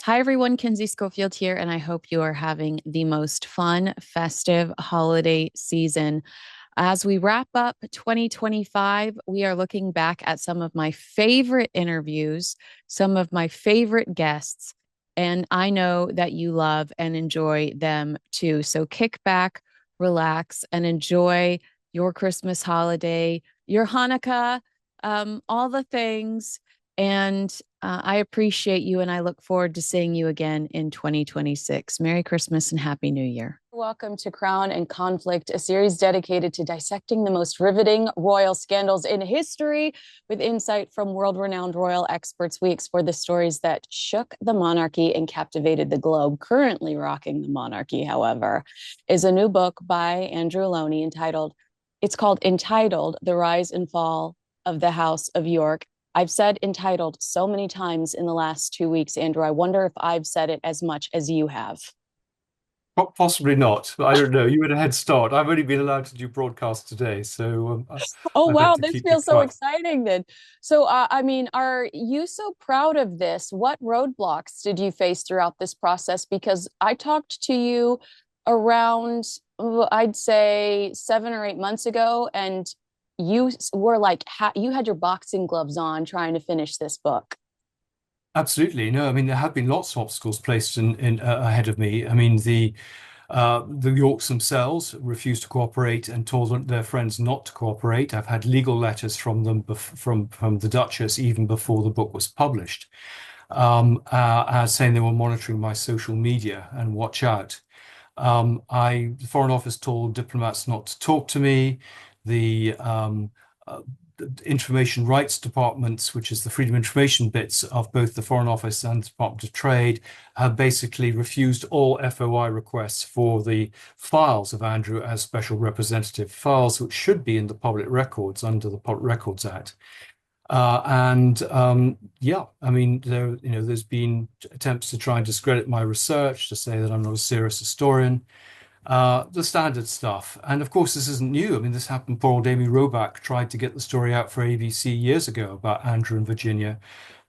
Hi, everyone. Kinsey Schofield here, and I hope you are having the most fun, festive holiday season. As we wrap up 2025, we are looking back at some of my favorite interviews, some of my favorite guests, and I know that you love and enjoy them too. So kick back, relax, and enjoy your Christmas holiday, your Hanukkah, all the things. And I appreciate you, and I look forward to seeing you again in 2026. Merry Christmas and Happy New Year. Welcome to Crown and Conflict, a series dedicated to dissecting the most riveting royal scandals in history. With insight from world-renowned royal experts, we explore the stories that shook the monarchy and captivated the globe. Currently rocking the monarchy, however, is a new book by Andrew Lownie entitled The Rise and Fall of the House of York. I've said entitled so many times in the last 2 weeks, Andrew. I wonder if I've said it as much as you have. Possibly not. I don't know. You had a head start. I've only been allowed to do broadcasts today, so Oh, I've had wow, to this keep it feels so quiet. exciting then. So, I mean, are you so proud of this? What roadblocks did you face throughout this process? Because I talked to you around, I'd say 7 or 8 months ago, and you were like, you had your boxing gloves on trying to finish this book. Absolutely. No, I mean, there have been lots of obstacles placed in ahead of me. I mean, the Yorks themselves refused to cooperate and told their friends not to cooperate. I've had legal letters from them from the Duchess even before the book was published, saying they were monitoring my social media and watch out. The Foreign Office told diplomats not to talk to me. The information rights departments, which is the freedom of information bits of both the Foreign Office and the Department of Trade, have basically refused all FOI requests for the files of Andrew as special representative, files which should be in the public records under the Public Records Act. Yeah, I mean, there's been attempts to try and discredit my research, to say that I'm not a serious historian, the standard stuff. And of course, this isn't new. I mean, this happened. Poor old Amy Robach tried to get the story out for ABC years ago about Andrew and Virginia.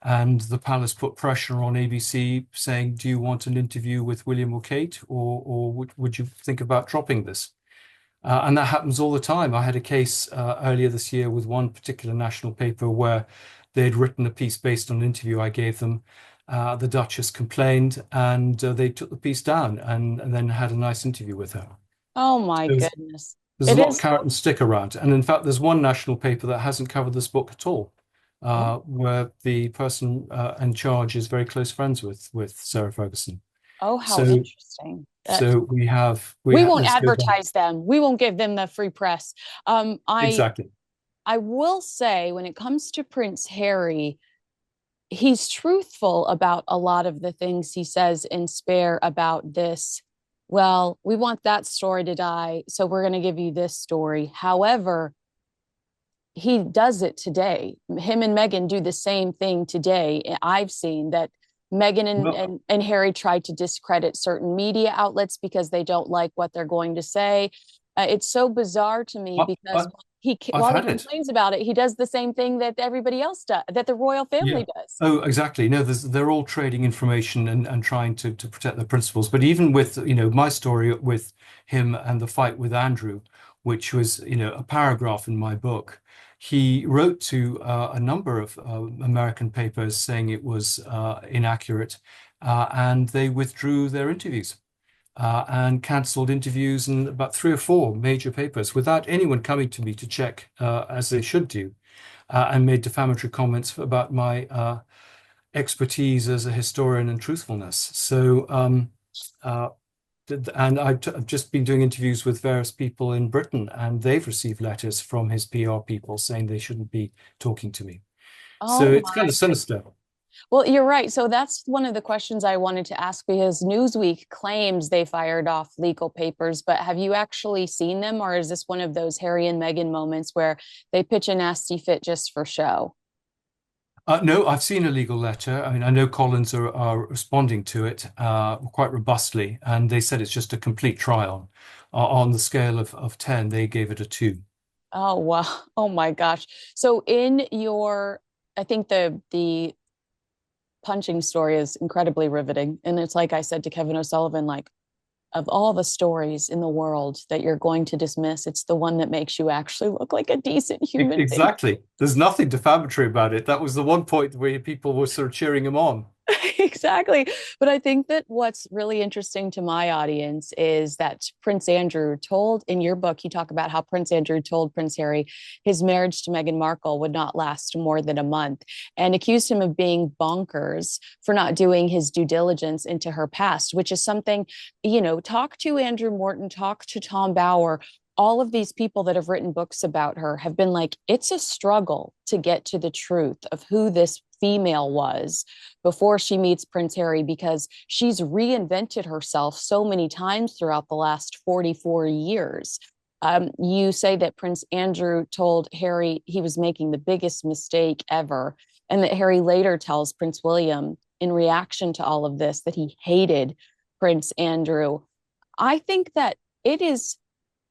And the palace put pressure on ABC saying, do you want an interview with William or Kate, or would you think about dropping this? And that happens all the time. I had a case earlier this year with one particular national paper where they'd written a piece based on an interview I gave them. The Duchess complained, and they took the piece down and then had a nice interview with her. Oh my There's, goodness. there's a It lot of is. carrot and stick around. And in fact, there's one national paper that hasn't covered this book at all, where the person in charge is very close friends with Sarah Ferguson. Oh, how So, interesting. so We won't this goes on. advertise them. We won't give them the free press. Exactly. I will say when it comes to Prince Harry, he's truthful about a lot of the things he says in Spare about this. Well, we want that story to die, so we're going to give you this story. However, he does it today. Him and Meghan do the same thing today. I've seen that Meghan Well, and Harry tried to discredit certain media outlets because they don't like what they're going to say. It's so bizarre to me I, because I, I've while he had it. complains about it, he does the same thing that everybody else does, that the royal Yeah. family does. Oh, exactly. No, they're all trading information and trying to protect their principles. But even with, my story with him and the fight with Andrew, which was, a paragraph in my book, he wrote to a number of American papers saying it was inaccurate, and they withdrew their interviews. And cancelled interviews in about three or four major papers without anyone coming to me to check, as they should do, and made defamatory comments about my expertise as a historian and truthfulness. So, uh, and I've just been doing interviews with various people in Britain, and they've received letters from his PR people saying they shouldn't be talking to me. So Oh it's kind my of goodness. sinister. Well, you're right. So that's one of the questions I wanted to ask because Newsweek claims they fired off legal papers, but have you actually seen them, or is this one of those Harry and Meghan moments where they pitch a nasty fit just for show? No, I've seen a legal letter. I mean, I know Collins are responding to it quite robustly, and they said it's just a complete trial. On the scale of 10, they gave it a 2. Oh, wow. Oh my gosh. So in your I think the punching story is incredibly riveting. And it's like I said to Kevin O'Sullivan, like, of all the stories in the world that you're going to dismiss, it's the one that makes you actually look like a decent human being. Exactly. There's nothing defamatory about it. That was the one point where people were sort of cheering him on. Exactly. But I think that what's really interesting to my audience is that Prince Andrew told in your book, you talk about how Prince Andrew told Prince Harry his marriage to Meghan Markle would not last more than a month and accused him of being bonkers for not doing his due diligence into her past, which is something, talk to Andrew Morton, talk to Tom Bower. All of these people that have written books about her have been like, it's a struggle to get to the truth of who this female was before she meets Prince Harry because she's reinvented herself so many times throughout the last 44 years. You say that Prince Andrew told Harry he was making the biggest mistake ever, and that Harry later tells Prince William in reaction to all of this that he hated Prince Andrew. I think that it is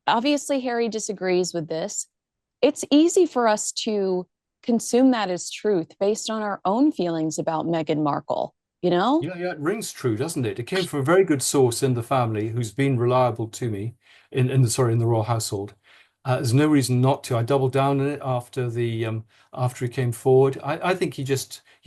obviously Harry disagrees with this. It's easy for us to consume that as truth based on our own feelings about Meghan Markle, you know? Yeah, it rings true, doesn't it? It came from a very good source in the family who's been reliable to me in the royal household. There's no reason not to. I doubled down on it after he came forward. I think he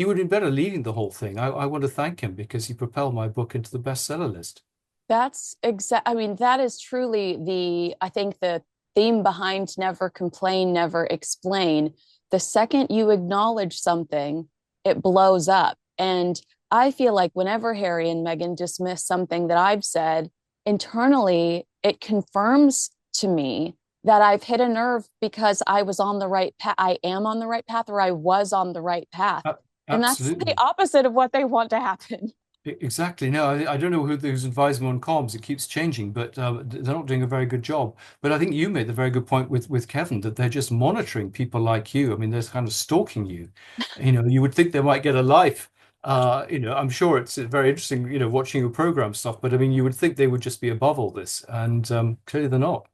would have been better leading the whole thing. I want to thank him because he propelled my book into the bestseller list. I mean, that is truly I think the theme behind Never Complain, Never Explain. The second you acknowledge something, it blows up. And I feel like whenever Harry and Meghan dismiss something that I've said internally, it confirms to me that I've hit a nerve because I was on the right path. I am on the right path, or I was on the right path. And that's the Absolutely. opposite of what they want to happen. Exactly. No, I don't know who's advising on comms. It keeps changing, but they're not doing a very good job. But I think you made the very good point with Kevin that they're just monitoring people like you. I mean, they're kind of stalking you. You would think they might get a life. I'm sure it's very interesting, watching your program stuff. But I mean, you would think they would just be above all this, and clearly they're not.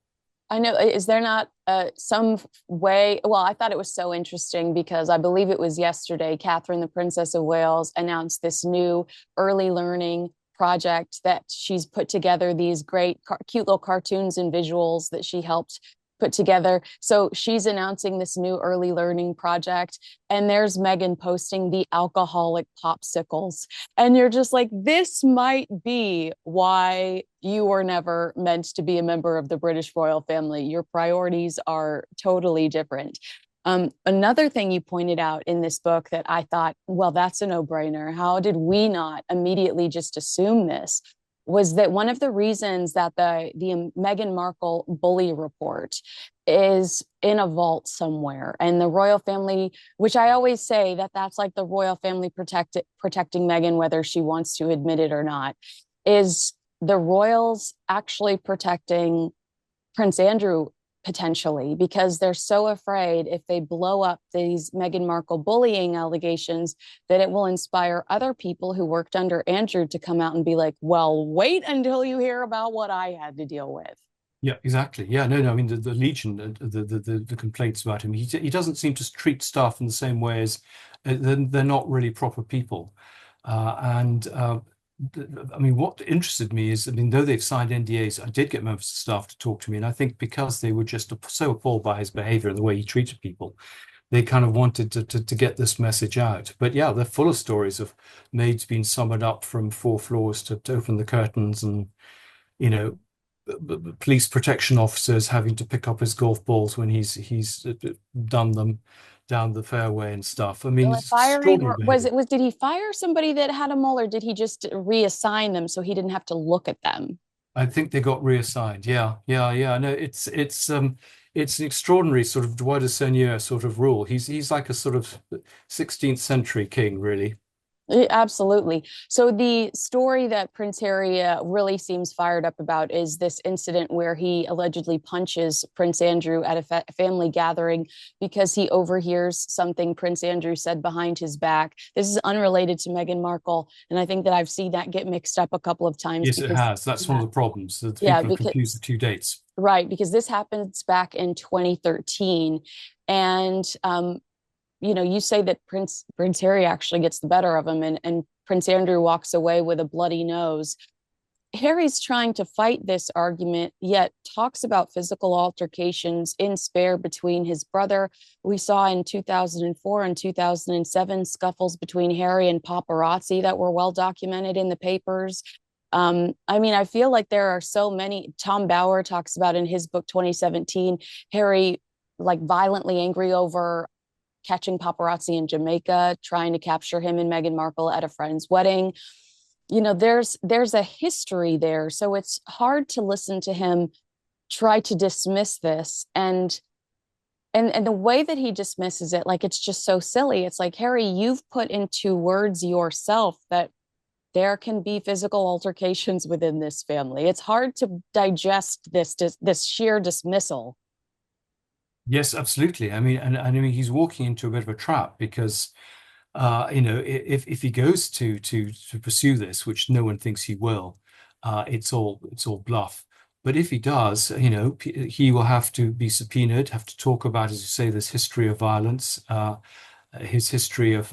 I know, is there not some way? Well, I thought it was so interesting because I believe it was yesterday, Catherine, the Princess of Wales, announced this new early learning project that she's put together these great, cute little cartoons and visuals that she helped put together. So she's announcing this new early learning project, and there's Meghan posting the alcoholic popsicles. And you're just like, this might be why you were never meant to be a member of the British royal family. Your priorities are totally different. Another thing you pointed out in this book that I thought, well, that's a no-brainer. How did we not immediately just assume this? Was that one of the reasons that the Meghan Markle bully report is in a vault somewhere, and the royal family, which I always say that that's like the royal family protecting Meghan, whether she wants to admit it or not, is the royals actually protecting Prince Andrew potentially because they're so afraid if they blow up these Meghan Markle bullying allegations that it will inspire other people who worked under Andrew to come out and be like, well, wait until you hear about what I had to deal with. Yeah, exactly. Yeah, no. I mean, the Legion, the complaints about him, he doesn't seem to treat staff in the same way as they're not really proper people. And I mean, what interested me is, I mean, though they've signed NDAs, I did get members of staff to talk to me, and I think because they were just so appalled by his behavior and the way he treated people, they kind of wanted to get this message out. But yeah, they're full of stories of maids being summoned up from 4 floors to open the curtains, and you know police protection officers having to pick up his golf balls when he's done them down the fairway and stuff. I mean, Well, it's firing, extraordinary or behavior. did he fire somebody that had a mole, or did he just reassign them so he didn't have to look at them? I think they got reassigned. Yeah, yeah. No, it's an extraordinary sort of droit de seigneur sort of rule. He's like a sort of 16th century king, really. Absolutely. So the story that Prince Harry really seems fired up about is this incident where he allegedly punches Prince Andrew at a family gathering because he overhears something Prince Andrew said behind his back. This is unrelated to Meghan Markle, and I think that I've seen that get mixed up a couple of times Yes, it because has. That's one yeah, of the problems that yeah, people have confused the because two dates. right, because this happens back in 2013, and you say that Prince Harry actually gets the better of him, and Prince Andrew walks away with a bloody nose. Harry's trying to fight this argument, yet talks about physical altercations in spare between his brother. We saw in 2004 and 2007 scuffles between Harry and paparazzi that were well documented in the papers. I mean, I feel like there are so many. Tom Bauer talks about in his book 2017, Harry like violently angry over catching paparazzi in Jamaica, trying to capture him and Meghan Markle at a friend's wedding. There's a history there, so it's hard to listen to him try to dismiss this, and the way that he dismisses it, like, it's just so silly. It's like, Harry, you've put into words yourself that there can be physical altercations within this family. It's hard to digest this sheer dismissal. Yes, absolutely. I mean, and I mean, he's walking into a bit of a trap because, if he goes to pursue this, which no one thinks he will, it's all bluff. But if he does, he will have to be subpoenaed, have to talk about, as you say, this history of violence, his history of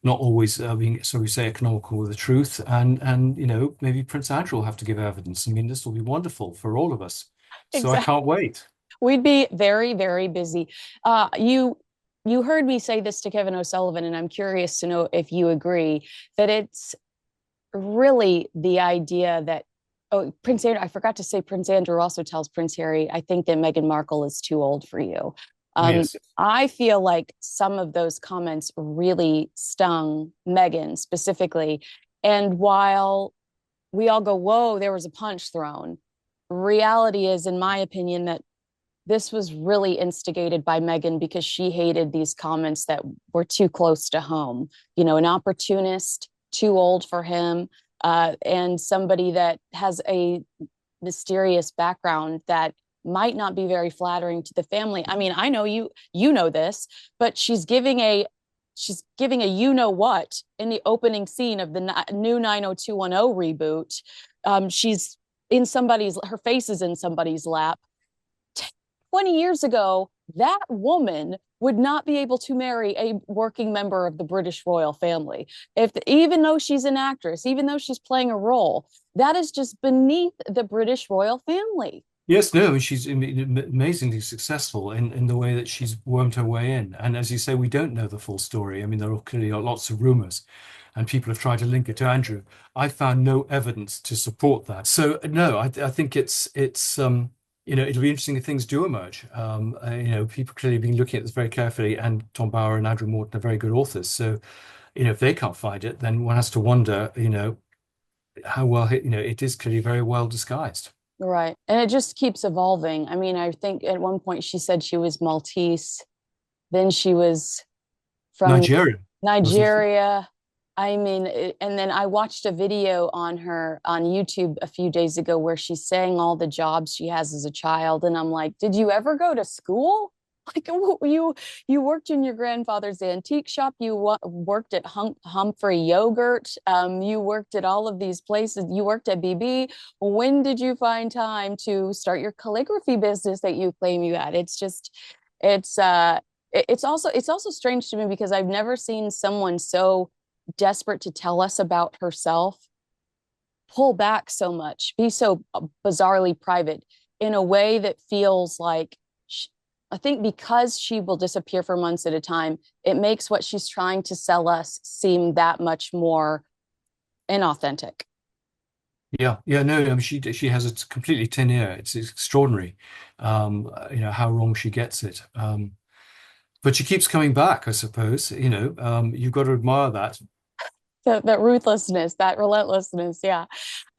not always being, so we say, economical with the truth, and maybe Prince Andrew will have to give evidence. I mean, this will be wonderful for all of us. So I Exactly. can't wait. We'd be very, very busy. You heard me say this to Kevin O'Sullivan, and I'm curious to know if you agree that it's really the idea that, oh, Prince Andrew, I forgot to say, Prince Andrew also tells Prince Harry, I think that Meghan Markle is too old for you. Yes. I feel like some of those comments really stung Meghan specifically. And while we all go, whoa, there was a punch thrown, reality is, in my opinion, that this was really instigated by Meghan because she hated these comments that were too close to home. An opportunist, too old for him, and somebody that has a mysterious background that might not be very flattering to the family. I mean, I know you know this, but she's giving a you know what in the opening scene of the new 90210 reboot. She's in somebody's, her face is in somebody's lap. 20 years ago, that woman would not be able to marry a working member of the British royal family. Even though she's an actress, even though she's playing a role, that is just beneath the British royal family. Yes, no, she's amazingly successful in the way that she's wormed her way in. And as you say, we don't know the full story. I mean, there are clearly lots of rumors, and people have tried to link it to Andrew. I found no evidence to support that. So no, I think it'll be interesting if things do emerge. People clearly have been looking at this very carefully, and Tom Bower and Andrew Morton are very good authors. So, if they can't find it, then one has to wonder, how well, it is clearly very well disguised. Right. And it just keeps evolving. I mean, I think at one point she said she was Maltese, then she was from Nigeria, wasn't it? Nigeria. I mean, and then I watched a video on her on YouTube a few days ago where she's saying all the jobs she has as a child, and I'm like, did you ever go to school? Like, you worked in your grandfather's antique shop, you worked at Humphrey Yogurt, you worked at all of these places, you worked at BB. When did you find time to start your calligraphy business that you claim you had? It's just, it's it's also strange to me because I've never seen someone so desperate to tell us about herself pull back so much, be so bizarrely private in a way that feels like, I think because she will disappear for months at a time, it makes what she's trying to sell us seem that much more inauthentic. Yeah, yeah, no, I mean, she has a completely tin ear. It's extraordinary, how wrong she gets it. But she keeps coming back, I suppose. You've got to admire that. That ruthlessness, that relentlessness. Yeah.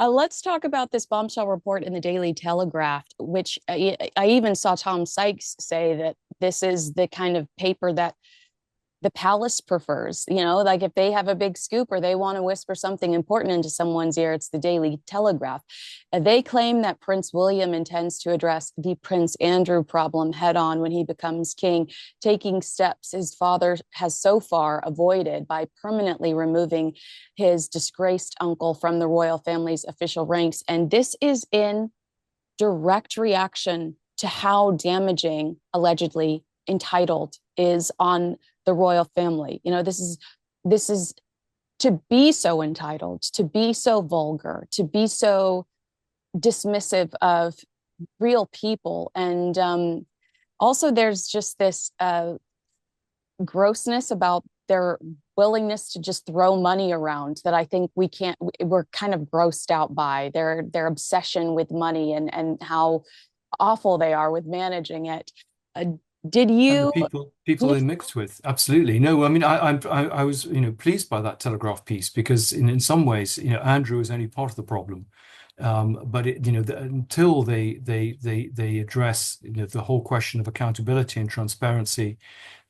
Let's talk about this bombshell report in the Daily Telegraph, which I even saw Tom Sykes say that this is the kind of paper that the palace prefers. Like if they have a big scoop or they want to whisper something important into someone's ear, it's the Daily Telegraph. They claim that Prince William intends to address the Prince Andrew problem head on when he becomes king, taking steps his father has so far avoided by permanently removing his disgraced uncle from the royal family's official ranks. And this is in direct reaction to how damaging, allegedly, entitled is on the royal family. This is to be so entitled, to be so vulgar, to be so dismissive of real people. And also, there's just this grossness about their willingness to just throw money around that I think we're kind of grossed out by their obsession with money and how awful they are with managing it. Uh, did And the you people did they mixed with, absolutely. No, I mean, I was, pleased by that Telegraph piece because in some ways, Andrew is only part of the problem. But until they address, the whole question of accountability and transparency,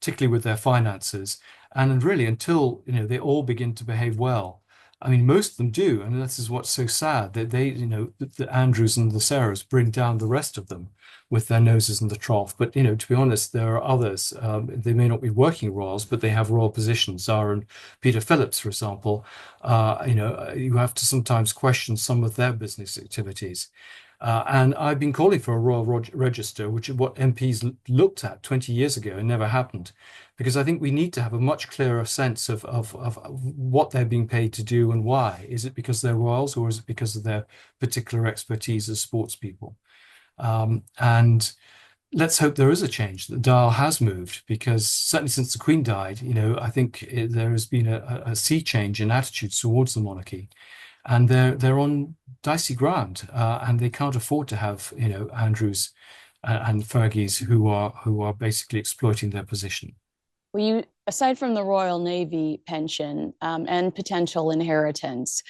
particularly with their finances, and really until, they all begin to behave well. I mean, most of them do, and this is what's so sad that the Andrews and the Sarahs bring down the rest of them with their noses in the trough. But to be honest, there are others. They may not be working royals, but they have royal positions. Zara and Peter Phillips, for example. You have to sometimes question some of their business activities. And I've been calling for a royal register, which is what MPs looked at 20 years ago and never happened, because I think we need to have a much clearer sense of what they're being paid to do and why. Is it because they're royals, or is it because of their particular expertise as sports people? And let's hope there is a change, that the dial has moved, because certainly since the Queen died, I think there has been a sea change in attitudes towards the monarchy, and they're on dicey ground, and they can't afford to have Andrews and Fergies who are basically exploiting their position. Well, aside from the Royal Navy pension and potential inheritance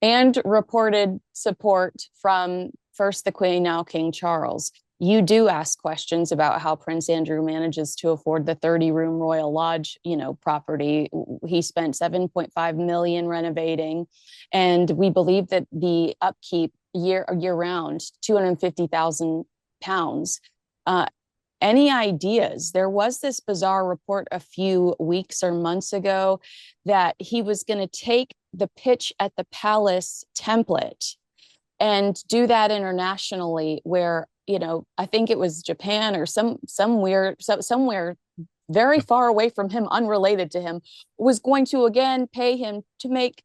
and reported support from first the Queen, now King Charles, you do ask questions about how Prince Andrew manages to afford the 30-room Royal Lodge, property. He spent 7.5 million renovating, and we believe that the upkeep year round, 250,000 pounds. Any ideas? There was this bizarre report a few weeks or months ago that he was going to take the pitch at the palace template and do that internationally, where I think it was Japan or somewhere very far away from him, unrelated to him, was going to again pay him to make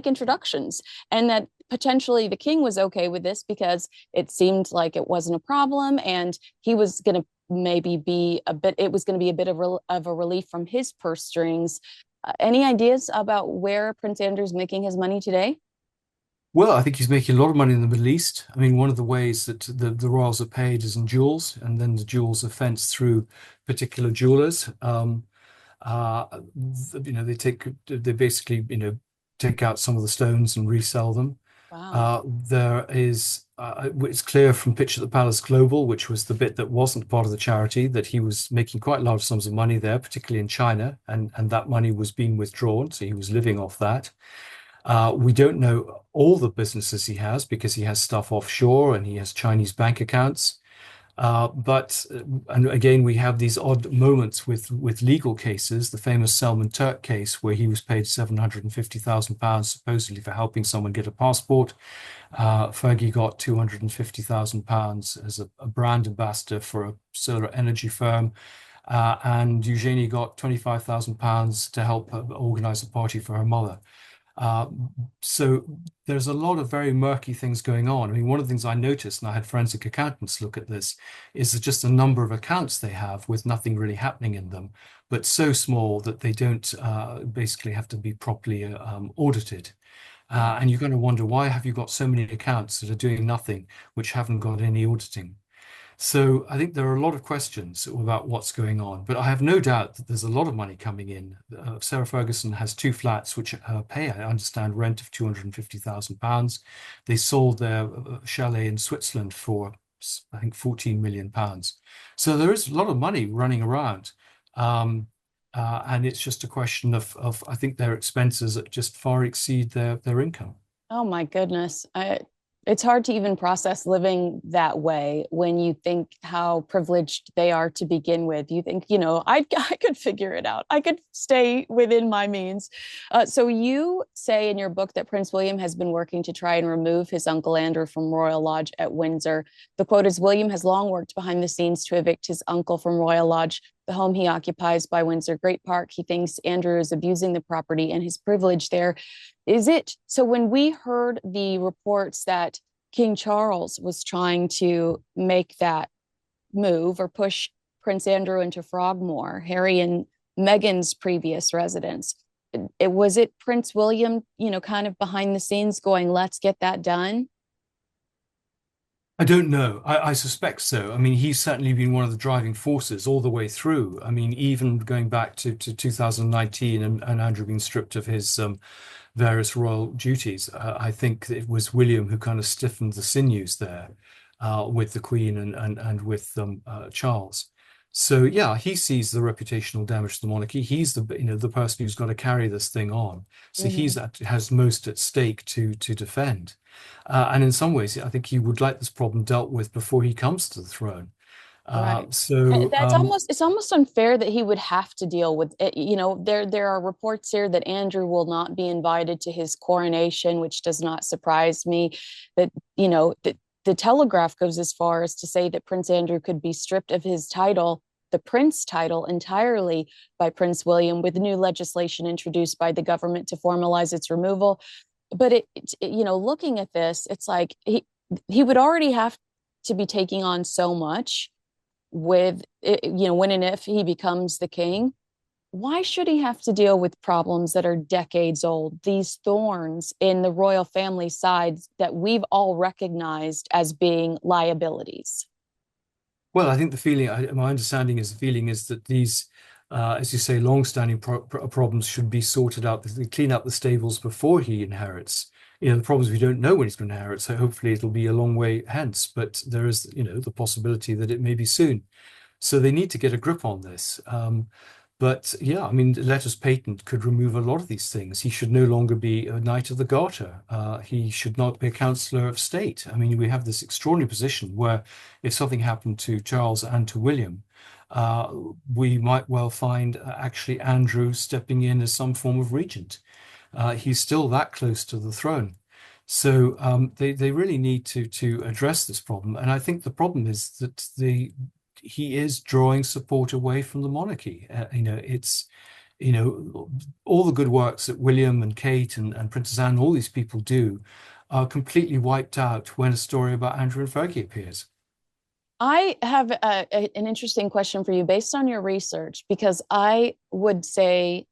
introductions, and that potentially the king was okay with this because it seemed like it wasn't a problem, and he was going to maybe be a bit it was going to be a bit of a relief from his purse strings. Any ideas about where Prince Andrew's making his money today? Well, I think he's making a lot of money in the Middle East. I mean, one of the ways that the royals are paid is in jewels, and then the jewels are fenced through particular jewelers. Uh, they basically, take out some of the stones and resell them. Wow. It's clear from Picture at the Palace Global, which was the bit that wasn't part of the charity, that he was making quite large sums of money there, particularly in China, and that money was being withdrawn, so he was living off that. We don't know all the businesses he has because he has stuff offshore and he has Chinese bank accounts. And again, we have these odd moments with legal cases. The famous Selman Turk case, where he was paid £750,000 supposedly for helping someone get a passport. Fergie got £250,000 as a brand ambassador for a solar energy firm. And Eugenie got £25,000 to help organize a party for her mother. Uh, so there's a lot of very murky things going on. I mean, one of the things I noticed, and I had forensic accountants look at this, is that just the number of accounts they have with nothing really happening in them, but so small that they don't basically have to be properly audited. And you're going to wonder, why have you got so many accounts that are doing nothing, which haven't got any auditing? So I think there are a lot of questions about what's going on, but I have no doubt that there's a lot of money coming in. Sarah Ferguson has two flats which pay, I understand, rent of £250,000. They sold their chalet in Switzerland for, I think, £14 million. So there is a lot of money running around. And it's just a question I think their expenses just far exceed their income. Oh my goodness. It's hard to even process living that way when you think how privileged they are to begin with. You think, I could figure it out. I could stay within my means. So you say in your book that Prince William has been working to try and remove his uncle Andrew from Royal Lodge at Windsor. The quote is, William has long worked behind the scenes to evict his uncle from Royal Lodge, the home he occupies by Windsor Great Park. He thinks Andrew is abusing the property and his privilege there. Is it so? When we heard the reports that King Charles was trying to make that move or push Prince Andrew into Frogmore, Harry and Meghan's previous residence, was it Prince William, kind of behind the scenes going, let's get that done? I don't know. I suspect so. I mean, he's certainly been one of the driving forces all the way through. I mean, even going back to 2019 and Andrew being stripped of his various royal duties, I think it was William who kind of stiffened the sinews there with the Queen and with Charles. So yeah, he sees the reputational damage to the monarchy. He's the person who's got to carry this thing on. So Mm-hmm. has most at stake to defend. And in some ways, I think he would like this problem dealt with before he comes to the throne. Uh, Right. so That's um, almost it's almost unfair that he would have to deal with it. There are reports here that Andrew will not be invited to his coronation, which does not surprise me. That, the Telegraph goes as far as to say that Prince Andrew could be stripped of his title, the prince title, entirely by Prince William, with new legislation introduced by the government to formalize its removal. But looking at this, it's like he would already have to be taking on so much with when and if he becomes the king. Why should he have to deal with problems that are decades old, these thorns in the royal family sides that we've all recognized as being liabilities? well, I think my understanding is the feeling is that these, as you say, long-standing problems should be sorted out. They clean up the stables before he inherits. The problems we don't know when he's going to inherit, so hopefully it'll be a long way hence. But there is, the possibility that it may be soon. So they need to get a grip on this. But yeah, I mean, letters patent could remove a lot of these things. He should no longer be a Knight of the Garter. He should not be a Councillor of State. I mean, we have this extraordinary position where if something happened to Charles and to William, uh, we might well find actually Andrew stepping in as some form of regent. He's still that close to the throne. So they really need to address this problem. And I think the problem is that he is drawing support away from the monarchy. It's all the good works that William and Kate and Princess Anne, all these people do, are completely wiped out when a story about Andrew and Fergie appears. I have an interesting question for you based on your research, because I would say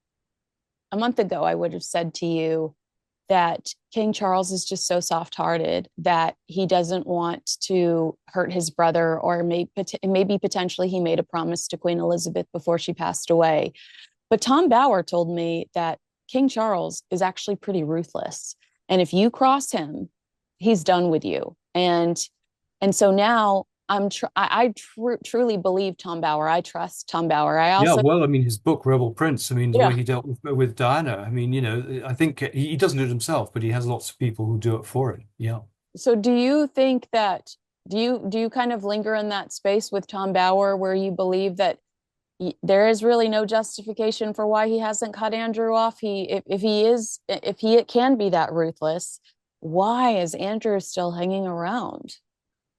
a month ago, I would have said to you that King Charles is just so soft-hearted that he doesn't want to hurt his brother, or maybe potentially he made a promise to Queen Elizabeth before she passed away. But Tom Bower told me that King Charles is actually pretty ruthless, and if you cross him, he's done with you. And so now truly believe Tom Bower. I trust Tom Bower. I Yeah, also well, I mean, his book Rebel Prince. I mean, the way Yeah. he dealt with Diana. I mean, I think he doesn't do it himself, but he has lots of people who do it for him. Yeah. So do you think that do you kind of linger in that space with Tom Bower where you believe that there is really no justification for why he hasn't cut Andrew off? If he can be that ruthless, why is Andrew still hanging around?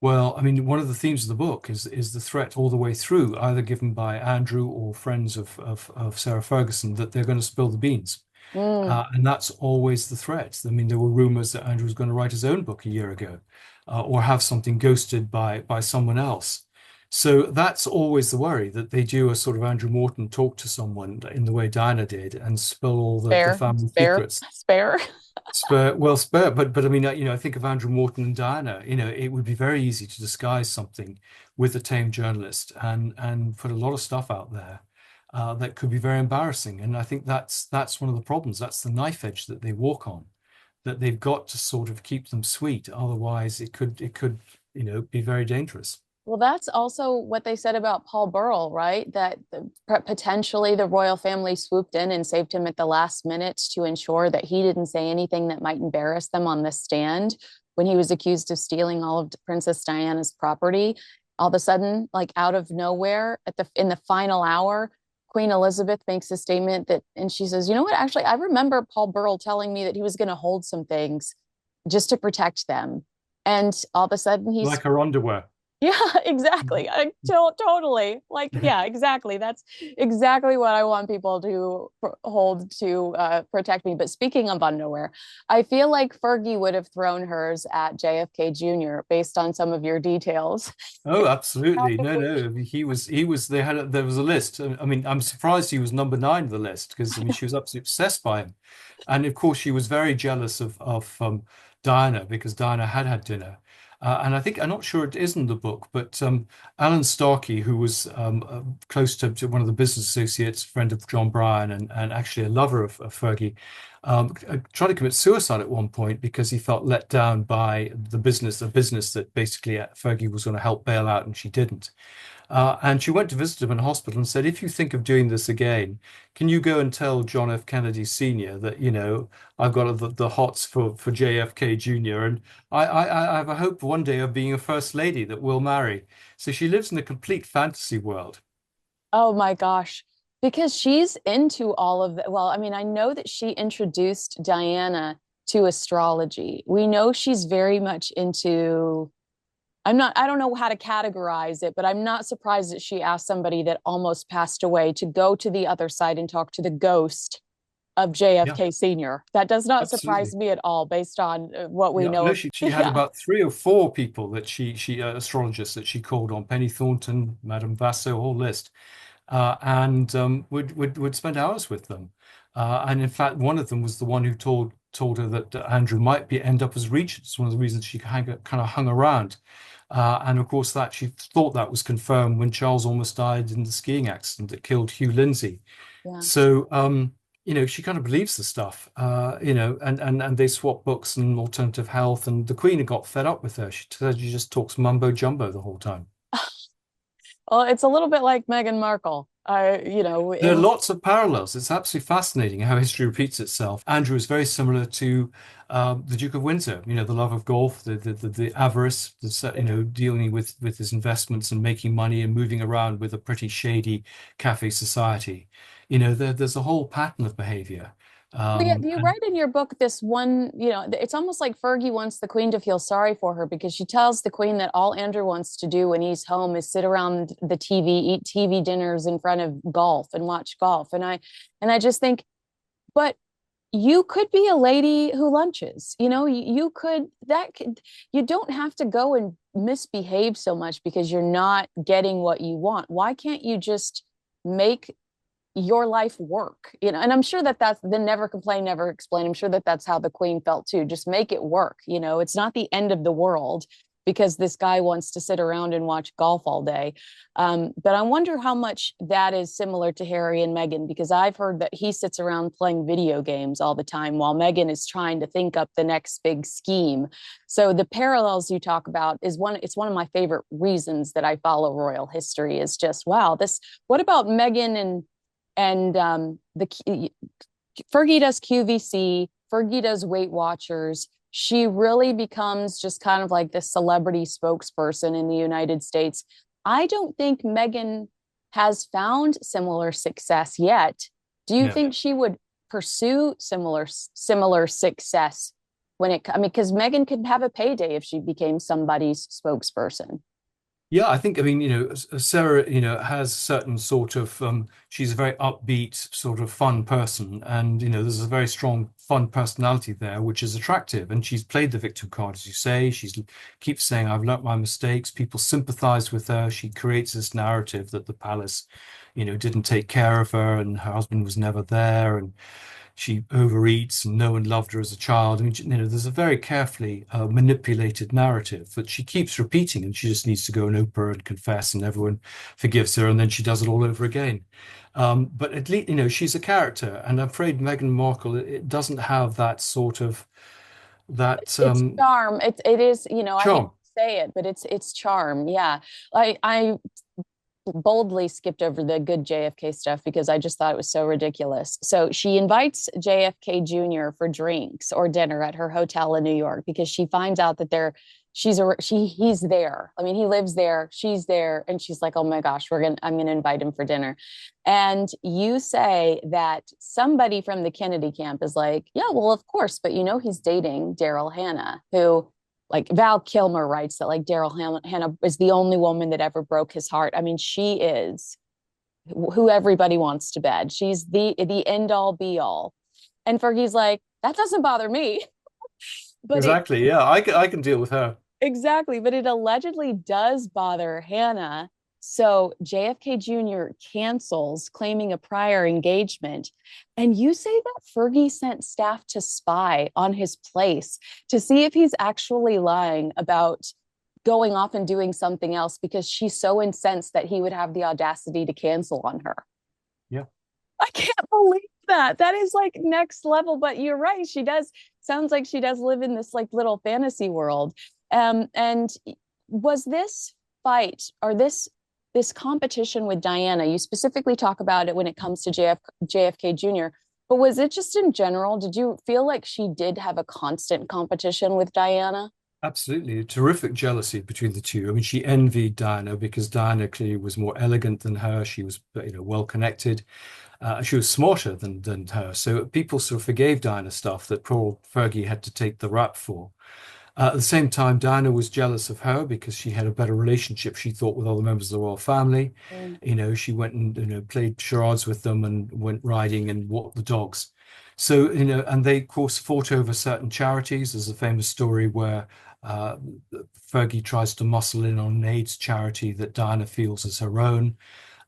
Well, I mean, one of the themes of the book is the threat all the way through, either given by Andrew or friends of Sarah Ferguson, that they're going to spill the beans. Mm, And that's always the threat. I mean, there were rumors that Andrew was going to write his own book a year ago, or have something ghosted by someone else. So that's always the worry, that they do a sort of Andrew Morton talk to someone in the way Diana did and spill all the spare, family spare, secrets. spare. Spur, but I mean, I think of Andrew Morton and Diana. It would be very easy to disguise something with a tame journalist and put a lot of stuff out there that could be very embarrassing. And I think that's one of the problems. That's the knife edge that they walk on, that they've got to sort of keep them sweet. Otherwise, it could be very dangerous. Well, that's also what they said about Paul Burrell, right? That potentially the royal family swooped in and saved him at the last minute to ensure that he didn't say anything that might embarrass them on the stand, when he was accused of stealing all of Princess Diana's property. All of a sudden, like out of nowhere, in the final hour, Queen Elizabeth makes a statement that, and she says, "You know what? Actually, I remember Paul Burrell telling me that he was going to hold some things just to protect them." And all of a sudden, he's Like her underwear. yeah, exactly. Totally. Like, yeah, exactly. That's exactly what I want people to hold to protect me. But speaking of underwear, I feel like Fergie would have thrown hers at JFK Jr. based on some of your details. Oh, absolutely. No, no. There was a list. I mean, I'm surprised he was number nine on the list because I mean she was absolutely obsessed by him. And of course she was very jealous of Diana because Diana had had dinner. And I think I'm not sure it is in the book, but Alan Starkey, who was close to one of the business associates, friend of John Bryan, and actually a lover of Fergie, tried to commit suicide at one point because he felt let down by the business that basically Fergie was going to help bail out, and she didn't. And she went to visit him in hospital and said, "If you think of doing this again, can you go and tell John F. Kennedy Sr. that, I've got the hots for JFK Jr. and I have a hope one day of being a first lady that we'll marry." So she lives in a complete fantasy world. Oh my gosh. Because she's into all of that. Well, I mean, I know that she introduced Diana to astrology. We know she's very much into, I don't know how to categorize it, but I'm not surprised that she asked somebody that almost passed away to go to the other side and talk to the ghost of Yeah, JFK Sr. That does not surprise absolutely. me at all based on what we Yeah, know no, of. she had Yeah. about three or four people that she astrologists that she called on: Penny Thornton, Madame Vasso, whole list. And would spend hours with them. And in fact, one of them was the one who told her that Andrew might be end up as regent. It's one of the reasons she kind of hung around. And of course, that she thought that was confirmed when Charles almost died in the skiing accident that killed Hugh Lindsay. Yeah. So, she kind of believes the stuff, and they swap books and alternative health. And the Queen had got fed up with her. She said she just talks mumbo jumbo the whole time. Well, it's a little bit like Meghan Markle. There are In lots of parallels. It's absolutely fascinating how history repeats itself. Andrew is very similar to the Duke of Windsor. The love of golf, the avarice, dealing with his investments and making money and moving around with a pretty shady cafe society. There's a whole pattern of behavior. well, yeah, you And write in your book this one, it's almost like Fergie wants the Queen to feel sorry for her because she tells the Queen that all Andrew wants to do when he's home is sit around the TV, eat TV dinners in front of golf and watch golf. And I just think, but you could be a lady who lunches. You could that could you don't have to go and misbehave so much because you're not getting what you want. Why can't you just make your life work? And I'm sure that that's the never complain, never explain. I'm sure that that's how the Queen felt too. Just make it work. It's not the end of the world because this guy wants to sit around and watch golf all day. But I wonder how much that is similar to Harry and Meghan, because I've heard that he sits around playing video games all the time while Meghan is trying to think up the next big scheme. So the parallels you talk about it's one of my favorite reasons that I follow royal history is just, wow, what about Meghan and the Fergie does QVC, Fergie does Weight Watchers. She really becomes just kind of like this celebrity spokesperson in the United States. I don't think Meghan has found similar success yet. Do you no. think she would pursue similar success I mean, because Meghan could have a payday if she became somebody's spokesperson. Yeah, I think, I mean, Sarah, has certain sort of, she's a very upbeat, sort of fun person. And, there's a very strong, fun personality there, which is attractive. And she's played the victim card, as you say. She's keeps saying, "I've learnt my mistakes." People sympathize with her. She creates this narrative that the palace, didn't take care of her and her husband was never there. And she overeats and no one loved her as a child. I mean, there's a very carefully manipulated narrative that she keeps repeating, and she just needs to go on Oprah and confess, and everyone forgives her, and then she does it all over again. But at least, she's a character, and I'm afraid Meghan Markle, it doesn't have that sort of that It's charm. It is, I hate charm. to say it, but it's charm. Yeah. I boldly skipped over the good JFK stuff because I just thought it was so ridiculous. So she invites JFK Jr. for drinks or dinner at her hotel in New York because she finds out that he's there. I mean, he lives there, she's there, and she's like, "Oh my gosh, I'm gonna invite him for dinner." And you say that somebody from the Kennedy camp is like, "Yeah, well, of course, but he's dating Daryl Hannah, who." Like Val Kilmer writes that like Hannah is the only woman that ever broke his heart. I mean, she is who everybody wants to bed. She's the end all be all. And Fergie's like, that doesn't bother me. But it Exactly. Yeah, I can deal with her. exactly, but it allegedly does bother Hannah. So JFK Jr. cancels, claiming a prior engagement. And you say that Fergie sent staff to spy on his place to see if he's actually lying about going off and doing something else because she's so incensed that he would have the audacity to cancel on her. Yeah. I can't believe that. That is like next level, but you're right. She does sounds like she does live in this like little fantasy world. And was this fight or this competition with Diana, you specifically talk about it when it comes to JFK Jr., but was it just in general? Did you feel like she did have a constant competition with Diana? Absolutely. Terrific jealousy between the two. I mean, she envied Diana because Diana clearly was more elegant than her. She was, well connected. She was smarter than her. So people sort of forgave Diana stuff that poor Fergie had to take the rap for. At the same time, Diana was jealous of her because she had a better relationship, she thought, with other members of the royal family. Mm. She went and played charades with them and went riding and walked the dogs. So, and they, of course, fought over certain charities. There's a famous story where uh, Fergie tries to muscle in on an AIDS charity that Diana feels as her own.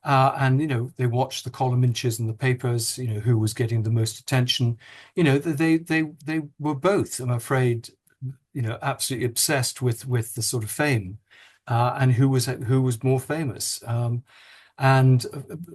And they watched the column inches in the papers, who was getting the most attention. They were both, I'm afraid, absolutely obsessed with the sort of fame, and who was more famous. And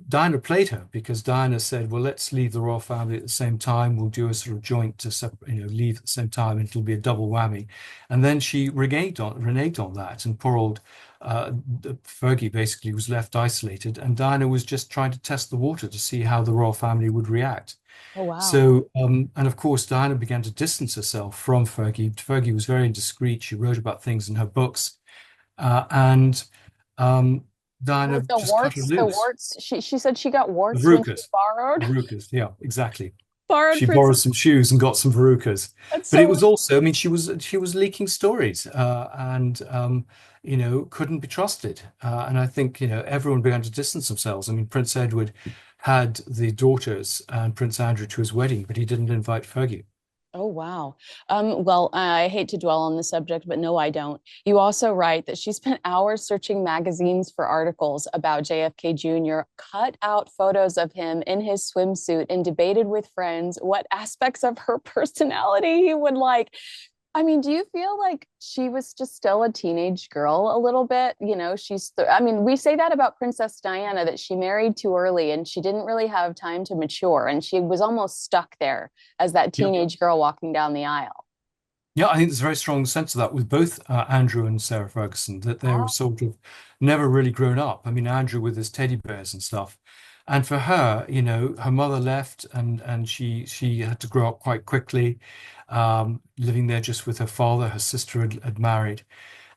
Diana played her because Diana said, "Well, let's leave the royal family at the same time. We'll do a sort of joint to leave at the same time, and it'll be a double whammy." And then she reneged on that, and poor old Fergie basically was left isolated, and Diana was just trying to test the water to see how the royal family would react. Oh, wow. So, and of course, Diana began to distance herself from Fergie. Fergie was very indiscreet. She wrote about things in her books, and um, Diana Like the just cut her warts, the loose. warts. She said she got The warts when she verrucas. borrowed Verrucas, yeah, exactly. borrowed She Prince. borrowed some shoes and got some verrucas. That's But it so was also, I mean, she was leaking stories, and couldn't be trusted. And I think, everyone began to distance themselves. I mean, Prince Edward had the daughters and Prince Andrew to his wedding, but he didn't invite Fergie. Oh, wow. Well, I hate to dwell on the subject, but no, I don't. You also write that she spent hours searching magazines for articles about JFK Jr., cut out photos of him in his swimsuit, and debated with friends what aspects of her personality he would like. I mean, do you feel like she was just still a teenage girl a little bit? I mean, we say that about Princess Diana, that she married too early and she didn't really have time to mature. And she was almost stuck there as that Yeah. teenage girl walking down the aisle. Yeah, I think there's a very strong sense of that with both Andrew and Sarah Ferguson, that they're Wow. sort of never really grown up. I mean, Andrew with his teddy bears and stuff. And for her, her mother left and she had to grow up quite quickly, living there just with her father. Her sister had married.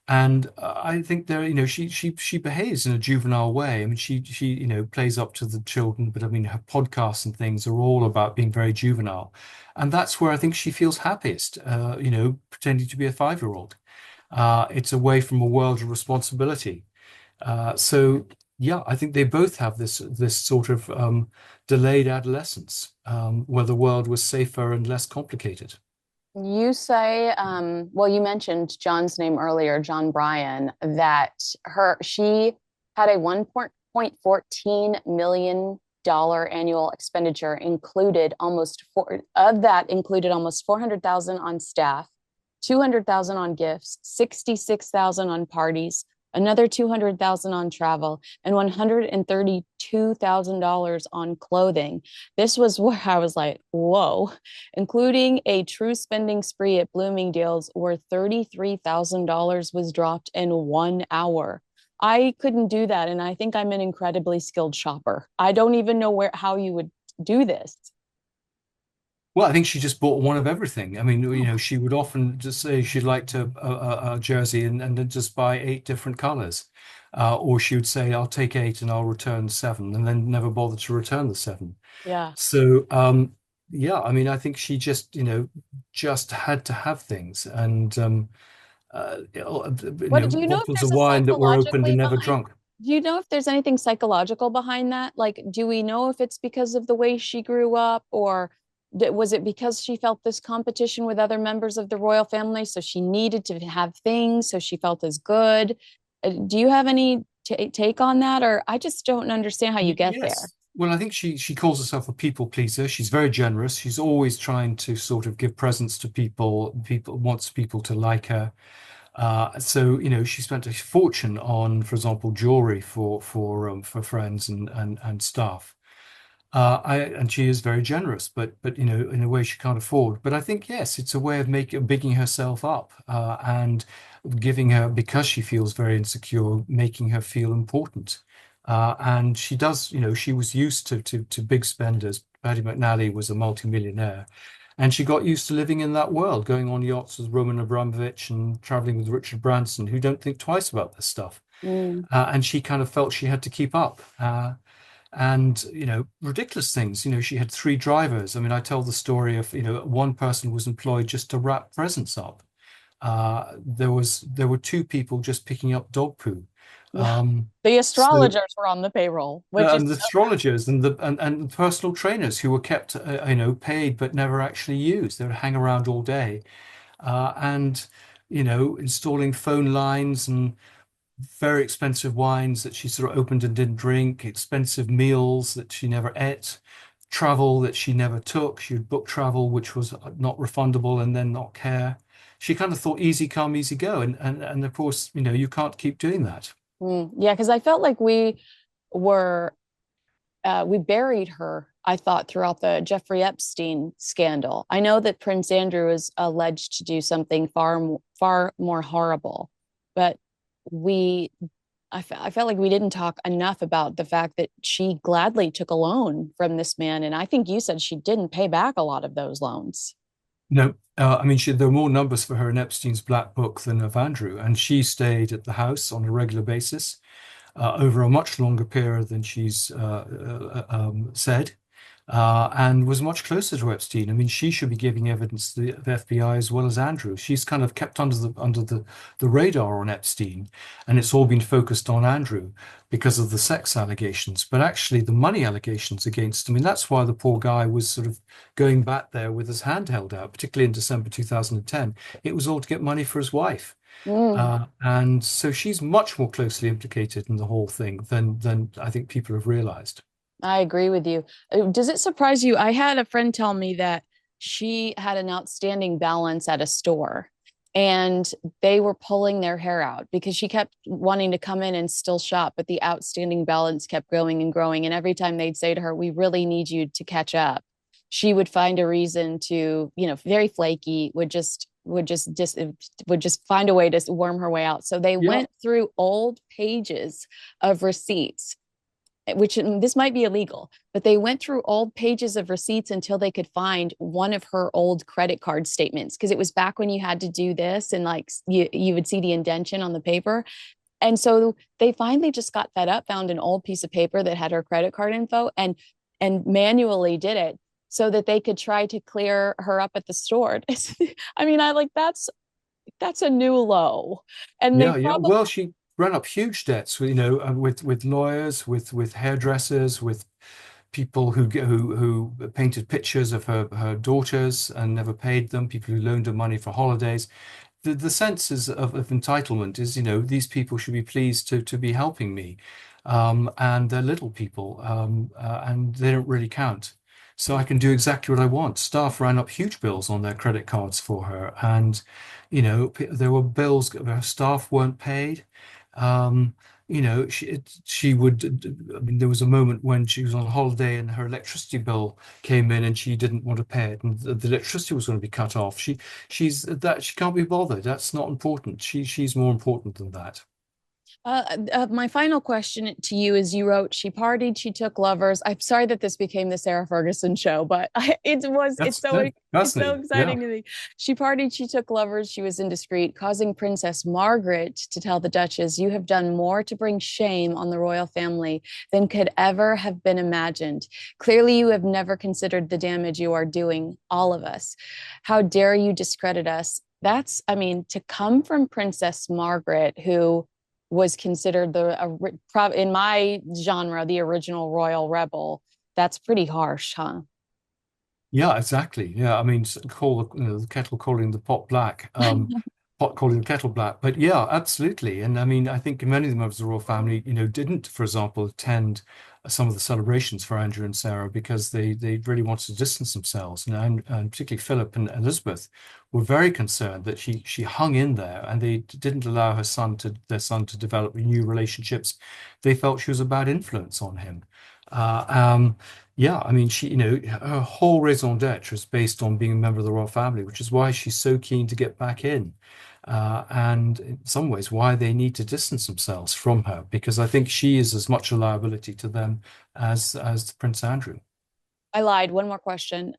And I think there, she behaves in a juvenile way. I mean, she plays up to the children, but I mean, her podcasts and things are all about being very juvenile, and that's where I think she feels happiest. Pretending to be a 5-year-old. It's away from a world of responsibility. So yeah, I think they both have this sort of delayed adolescence, where the world was safer and less complicated. You say, well, you mentioned John's name earlier, John Bryan, that she had a $1.14 million annual expenditure included almost 400,000 on staff, 200,000 on gifts, 66,000 on parties, another 200,000 on travel, and $132,000 on clothing. This was where I was like, whoa, including a true spending spree at Bloomingdale's where $33,000 was dropped in 1 hour. I couldn't do that. And I think I'm an incredibly skilled shopper. I don't even know how you would do this. Well, I think she just bought one of everything. I mean, Oh, she would often just say she'd like a jersey and then just buy 8 different colors. Or she would say, I'll take 8 and I'll return 7, and then never bother to return the 7. yeah. So, yeah, I mean, I think she just, just had to have things. And, What do you know if bottles of there's a wine that were opened psychologically and never behind? drunk. Do you know if there's anything psychological behind that? Like, do we know if it's because of the way she grew up, or was it because she felt this competition with other members of the royal family, so she needed to have things, so she felt as good? Do you have any take on that, or I just don't understand how you get there? Yes. Well, I think she calls herself a people pleaser. She's very generous. She's always trying to sort of give presents to people. People wants people to like her. So she spent a fortune on, for example, jewelry for friends and staff. And she is very generous, but in a way she can't afford. But I think yes, it's a way of making bigging herself up and giving her, because she feels very insecure, making her feel important. And she does, she was used to big spenders. Patty McNally was a multimillionaire, and she got used to living in that world, going on yachts with Roman Abramovich and traveling with Richard Branson, who don't think twice about this stuff. Mm. And she kind of felt she had to keep up. And ridiculous things. She had 3 drivers. I mean, I tell the story of one person was employed just to wrap presents up. There were 2 people just picking up dog poo. Yeah. um The so astrologers were on the payroll, which is and the astrologers and the personal trainers who were kept paid but never actually used. They would hang around all day, and installing phone lines and very expensive wines that she sort of opened and didn't drink, expensive meals that she never ate, travel that she never took. She would book travel which was not refundable and then not care. She kind of thought easy come, easy go. And of course, you can't keep doing that. Yeah, because I felt like were we buried her, I thought, throughout the Jeffrey Epstein scandal. I know that Prince Andrew is alleged to do something far more horrible, but we, I felt like we didn't talk enough about the fact that she gladly took a loan from this man. And I think you said she didn't pay back a lot of those loans. No, I mean, there were more numbers for her in Epstein's black book than of Andrew, and she stayed at the house on a regular basis over a much longer period than she's said, and was much closer to Epstein. I mean, she should be giving evidence to the FBI as well as Andrew. She's kind of kept under the radar on Epstein, and it's all been focused on Andrew because of the sex allegations. But actually, the money allegations against him, I mean, that's why the poor guy was sort of going back there with his hand held out, particularly in December 2010. It was all to get money for his wife. Mm. And so she's much more closely implicated in the whole thing than I think people have realized. I agree with you. Does it surprise you? I had a friend tell me that she had an outstanding balance at a store and they were pulling their hair out because she kept wanting to come in and still shop, but the outstanding balance kept growing and growing. And every time they'd say to her, "We really need you to catch up," she would find a reason to, very flaky, would just find a way to worm her way out. So they Yeah. went through old pages of receipts, which this might be illegal, but they went through old pages of receipts until they could find one of her old credit card statements. Because it was back when you had to do this and like you would see the indentation on the paper. And so they finally just got fed up, found an old piece of paper that had her credit card info and manually did it so that they could try to clear her up at the store. I mean, I like that's a new low. And they Yeah, yeah. probably Well, she ran up huge debts, with lawyers, with hairdressers, with people who painted pictures of her daughters and never paid them. People who loaned her money for holidays. The sense is of entitlement is, these people should be pleased to be helping me, and they're little people, and they don't really count. So I can do exactly what I want. Staff ran up huge bills on their credit cards for her, and there were bills her staff weren't paid. Um, she would. I mean, there was a moment when she was on holiday and her electricity bill came in, and she didn't want to pay it, and the electricity was going to be cut off. She can't be bothered. That's not important. She's more important than that. My final question to you is: you wrote, "She partied, she took lovers." I'm sorry that this became the Sarah Ferguson show, but That's no, it's so fascinating. Yeah. exciting to me. She partied, she took lovers, she was indiscreet, causing Princess Margaret to tell the Duchess, "You have done more to bring shame on the royal family than could ever have been imagined. Clearly, you have never considered the damage you are doing all of us. How dare you discredit us?" That's, I mean, to come from Princess Margaret, who was considered in my genre the original royal rebel. That's pretty harsh, huh? Yeah, exactly. Yeah, I mean, call the kettle calling the pot black, pot calling the kettle black. But yeah, absolutely. And I mean, I think many of the members of the royal family, didn't, for example, attend some of the celebrations for Andrew and Sarah because they really wanted to distance themselves. And particularly Philip and Elizabeth were very concerned that she hung in there, and they didn't allow their son to develop new relationships. They felt she was a bad influence on him. Uh, um, yeah, I mean, her whole raison d'etre is based on being a member of the royal family, which is why she's so keen to get back in. And in some ways, why they need to distance themselves from her, because I think she is as much a liability to them as Prince Andrew. I lied. One more question.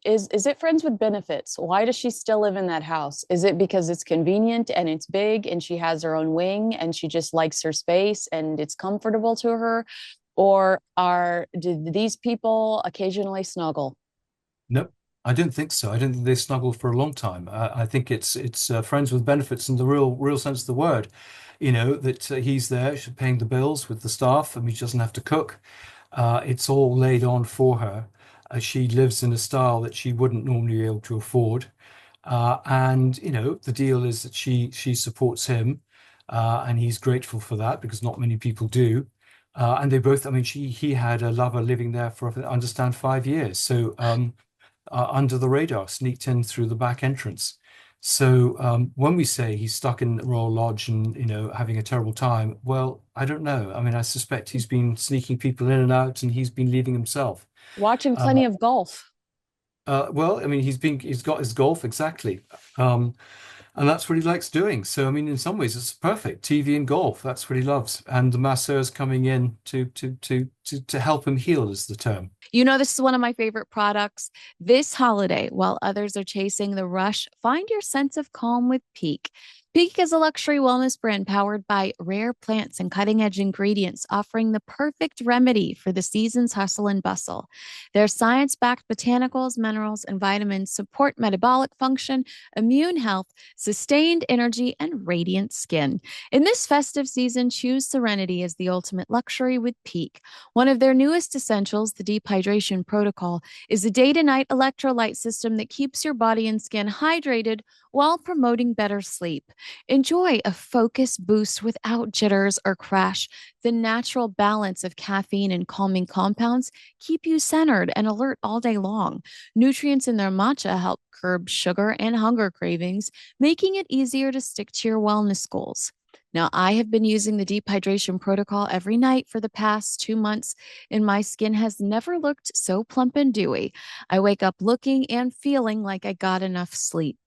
Is it friends with benefits? Why does she still live in that house? Is it because it's convenient and it's big and she has her own wing and she just likes her space and it's comfortable to her? Or do these people occasionally snuggle? Nope, I don't think so. I don't think they snuggled for a long time. I think it's friends with benefits in the real sense of the word. That he's there, she's paying the bills with the staff. I mean, she doesn't have to cook. It's all laid on for her. She lives in a style that she wouldn't normally be able to afford. And the deal is that she supports him, and he's grateful for that because not many people do. And they both, I mean, he had a lover living there for, I understand, 5 years. So under the radar, sneaked in through the back entrance. So when we say he's stuck in Royal Lodge and having a terrible time, well, I don't know. I mean, I suspect he's been sneaking people in and out, and he's been leaving himself. Watching Uh, plenty of golf. well, I mean, he's got his golf exactly, um, and that's what he likes doing. So, I mean, in some ways, it's perfect. TV and golf, that's what he loves, and the masseurs coming in to help him heal is the term. You know, this is one of my favorite products. This holiday, while others are chasing the rush, find your sense of calm with Peak. Peak is a luxury wellness brand powered by rare plants and cutting edge ingredients, offering the perfect remedy for the season's hustle and bustle. Their science backed botanicals, minerals, and vitamins support metabolic function, immune health, sustained energy, and radiant skin. In this festive season, choose serenity as the ultimate luxury with Peak. One of their newest essentials, the Deep Hydration Protocol, is a day to night electrolyte system that keeps your body and skin hydrated while promoting better sleep. Enjoy a focus boost without jitters or crash. The natural balance of caffeine and calming compounds keep you centered and alert all day long. Nutrients in their matcha help curb sugar and hunger cravings, making it easier to stick to your wellness goals. Now, I have been using the deep hydration protocol every night for the past 2 months, and my skin has never looked so plump and dewy. I wake up looking and feeling like I got enough sleep.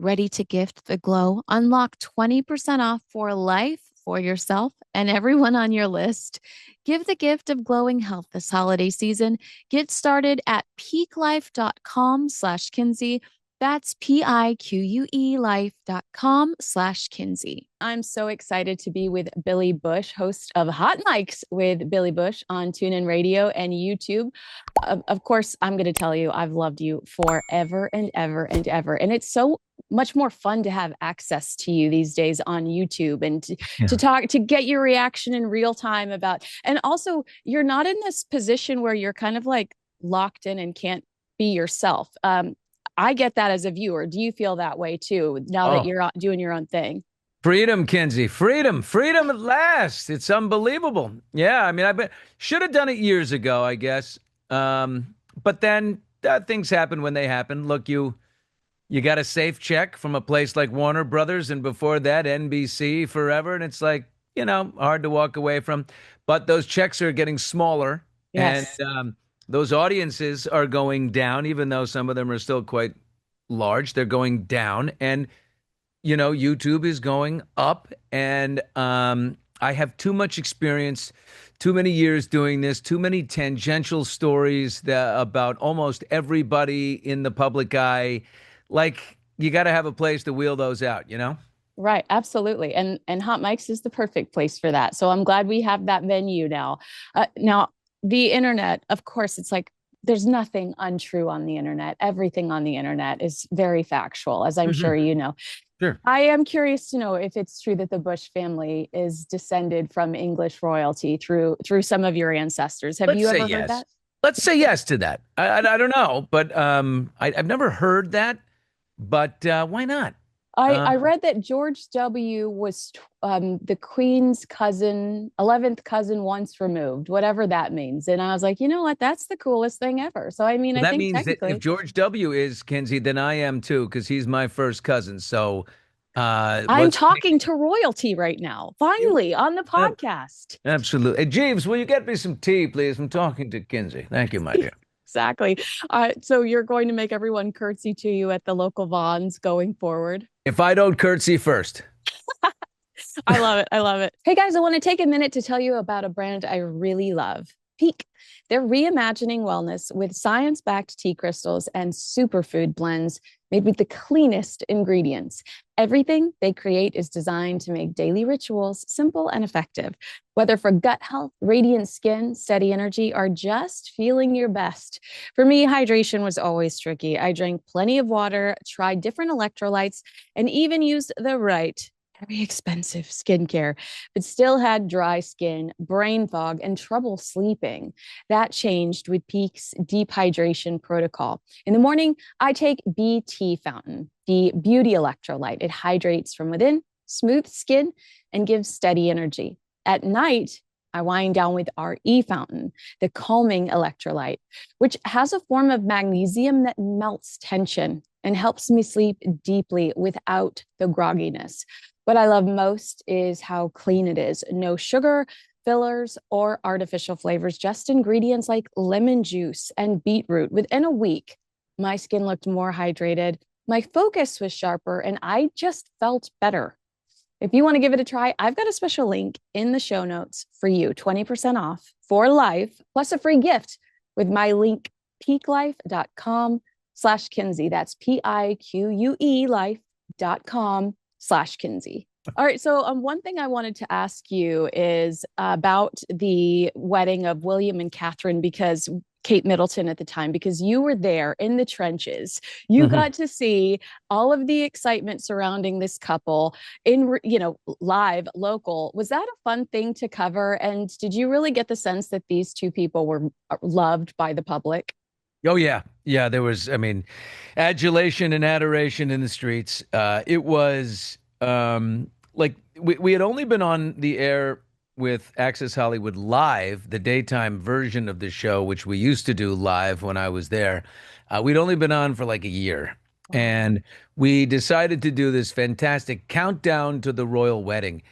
Ready to gift the glow? Unlock 20% off for life for yourself and everyone on your list. Give the gift of glowing health this holiday season. Get started at peaklife.com/Kinsey. That's PIQUE life.com/Kinsey. I'm so excited to be with Billy Bush, host of Hot Mics with Billy Bush on TuneIn Radio and YouTube. Of course, I'm going to tell you, I've loved you forever and ever and ever. And it's so much more fun to have access to you these days on YouTube and to Yeah. talk, to get your reaction in real time about, and also you're not in this position where you're kind of like locked in and can't be yourself. I get that as a viewer. Do you feel that way too, now that Oh, you're doing your own thing? freedom, Kinsey. Freedom. Freedom at last. It's unbelievable. Yeah, I mean, should have done it years ago, I guess. But then things happen when they happen. Look, you got a safe check from a place like Warner Brothers, and before that, NBC forever, and it's like, hard to walk away from. But those checks are getting smaller, and Yes. those audiences are going down, even though some of them are still quite large. They're going down, and YouTube is going up, and I have too much experience, too many years doing this, too many tangential stories about almost everybody in the public eye. Like, you got to have a place to wheel those out. Right, absolutely. And Hot Mics is the perfect place for that. So I'm glad we have that venue now. Now, the internet, of course, it's like there's nothing untrue on the internet. Everything on the internet is very factual, as I'm Hmm. sure you know. Sure. I am curious to know if it's true that the Bush family is descended from English royalty through some of your ancestors. Have Let's you say ever heard yes. that? Let's say yes to that. I don't know, but I've never heard that. But why not? I Um, read that George W. was the Queen's cousin, 11th cousin once removed, whatever that means. And I was like, you know what? That's the coolest thing ever. So, I mean, well, I that think means that if technically George W. is Kinsey, then I am too, because he's my first cousin. So I'm let's talking to royalty right now, finally on the uh, podcast. absolutely. Hey, Jeeves, will you get me some tea, please? I'm talking to Kinsey. Thank you, my dear. Exactly. So you're going to make everyone curtsy to you at the local Vons going forward. If I don't curtsy first. I love it. I love it. Hey guys, I want to take a minute to tell you about a brand I really love. Peak. They're reimagining wellness with science-backed tea crystals and superfood blends made with the cleanest ingredients. Everything they create is designed to make daily rituals simple and effective. Whether for gut health, radiant skin, steady energy, or just feeling your best. For me, hydration was always tricky. I drank plenty of water, tried different electrolytes, and even used the right very expensive skincare, but still had dry skin, brain fog, and trouble sleeping. That changed with Peak's deep hydration protocol. In the morning, I take BT Fountain, the beauty electrolyte. It hydrates from within, smooths skin, and gives steady energy. At night, I wind down with RE Fountain, the calming electrolyte, which has a form of magnesium that melts tension and helps me sleep deeply without the grogginess. What I love most is how clean it is. No sugar, fillers, or artificial flavors, just ingredients like lemon juice and beetroot. Within a week, my skin looked more hydrated, my focus was sharper, and I just felt better. If you want to give it a try, I've got a special link in the show notes for you, 20% off for life, plus a free gift with my link, peaklife.com/Kinsey. That's PIQUE life.com/Kinsey. All right. So, one thing I wanted to ask you is about the wedding of William and Catherine, because Kate Middleton at the time, because you were there in the trenches. You Mhm. got to see all of the excitement surrounding this couple in, live, local. Was that a fun thing to cover? And did you really get the sense that these two people were loved by the public? Oh yeah, yeah. There was, I mean, adulation and adoration in the streets. It was like we had only been on the air with Access Hollywood Live, the daytime version of the show, which we used to do live when I was there. We'd only been on for like a year, Wow. and we decided to do this fantastic countdown to the royal wedding.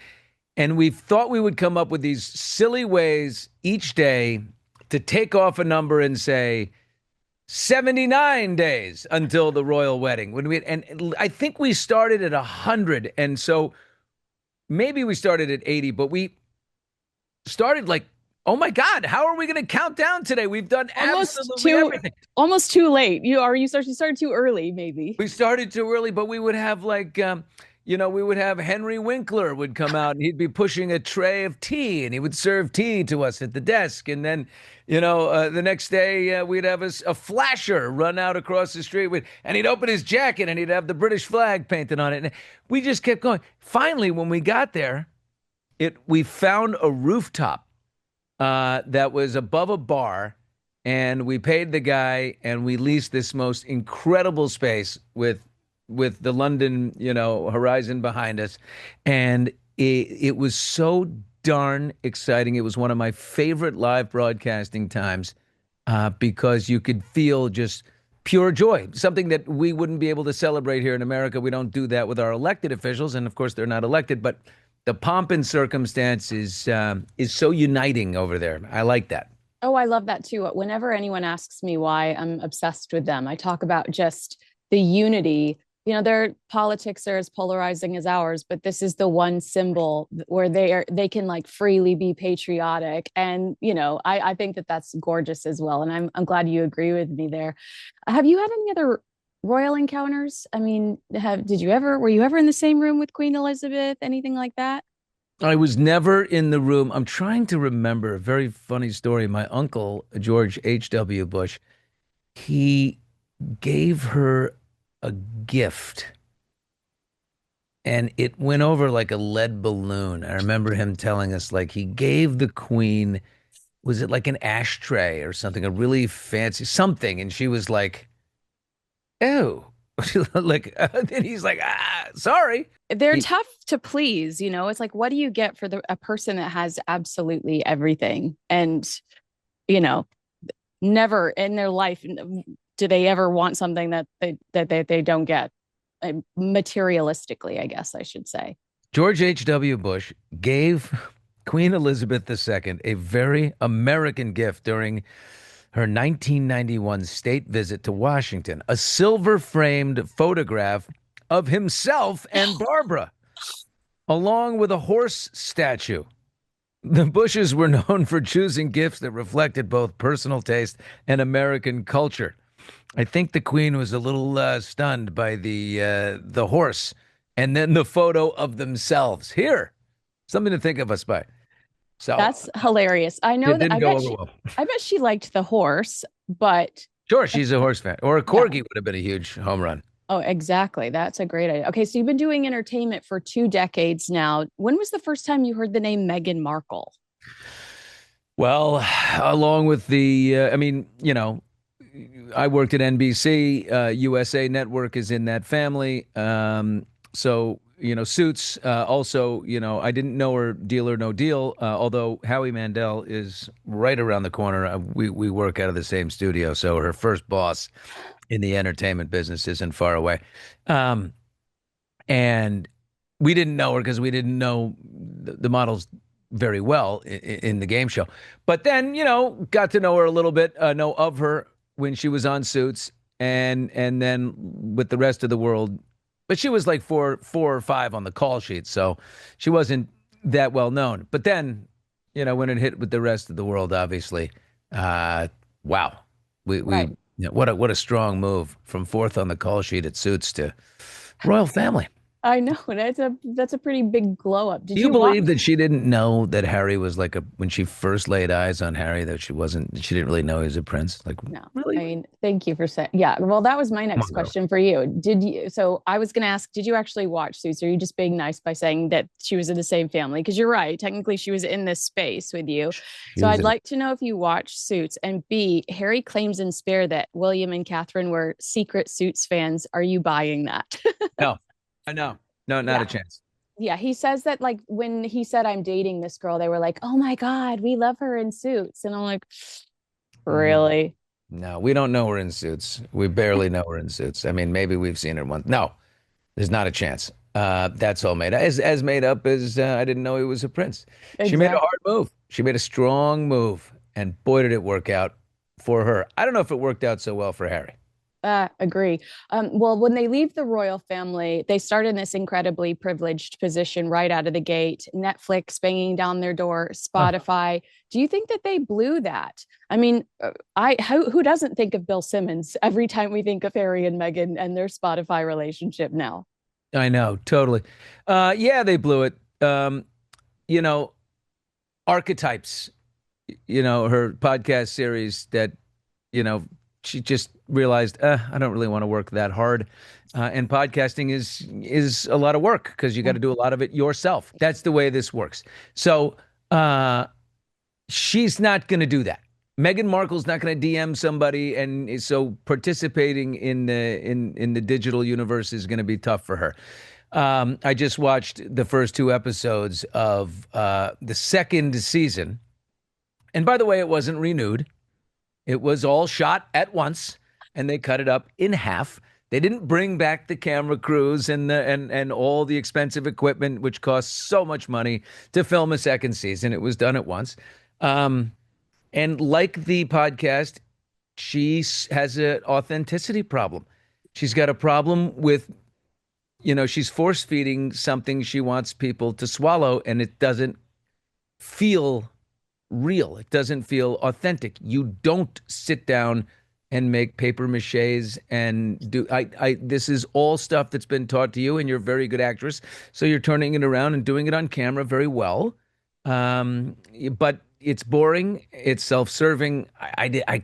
And we thought we would come up with these silly ways each day to take off a number and say 79 days until the royal wedding. And I think we started at 100, and so maybe we started at 80, but we started like, oh my God, how are we going to count down today? We've done Almost absolutely too everything. almost too late. You started too early, maybe. We started too early, but we would have like, we would have Henry Winkler would come out and he'd be pushing a tray of tea and he would serve tea to us at the desk. And then, the next day we'd have a flasher run out across the street and he'd open his jacket and he'd have the British flag painted on it. And we just kept going. Finally, when we got there, we found a rooftop that was above a bar, and we paid the guy, and we leased this most incredible space with the London, horizon behind us, and it was so darn exciting. It was one of my favorite live broadcasting times because you could feel just pure joy, something that we wouldn't be able to celebrate here in America. We don't do that with our elected officials, and of course they're not elected, but the pomp and circumstance is so uniting over there. I like that. Oh, I love that too. Whenever anyone asks me why I'm obsessed with them, I talk about just the unity their politics are as polarizing as ours, but this is the one symbol where they can like freely be patriotic. And, I think that that's gorgeous as well. And I'm glad you agree with me there. Have you had any other royal encounters? I mean, were you ever in the same room with Queen Elizabeth? Anything like that? I was never in the room. I'm trying to remember a very funny story. My uncle, George H.W. Bush, he gave her a gift and it went over like a lead balloon. I remember him telling us like he gave the queen, was it like an ashtray or something, a really fancy something? And she was like, oh, like, and he's like, sorry. They're He, tough to please, It's like, what do you get for a person that has absolutely everything? And, you know, never in their life do they ever want something that they don't get materialistically, I guess I should say. George H.W. Bush gave Queen Elizabeth II a very American gift during her 1991 state visit to Washington, a silver framed photograph of himself and Barbara, along with a horse statue. The Bushes were known for choosing gifts that reflected both personal taste and American culture. I think the Queen was a little stunned by the horse and then the photo of themselves. Here, something to think of us by. So That's hilarious. I know it that didn't go over well. I bet she liked the horse, but Sure, she's a horse fan. Or a yeah. corgi would have been a huge home run. Oh, exactly. That's a great idea. Okay, so you've been doing entertainment for 2 decades now. When was the first time you heard the name Meghan Markle? Well, along with I worked at NBC. USA Network is in that family. Suits. Also, I didn't know her Deal or No Deal, although Howie Mandel is right around the corner. We work out of the same studio, so her first boss in the entertainment business isn't far away. Um, and we didn't know her because we didn't know the models very well in the game show. But then, got to know her a little bit, know of her when she was on Suits, and then with the rest of the world. But she was like four or five on the call sheet, so she wasn't that well known. But then, when it hit with the rest of the world, obviously, wow, we Right. what a strong move from fourth on the call sheet at Suits to royal family. I know, and that's a pretty big glow up. Do Did you you watch? believe that she didn't know that Harry was like when she first laid eyes on Harry, that she didn't really know he was a prince? Like, No. I really? mean, thank you for saying. Yeah, well, that was my Come next on, girl. question for you. So I was going to ask, did you actually watch Suits? Or are you just being nice by saying that she was in the same family? Because you're right. Technically, she was in this space with you. She So was I'd in it. like to know if you watched Suits. And B, Harry claims in Spare that William and Catherine were secret Suits fans. Are you buying that? No, I know. No, not a Yeah. chance. Yeah, he says that like when he said I'm dating this girl, they were like, "Oh my God, we love her in Suits." And I'm like, No, "Really?" no, we don't know her in Suits. We barely know her in Suits. I mean, maybe we've seen her once. No, there's not a chance. That's all made as made up as I didn't know he was a prince. She made a Exactly. hard move. She made a strong move, and boy, did it work out for her. I don't know if it worked out so well for Harry. Agree. Well, when they leave the royal family, they start in this incredibly privileged position right out of the gate. Netflix banging down their door, Spotify. Do you think that they blew that? I mean, who doesn't think of Bill Simmons every time we think of Harry and Meghan and their Spotify relationship now? I know, totally. Yeah, they blew it. You know, Archetypes, her podcast series that, you know, she just realized, I don't really want to work that hard. And podcasting is a lot of work because you got to do a lot of it yourself. That's the way this works. So she's not going to do that. Meghan Markle's not going to DM somebody, and so participating in the digital universe is going to be tough for her. I just watched the first two episodes of the second season, and by the way, it wasn't renewed. It was all shot at once, and they cut it up in half. They didn't bring back the camera crews and all the expensive equipment, which costs so much money to film a second season. It was done at once. And like the podcast, she has an authenticity problem. She's got a problem with she's force feeding something she wants people to swallow, and it doesn't feel real. It doesn't feel authentic. You don't sit down and make paper maches and do this is all stuff that's been taught to you, and you're a very good actress. So you're turning it around and doing it on camera very well. But it's boring. It's self-serving. I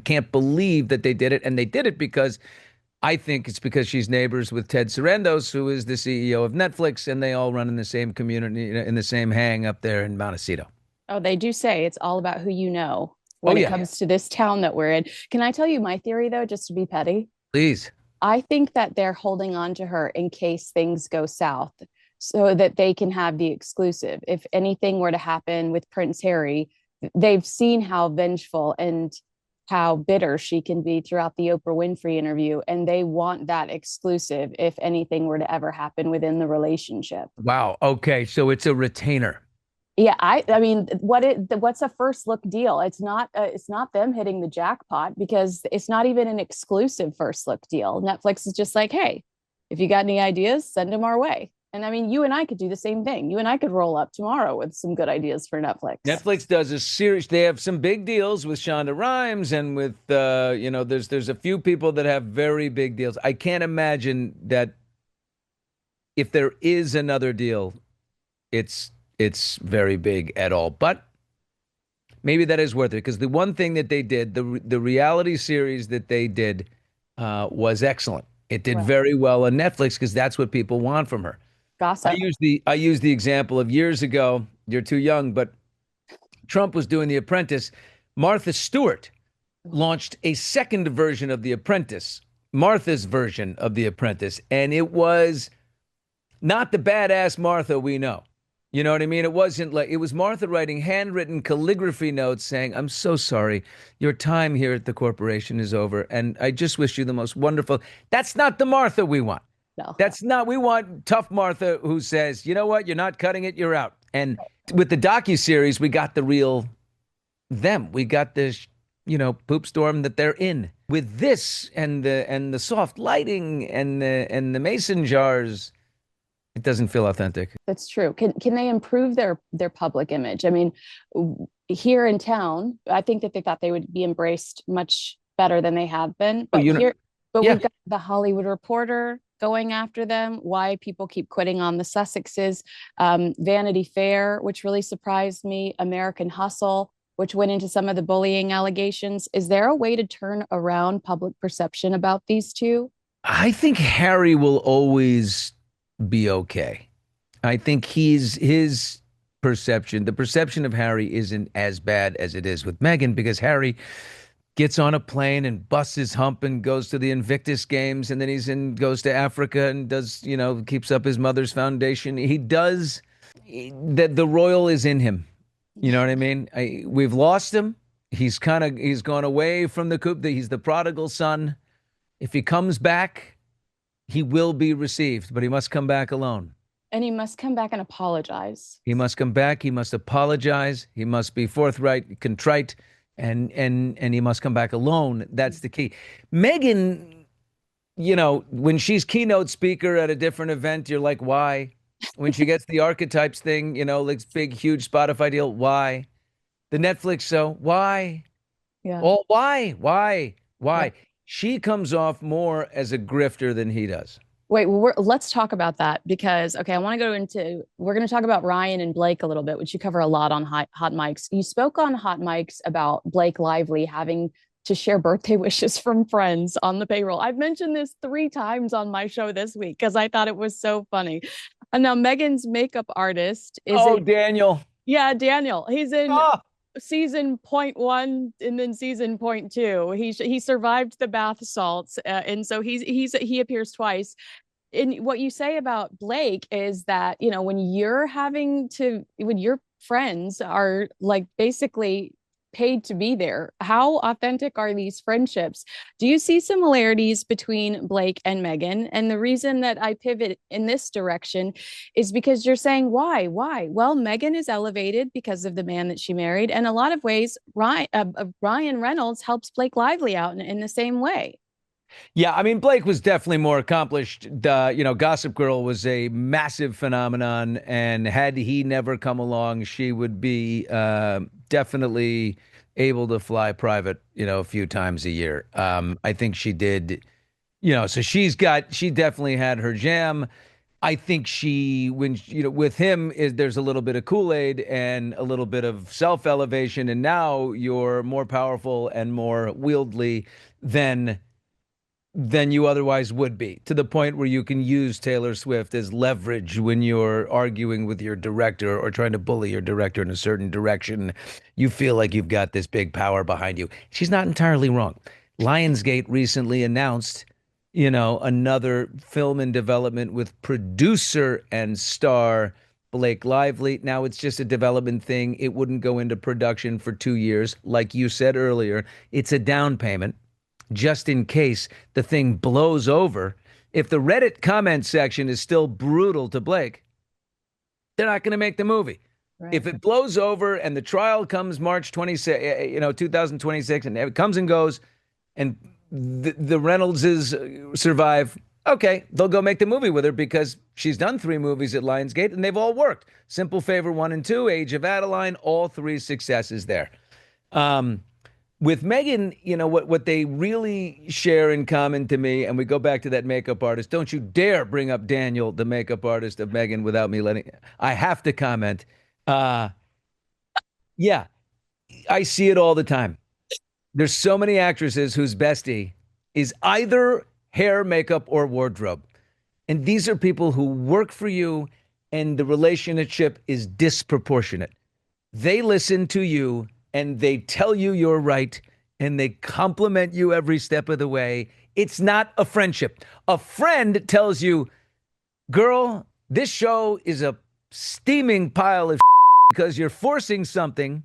can't believe that they did it. And they did it because I think it's because she's neighbors with Ted Sarandos, who is the CEO of Netflix, and they all run in the same community, in the same hang up there in Montecito. Oh, they do say it's all about who you know Oh, when it yeah. comes to this town that we're in. Can I tell you my theory, though, just to be petty? Please. I think that they're holding on to her in case things go south so that they can have the exclusive. If anything were to happen with Prince Harry, they've seen how vengeful and how bitter she can be throughout the Oprah Winfrey interview. And they want that exclusive if anything were to ever happen within the relationship. Wow. Okay. So it's a retainer. Yeah, I mean, what's a first look deal? It's not them hitting the jackpot because it's not even an exclusive first look deal. Netflix is just like, hey, if you got any ideas, send them our way. And I mean, you and I could do the same thing. You and I could roll up tomorrow with some good ideas for Netflix. Netflix does a series. They have some big deals with Shonda Rhimes and with there's a few people that have very big deals. I can't imagine that if there is another deal, it's very big at all. But maybe that is worth it, because the one thing that they did, the reality series that they did, was excellent. It did Right. very well on Netflix because that's what people want from her. Gossip. I use the example of years ago. You're too young, but Trump was doing The Apprentice. Martha Stewart launched a second version of The Apprentice, Martha's version of The Apprentice, and it was not the badass Martha we know. You know what I mean? It was Martha writing handwritten calligraphy notes saying, "I'm so sorry. Your time here at the corporation is over. And I just wish you the most wonderful." That's not the Martha we want. No. We want tough Martha who says, you know what? You're not cutting it. You're out. And with the docuseries, we got the real them. We got this, poop storm that they're in. With this and the soft lighting and the mason jars, it doesn't feel authentic. That's true. Can they improve their public image? I mean, here in town, I think that they thought they would be embraced much better than they have been. But Yeah. we've got the Hollywood Reporter going after them. Why people keep quitting on the Sussexes, Vanity Fair, which really surprised me, American Hustle, which went into some of the bullying allegations. Is there a way to turn around public perception about these two? I think Harry will always be okay. I think his perception, the perception of Harry isn't as bad as it is with Meghan, because Harry gets on a plane and busts his hump and goes to the Invictus Games, and then goes to Africa and does, keeps up his mother's foundation. He does that. The royal is in him. You know what I mean? We've lost him. He's gone away from the coop. He's the prodigal son. If he comes back, he will be received, but he must come back alone. And he must come back and apologize. He must come back. He must apologize. He must be forthright, contrite, and he must come back alone. That's the key. Meghan, when she's keynote speaker at a different event, you're like, why? When she gets the archetypes thing, like big, huge Spotify deal, why? The Netflix show, why? Yeah. Oh, why? Yeah. She comes off more as a grifter than he does. Wait, well, let's talk about that because, okay, we're going to talk about Ryan and Blake a little bit, which you cover a lot on Hot Mics. You spoke on Hot Mics about Blake Lively having to share birthday wishes from friends on the payroll. I've mentioned this 3 times on my show this week because I thought it was so funny. And now Meghan's makeup artist is Daniel. Yeah, Daniel. He's in season 0.1 and then season 0.2. He survived the bath salts, and so he appears twice. And what you say about Blake is that when your friends are like basically paid to be there, how authentic are these friendships? Do you see similarities between Blake and Meghan? And the reason that I pivot in this direction is because you're saying why? Well, Meghan is elevated because of the man that she married, and a lot of ways Ryan Reynolds helps Blake Lively out in the same way. Yeah, I mean, Blake was definitely more accomplished. Gossip Girl was a massive phenomenon, and had he never come along, she would be definitely able to fly private, a few times a year. I think she did, so she definitely had her jam. I think with him is there's a little bit of Kool-Aid and a little bit of self-elevation, and now you're more powerful and more wieldy than you otherwise would be, to the point where you can use Taylor Swift as leverage when you're arguing with your director or trying to bully your director in a certain direction. You feel like you've got this big power behind you. She's not entirely wrong. Lionsgate recently announced, another film in development with producer and star Blake Lively. Now it's just a development thing. It wouldn't go into production for 2 years. Like you said earlier, it's a down payment just in case the thing blows over. If the Reddit comment section is still brutal to Blake, they're not going to make the movie. Right. If it blows over and the trial comes March 26, 2026, and it comes and goes, and the Reynoldses survive, okay, they'll go make the movie with her because she's done 3 movies at Lionsgate and they've all worked. Simple Favor 1 and 2, Age of Adeline, all 3 successes there. With Meghan, what they really share in common to me, and we go back to that makeup artist. Don't you dare bring up Daniel, the makeup artist of Meghan, without me letting. I have to comment. Yeah, I see it all the time. There's so many actresses whose bestie is either hair, makeup, or wardrobe, and these are people who work for you, and the relationship is disproportionate. They listen to you and they tell you you're right and they compliment you every step of the way. It's not a friendship. A friend tells you, girl, this show is a steaming pile of because you're forcing something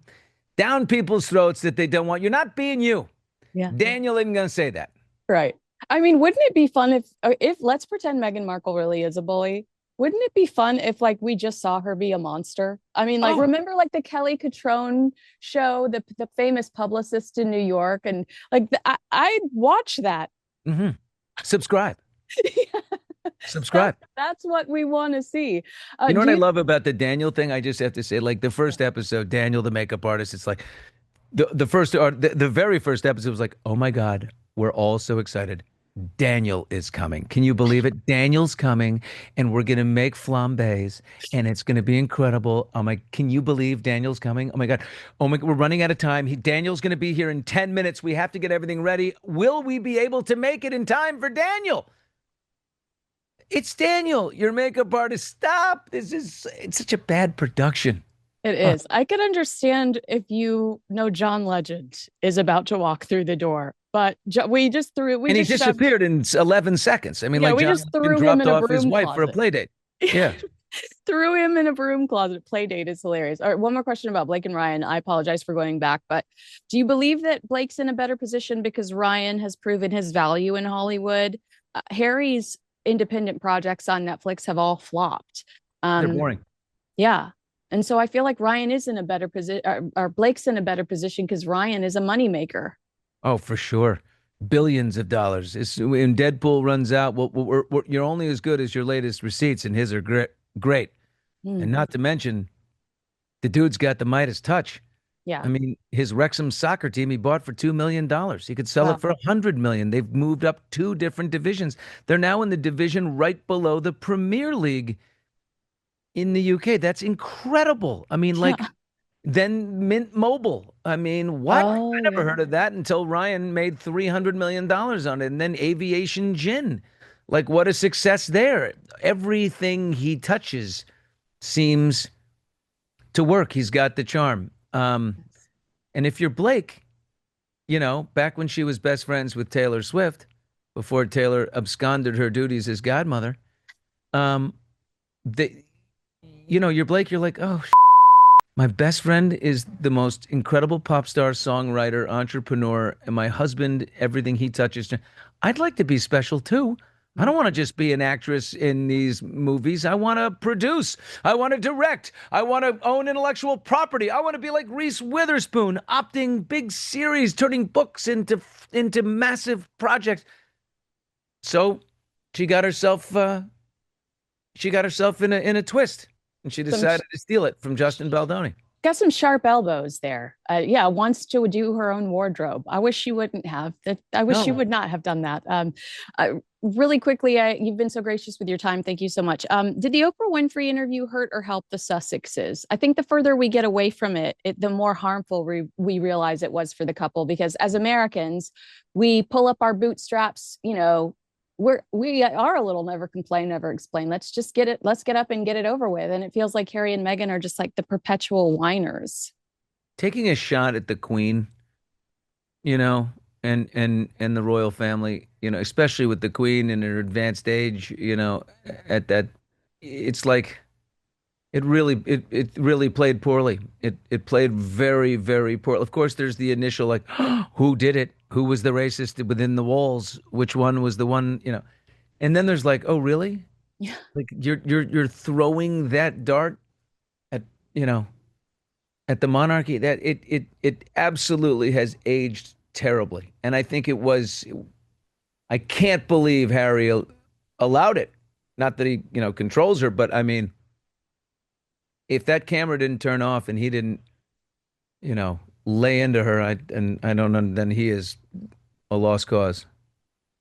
down people's throats that they don't want. You're not being you. Yeah. Daniel isn't going to say that. Right. I mean, wouldn't it be fun if let's pretend Meghan Markle really is a bully? Wouldn't it be fun if like we just saw her be a monster? I mean, like remember like the Kelly Catrone show, the famous publicist in New York, and like I'd watch that. Mm-hmm. Subscribe. Yeah. Subscribe. That's what we want to see. You know what I love about the Daniel thing? I just have to say, like the first episode, Daniel, the makeup artist, it's like the very first episode was like, oh my God, we're all so excited. Daniel is coming. Can you believe it? Daniel's coming, and we're going to make flambés, and it's going to be incredible. I'm like, can you believe Daniel's coming? Oh my God. Oh my, we're running out of time. Daniel's going to be here in 10 minutes. We have to get everything ready. Will we be able to make it in time for Daniel? It's Daniel, your makeup artist. Stop. It's such a bad production. It is. I could understand if you know John Legend is about to walk through the door, but we just threw. And he disappeared in 11 seconds. I mean, like we John just threw him dropped in a off his broom wife for a closet. play date. Yeah. Threw him in a broom closet. Play date is hilarious. All right, one more question about Blake and Ryan. I apologize for going back, but do you believe that Blake's in a better position because Ryan has proven his value in Hollywood? Harry's independent projects on Netflix have all flopped. They're boring. Yeah. And so I feel like Ryan is in a better position, or Blake's in a better position because Ryan is a moneymaker. Oh, for sure. Billions of dollars. When Deadpool runs out, you're only as good as your latest receipts, and his are great. And not to mention, the dude's got the Midas touch. Yeah. I mean, his Wrexham soccer team he bought for $2 million. He could sell it for $100 million. They've moved up 2 different divisions. They're now in the division right below the Premier League in the UK. That's incredible. I mean, like, then Mint Mobile. I mean, what? I never heard of that until Ryan made $300 million on it. And then Aviation Gin. Like, what a success there. Everything he touches seems to work. He's got the charm. And if you're Blake, back when she was best friends with Taylor Swift, before Taylor absconded her duties as godmother, you're Blake, you're like, oh, my best friend is the most incredible pop star, songwriter, entrepreneur, and my husband, everything he touches. I'd like to be special too. I don't want to just be an actress in these movies. I want to produce. I want to direct. I want to own intellectual property. I want to be like Reese Witherspoon, opting big series, turning books into massive projects. So she got herself in a twist, and she Some decided to steal it from Justin Baldoni. got some sharp elbows there. Yeah, wants to do her own wardrobe. I wish she wouldn't have. That I wish she No. would not have done that. Really quickly, you've been so gracious with your time. Thank you so much. Did the Oprah Winfrey interview hurt or help the Sussexes? I think the further we get away from it, the more harmful we realize it was for the couple. Because as Americans, we pull up our bootstraps. We are a little never complain, never explain. Let's just get it. Let's get up and get it over with. And it feels like Harry and Meghan are just like the perpetual whiners. Taking a shot at the Queen, and the royal family, especially with the Queen in her advanced age, at that, it's like it really played poorly. It played very, very poorly. Of course, there's the initial like, who did it? Who was the racist within the walls? Which one was the one? And then there's like, oh, really? Yeah. Like you're throwing that dart at you know at the monarchy. That it absolutely has aged terribly, and I think it was. I can't believe Harry allowed it. Not that he controls her, but I mean, if that camera didn't turn off and he didn't lay into her, I don't know, then he is a lost cause.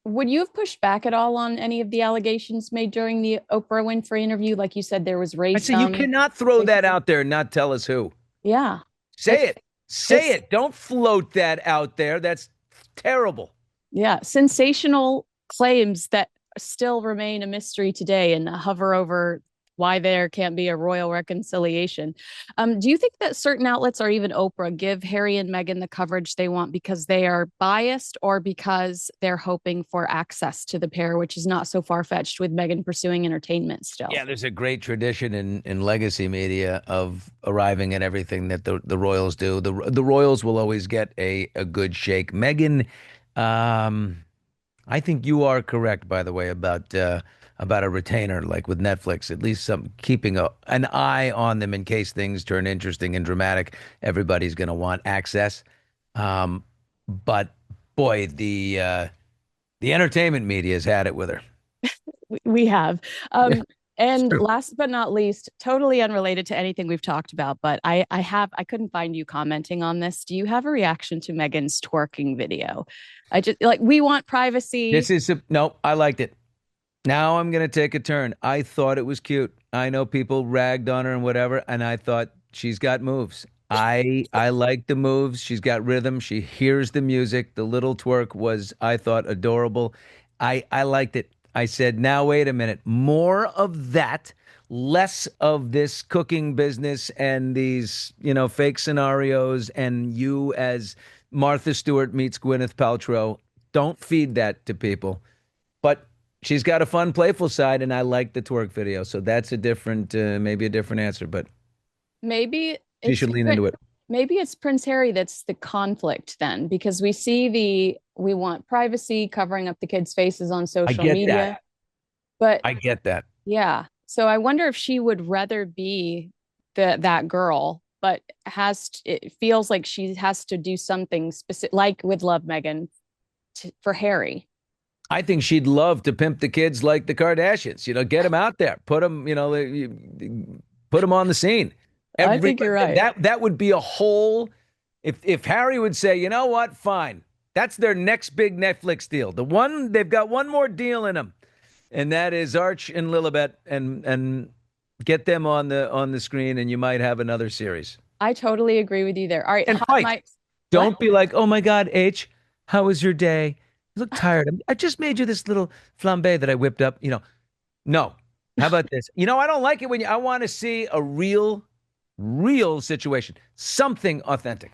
Would you have pushed back at all on any of the allegations made during the Oprah Winfrey interview? Like you said, there was I say you cannot throw that racism. out there and not tell us who. Yeah. Say It's it. Say it's it. Don't float that out there. That's terrible. yeah, sensational claims that still remain a mystery today and hover over why there can't be a royal reconciliation. Do you think that certain outlets or even Oprah give Harry and Meghan the coverage they want because they are biased or because they're hoping for access to the pair, which is not so far fetched with Meghan pursuing entertainment still? Yeah, there's a great tradition in legacy media of arriving at everything that the royals do. The royals will always get a good shake. Meghan, um, I think you are correct, by the way, about a retainer like with Netflix. At least some keeping an eye on them in case things turn interesting and dramatic. Everybody's going to want access. But boy, the entertainment media has had it with her. We have. Yeah, it's And true. last but not least, totally unrelated to anything we've talked about, but I couldn't find you commenting on this. Do you have a reaction to Megan's twerking video? I just like we want privacy. No, I liked it. Now I'm gonna take a turn. I thought it was cute. I know people ragged on her and whatever, and I thought she's got moves. I like the moves. She's got rhythm. She hears the music. The little twerk was, I thought, adorable. I liked it. I said, now wait a minute. More of that, less of this cooking business and these, fake scenarios and you as Martha Stewart meets Gwyneth Paltrow. Don't feed that to people. But she's got a fun, playful side, and I like the twerk video. So that's maybe a different answer, but Maybe she it's should lean into it. maybe it's Prince Harry that's the conflict then, because we want privacy, covering up the kids' faces on I social get media. that. But I get that. yeah, so I wonder if she would rather be that girl, but it feels like she has to do something specific, like with Love Megan for Harry. I think she'd love to pimp the kids like the Kardashians. Get them out there, put them, put them on the scene. I think you're right. That would be a whole. If Harry would say, you know what, fine, that's their next big Netflix deal. They've got one more deal in them, and that is Arch and Lilibet, and get them on the screen, and you might have another series. I totally agree with you there. All right, And hot fight. mics. What? Don't be like, oh my God, H, how was your day? You look tired. I just made you this little flambe that I whipped up. No. How about this? I don't like it when I want to see a real situation, something authentic.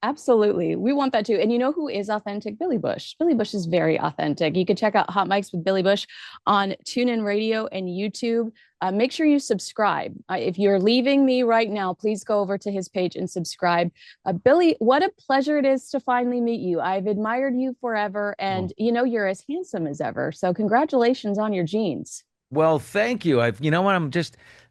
Absolutely. We want that too. And you know who is authentic? Billy Bush. Billy Bush is very authentic. You can check out Hot Mics with Billy Bush on TuneIn Radio and YouTube. Make sure you subscribe. If you're leaving me right now, please go over to his page and subscribe. Billy, what a pleasure it is to finally meet you. I've admired you forever, and you're as handsome as ever. So congratulations on your genes. Well, thank you. You know what?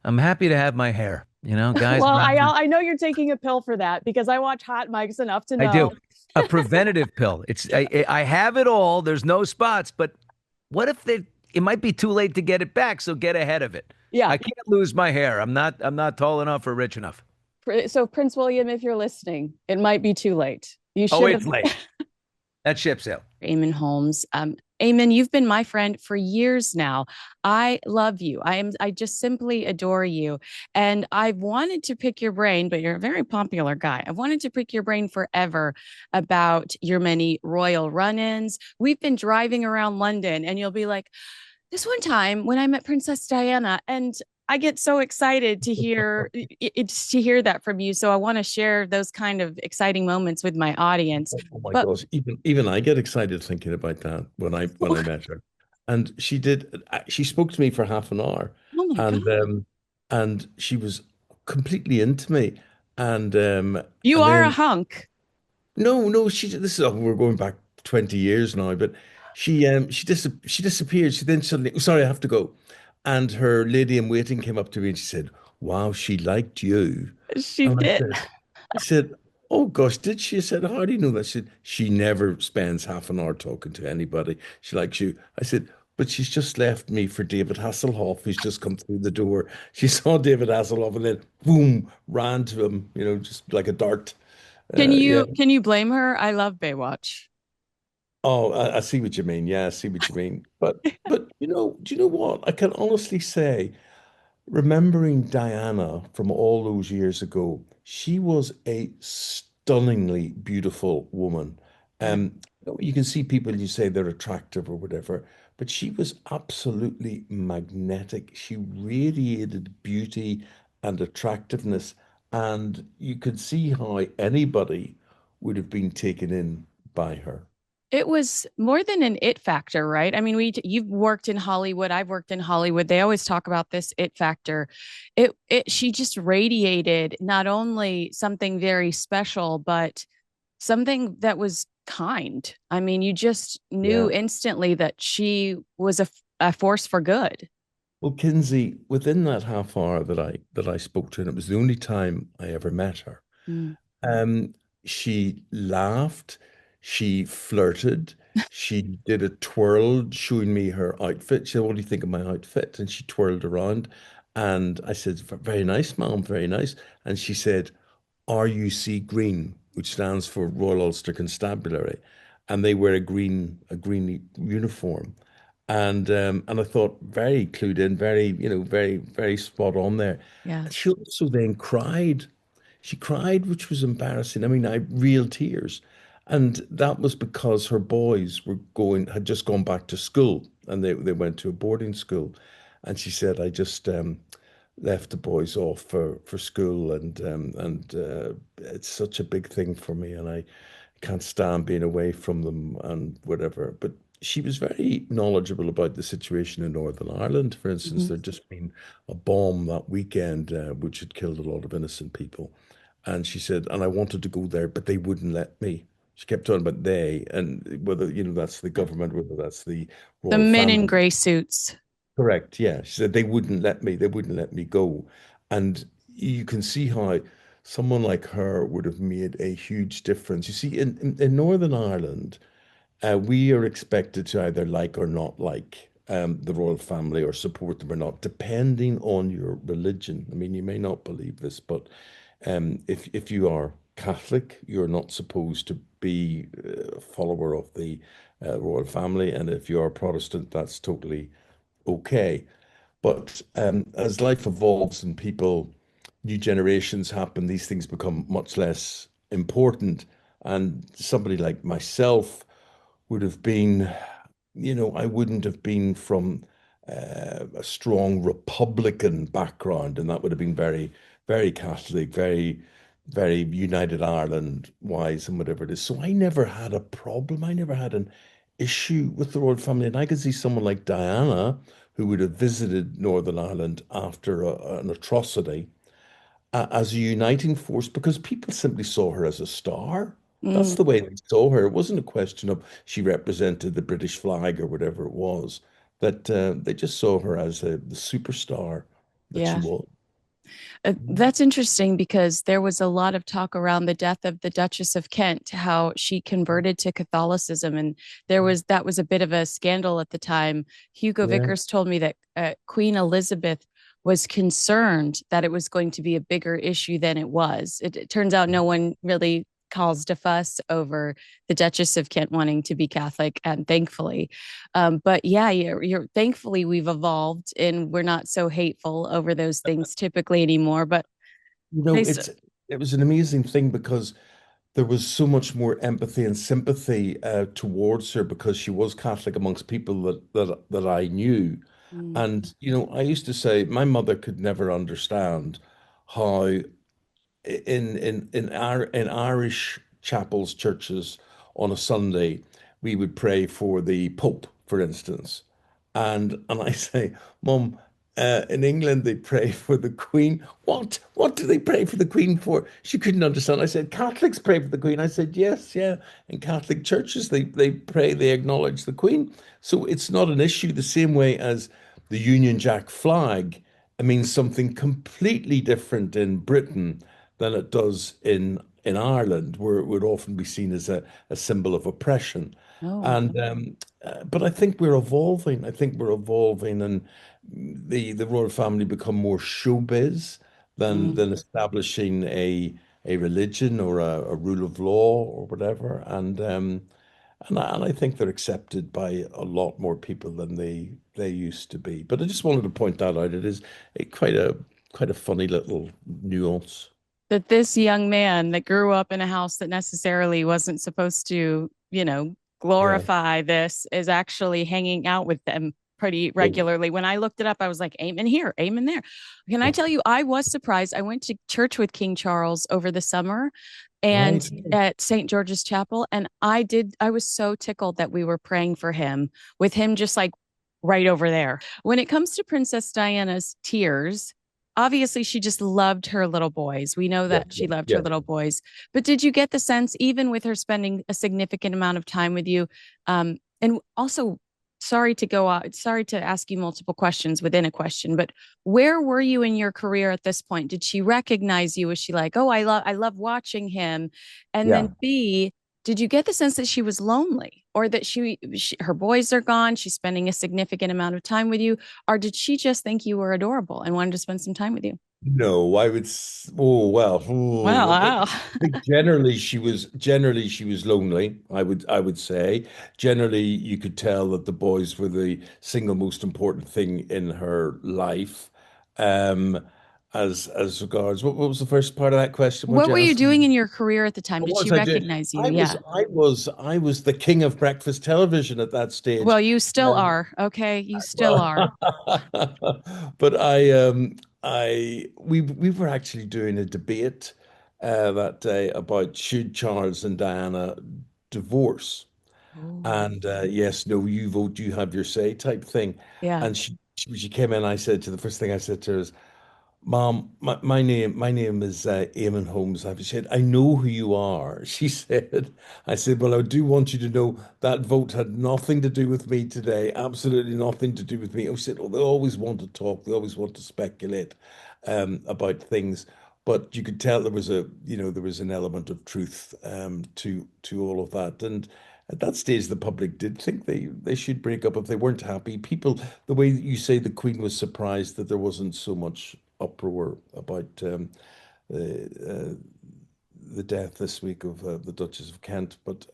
I'm happy to have my hair. Guys. Well, I know you're taking a pill for that because I watch Hot Mics enough to I do. know. A preventative pill. I have it all. There's no spots, but what if it might be too late to get it back, so get ahead of it. Yeah. I can't lose my hair. I'm not tall enough or rich enough. So Prince William, if you're listening, it might be too late. You Oh, should have. it's late. That ship sailed. Eamonn Holmes. Eamonn, you've been my friend for years now. I love you. I just simply adore you. And I've wanted to pick your brain, but you're a very popular guy. I've wanted to pick your brain forever about your many royal run-ins. We've been driving around London and you'll be like, this one time when I met Princess Diana, and I get so excited to hear that from you. So I want to share those kind of exciting moments with my audience. Oh my But gosh, even I get excited thinking about that when I met her. And she spoke to me for half an hour oh my God, and she was completely into me. And you and are a then hunk. no, this is we're going back 20 years now, but she disappeared. She then suddenly, "Oh, sorry, I have to go." And her lady in waiting came up to me and she said, "Wow, she liked you." She And did. I said, "Oh gosh, did she?" I said, "How do you know that?" She said, "She never spends half an hour talking to anybody. She likes you." I said, "But she's just left me for David Hasselhoff, who's just come through the door." She saw David Hasselhoff and then boom, ran to him, just like a dart. Yeah. Can you blame her? I love Baywatch. Oh, I see what you mean. Yeah, I see what you mean. But do you know what? I can honestly say, remembering Diana from all those years ago, she was a stunningly beautiful woman. Yeah. You can see people, you say they're attractive or whatever, but she was absolutely magnetic. She radiated beauty and attractiveness, and you could see how anybody would have been taken in by her. It was more than an it factor, right? I mean, you've worked in Hollywood, I've worked in Hollywood. They always talk about this it factor. She just radiated not only something very special, but something that was kind. I mean, you just knew Yeah. instantly that she was a force for good. Well, Kinsey, within that half hour that I spoke to her, and it was the only time I ever met her. Mm. Um, she laughed, she flirted, she did a twirl, showing me her outfit. She said, "What do you think of my outfit?" And she twirled around, and I said, "Very nice, ma'am, very nice." And she said, RUC Green, which stands for Royal Ulster Constabulary, and they wear a green uniform. And I thought very clued in, very, very, very spot on there. She Yes. also then cried. She cried, which was embarrassing. I mean, I real tears. And that was because her boys had just gone back to school and they went to a boarding school. And she said, I just left the boys off for school and it's such a big thing for me and I can't stand being away from them and whatever. But she was very knowledgeable about the situation in Northern Ireland. For instance, Mhm. there'd just been a bomb that weekend, which had killed a lot of innocent people. And she said, and I wanted to go there, but they wouldn't let me. She kept talking about they, and whether, that's the government, whether that's the The royal men in family. gray suits. Correct. Yeah. She said they wouldn't let me. They wouldn't let me go. And you can see how someone like her would have made a huge difference. You see, in Northern Ireland, we are expected to either like or not like the royal family or support them or not, depending on your religion. I mean, you may not believe this, but if you are Catholic, you're not supposed to be a follower of the royal family, and if you are Protestant, that's totally okay. But as life evolves and new generations happen, these things become much less important. And somebody like myself would have been, I wouldn't have been from a strong Republican background, and that would have been very, very Catholic, very, very United Ireland wise, and whatever it is. So I never had a problem. I never had an issue with the royal family, and I could see someone like Diana, who would have visited Northern Ireland after an atrocity, as a uniting force because people simply saw her as a star. That's Mm, the way they saw her. It wasn't a question of she represented the British flag or whatever it was. That they just saw her as the superstar that she yeah. was. That's interesting because there was a lot of talk around the death of the Duchess of Kent, how she converted to Catholicism, and that was a bit of a scandal at the time. Hugo Yeah. Vickers told me that Queen Elizabeth was concerned that it was going to be a bigger issue than it was. It turns out no one really caused a fuss over the Duchess of Kent wanting to be Catholic, and thankfully. But yeah, you're thankfully we've evolved and we're not so hateful over those things typically anymore. But You know, they, it was an amazing thing because there was so much more empathy and sympathy towards her because she was Catholic amongst people that I knew. mm, And you know, I used to say my mother could never understand how in Irish chapels, churches on a Sunday, we would pray for the Pope, for instance. And I say, Mum, in England they pray for the Queen. What? What do they pray for the Queen for? She couldn't understand. I said, Catholics pray for the Queen. I said, yes, yeah. In Catholic churches they pray, they acknowledge the Queen. So it's not an issue the same way as the Union Jack flag. It means something completely different in Britain than it does in Ireland, where it would often be seen as a symbol of oppression. oh, And but I think we're evolving. I think we're evolving, and the royal family become more showbiz mm. than establishing a religion or a rule of law or whatever. And I think they're accepted by a lot more people than they used to be. But I just wanted to point that out. It is quite a funny little nuance. That this young man that grew up in a house that necessarily wasn't supposed to, Yeah. glorify this is actually hanging out with them pretty Oh, regularly. When I looked it up, I was like, amen here, amen there. Can I yeah. tell you, I was surprised. I went to church with King Charles over the summer and Right. at St. George's Chapel. And I was so tickled that we were praying for him with him just like right over there. When it comes to Princess Diana's tears, obviously she just loved her little boys. We know Yeah. that she Yeah. loved her Yeah. little boys. But did you get the sense, even with her spending a significant amount of time with you, and also sorry to ask you multiple questions within a question, but where were you in your career at this point? Did she recognize you? Was she like, oh, I love watching him? And then Yeah. B, did you get the sense that she was lonely or that her boys are gone, she's spending a significant amount of time with you, or did she just think you were adorable and wanted to spend some time with you? No, oh well, Wow, wow. I think generally she was lonely, I would say. Generally you could tell that the boys were the single most important thing in her life. Um as regards what was the first part of that question? What What you were you asked? doing in your career at the time? What Did she was I doing? recognize you? Yeah. I was the king of breakfast television at that stage. Well, you still Um, are. Okay. You still well, are. but we were actually doing a debate that day about should Charles and Diana divorce, Oh, and yes, no, you vote, you have your say type thing. yeah. And she came in. I said to the first thing I said to her is, Mom, my name is Eamonn Holmes. I said, I know who you are. She said, I said, well, I do want you to know that vote had nothing to do with me today. Absolutely nothing to do with me. I said, oh, they always want to talk. They always want to speculate about things. But you could tell there was an element of truth to all of that. And at that stage, the public did think they should break up if they weren't happy. People, the way that you say the Queen was surprised that there wasn't so much uproar about uh, the death this week of the Duchess of Kent. But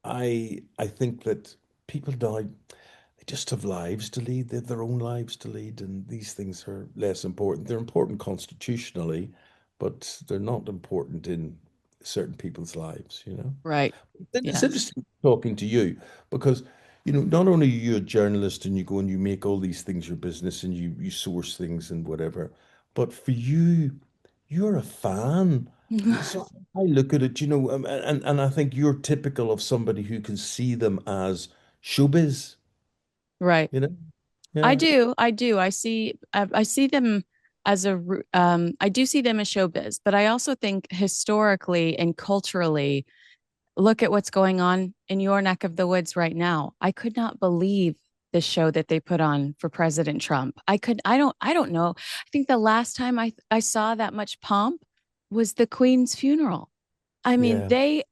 I think that people now they just have lives to lead. They have their own lives to lead, and these things are less important. They're important constitutionally, but they're not important in certain people's lives, you know. Right. It's Yes. interesting talking to you because, you know, not only are you a journalist and you go and you make all these things your business and you source things and whatever, but for you, you're a fan. So I look at it, you know, and I think you're typical of somebody who can see them as showbiz, Right. you know? I Yeah. do. I do. I see them I do see them as showbiz, but I also think historically and culturally, look at what's going on in your neck of the woods right now. I could not believe the show that they put on for President Trump. I don't know. I think the last time I saw that much pomp was the Queen's funeral. I mean, Yeah.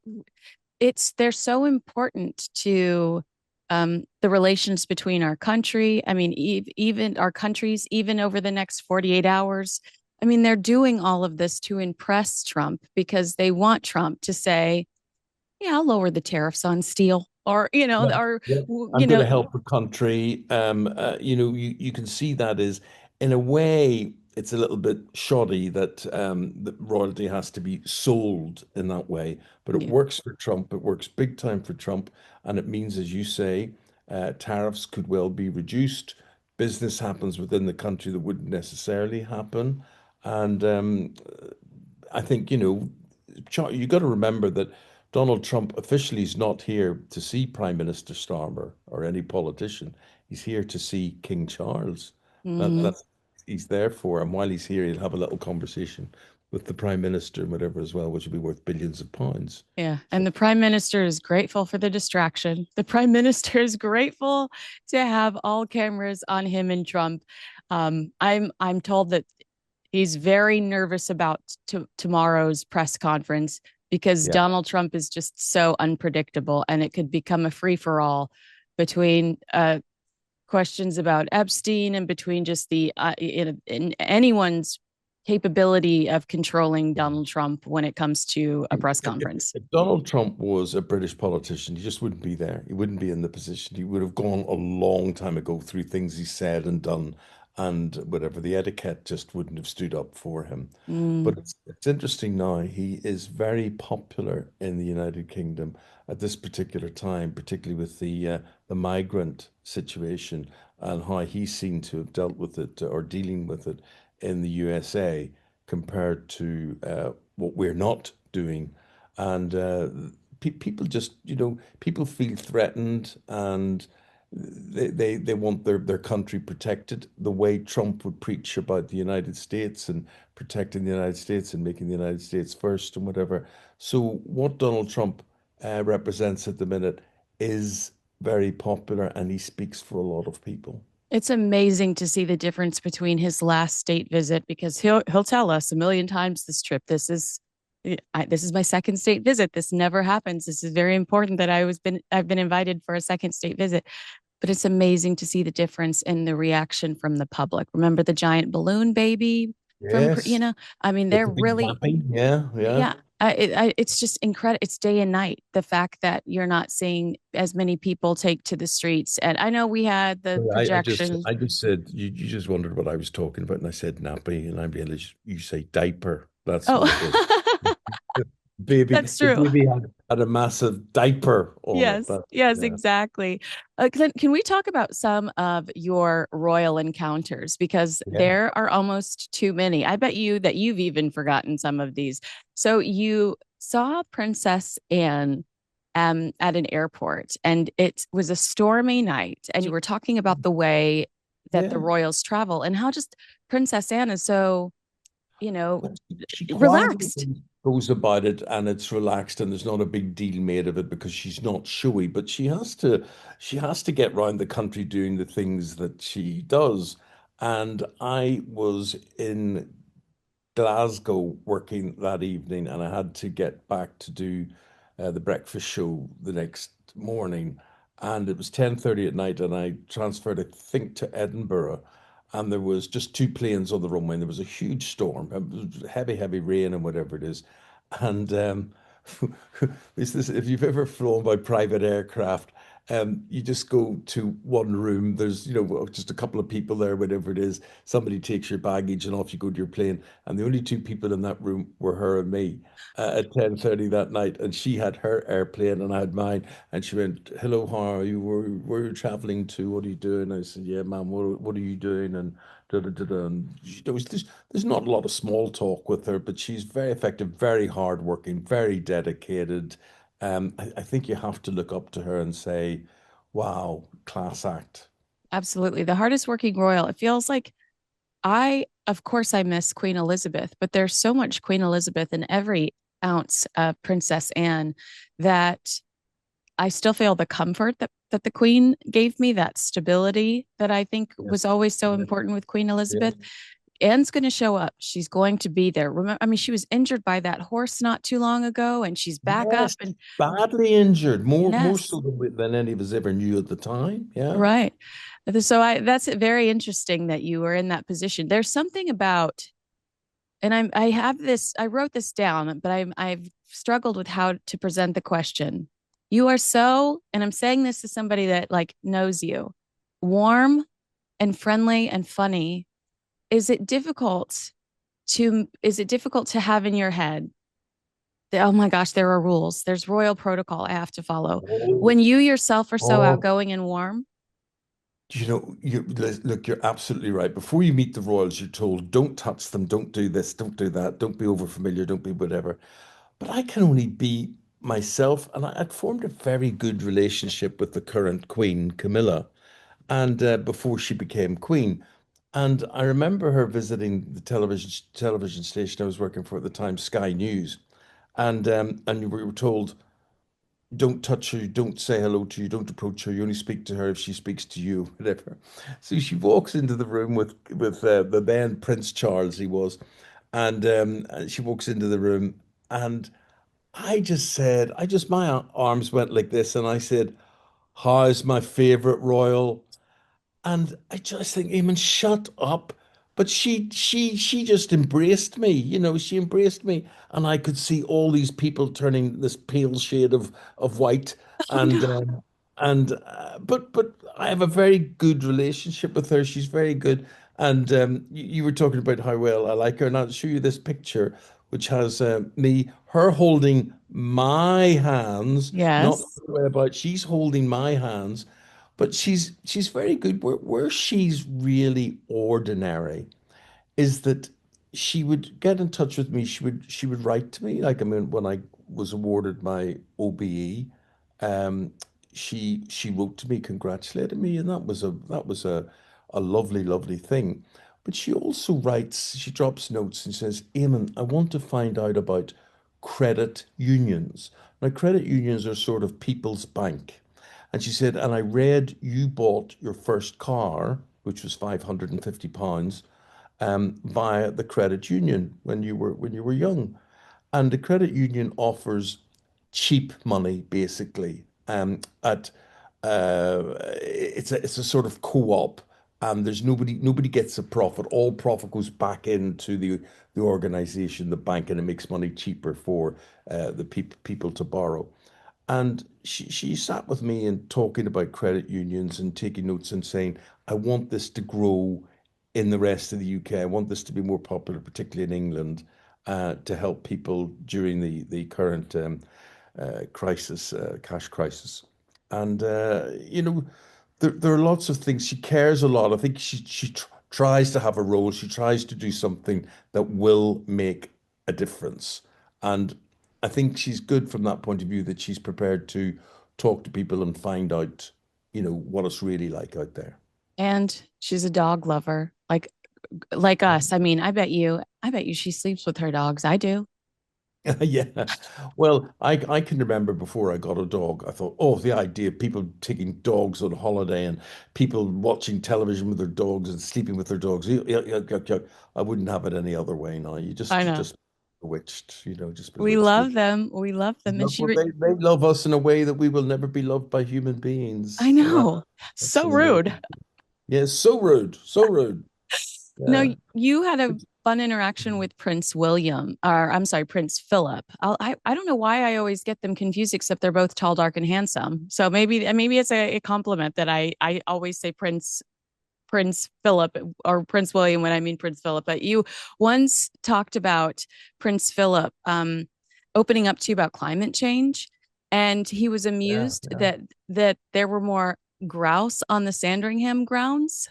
they're so important to the relations between our country. I mean, even our countries, even over the next 48 hours. I mean, they're doing all of this to impress Trump because they want Trump to say, yeah, I'll lower the tariffs on steel or, Yeah. or, Yeah. you I'm going know, to help the country. You can see that is, in a way, it's a little bit shoddy that royalty has to be sold in that way, but it yeah, works for Trump. It works big time for Trump, and it means, as you say, tariffs could well be reduced. Business happens within the country that wouldn't necessarily happen, and I think, you got to remember that Donald Trump officially is not here to see Prime Minister Starmer or any politician. He's here to see King Charles. mhm. That's he's there for. And while he's here, he'll have a little conversation with the Prime Minister and whatever as well, which will be worth billions of pounds. Yeah. So And the prime minister is grateful for the distraction. The prime minister is grateful to have all cameras on him and Trump. I'm told that he's very nervous about tomorrow's press conference because yeah. Donald Trump is just so unpredictable and it could become a free for all between questions about Epstein and between just in anyone's capability of controlling Donald Trump when it comes to a press conference. If Donald Trump was a British politician, he just wouldn't be there. He wouldn't be in the position. He would have gone a long time ago through things he said and done, and whatever. The etiquette just wouldn't have stood up for him. Mm. But it's interesting now. He is very popular in the United Kingdom at this particular time, particularly with the migrant situation and how he's seen to have dealt with it or dealing with it in the USA compared to what we're not doing. And people just, people feel threatened and they want their country protected the way Trump would preach about the United States and protecting the United States and making the United States first and whatever. So what Donald Trump represents at the minute is very popular and he speaks for a lot of people. It's amazing to see the difference between his last state visit because he'll tell us a million times this trip. This is my second state visit. This never happens. This is very important that I've been invited for a second state visit. But it's amazing to see the difference in the reaction from the public. Remember the giant balloon baby from, Yes, I mean, with they're the big really, nappy. Yeah, yeah. yeah. It's just incredible. It's day and night. The fact that you're not seeing as many people take to the streets. And I know we had the Well, I just projection. I just said you just wondered what I was talking about, and I said nappy, and I realized you say diaper. That's what it was. Oh, Baby, that's the true. baby had a massive diaper on it. Yes, That yes, yeah, exactly. Can we talk about some of your royal encounters? Because yeah. there are almost too many. I bet you that you've even forgotten some of these. So you saw Princess Anne at an airport, and it was a stormy night, and you were talking about the way that the Yeah. royals travel and how just Princess Anne is so, you know, Well, she quietly relaxed. goes about it and it's relaxed and there's not a big deal made of it because she's not showy, but she has to get round the country doing the things that she does. And I was in Glasgow working that evening, and I had to get back to do the breakfast show the next morning. And it was 10:30 at night, and I transferred, I think, to Edinburgh. And there was just two planes on the runway, and there was a huge storm, it was heavy, heavy rain, and whatever it is. And if you've ever flown by private aircraft, you just go to one room. There's, just a couple of people there, whatever it is. Somebody takes your baggage, and off you go to your plane. And the only two people in that room were her and me at 10:30 that night. And she had her airplane, and I had mine. And she went, "Hello, how are you? Where are you traveling to? What are you doing?" I said, "Yeah, ma'am. What are you doing?" And da da da da. And there's not a lot of small talk with her, but she's very effective, very hardworking, very dedicated. I think you have to look up to her and say, wow, class act. Absolutely. The hardest working royal. It feels like of course, I miss Queen Elizabeth, but there's so much Queen Elizabeth in every ounce of Princess Anne that I still feel the comfort that the Queen gave me, that stability that I think Yes. was always so Yes. important with Queen Yes. Elizabeth. Anne's going to show up. She's going to be there. Remember, I mean, she was injured by that horse not too long ago, and she's back up. Yes. And Badly injured, more yes, so than any of us ever knew at the time. Yeah. right. So I that's very interesting that you were in that position. There's something about, and I have this. I wrote this down, but I've struggled with how to present the question. You are so, and I'm saying this to somebody that like knows you, warm and friendly and funny. Is it difficult to have in your head that, oh my gosh, there are rules, there's royal protocol I have to follow Oh, when you yourself are so oh. outgoing and warm? Look, you're absolutely right. Before you meet the royals, you're told, don't touch them, don't do this, don't do that, don't be over familiar, don't be whatever. But I can only be myself, and I'd formed a very good relationship with the current queen, Camilla, and before she became queen. And I remember her visiting the television station I was working for at the time, Sky News, and we were told, don't touch her, don't say hello to you, don't approach her. You only speak to her if she speaks to you, whatever. So she walks into the room with the then Prince Charles, he was, and she walks into the room, and my arms went like this, and I said, "How's my favorite royal?" And I just think, Eamon, shut up. But she just embraced me, she embraced me. And I could see all these people turning this pale shade of white. Oh And no. but I have a very good relationship with her. She's very good. And you were talking about how well I like her. And I'll show you this picture, which has her holding my hands, not Yes. the way about, she's holding my hands. But she's very good. Where she's really ordinary is that she would get in touch with me. She would write to me. Like, I mean, when I was awarded my OBE, um, she wrote to me, congratulated me, and that was a lovely, lovely thing. But she also writes, she drops notes and says, Eamon, I want to find out about credit unions. Now, credit unions are sort of people's bank. And she said, and I read you bought your first car, which was £550, via the credit union when you were young. And the credit union offers cheap money, basically. At it's a sort of co-op, and there's nobody gets a profit. All profit goes back into the organization, the bank, and it makes money cheaper for the people to borrow. And she sat with me and talking about credit unions and taking notes and saying, I want this to grow in the rest of the UK. I want this to be more popular, particularly in England, to help people during the current crisis, cash crisis. And there are lots of things. She cares a lot. I think she tries to have a role. She tries to do something that will make a difference. And I think she's good from that point of view, that she's prepared to talk to people and find out, what it's really like out there. And she's a dog lover, like us. I mean, I bet you she sleeps with her dogs. I do. Yeah. Well, I can remember before I got a dog, I thought, oh, the idea of people taking dogs on holiday and people watching television with their dogs and sleeping with their dogs. Yuck, yuck, yuck, yuck, yuck. I wouldn't have it any other way now. You I just you know. just bewitched, just We bewitched. love them. We love them. And They love us in a way that we will never be loved by human I beings. Yeah, know. that's So an rude. amazing. Yeah, so rude, so rude. No, Yeah. you had a fun interaction with Prince William, or I'm sorry, Prince Philip. I don't know why I always get them confused, except they're both tall, dark, and handsome. So maybe it's a compliment that I always say Prince Philip or Prince William when I mean Prince Philip. But you once talked about Prince Philip opening up to you about climate change, and he was Yeah, amused yeah. that there were more grouse on the Sandringham grounds.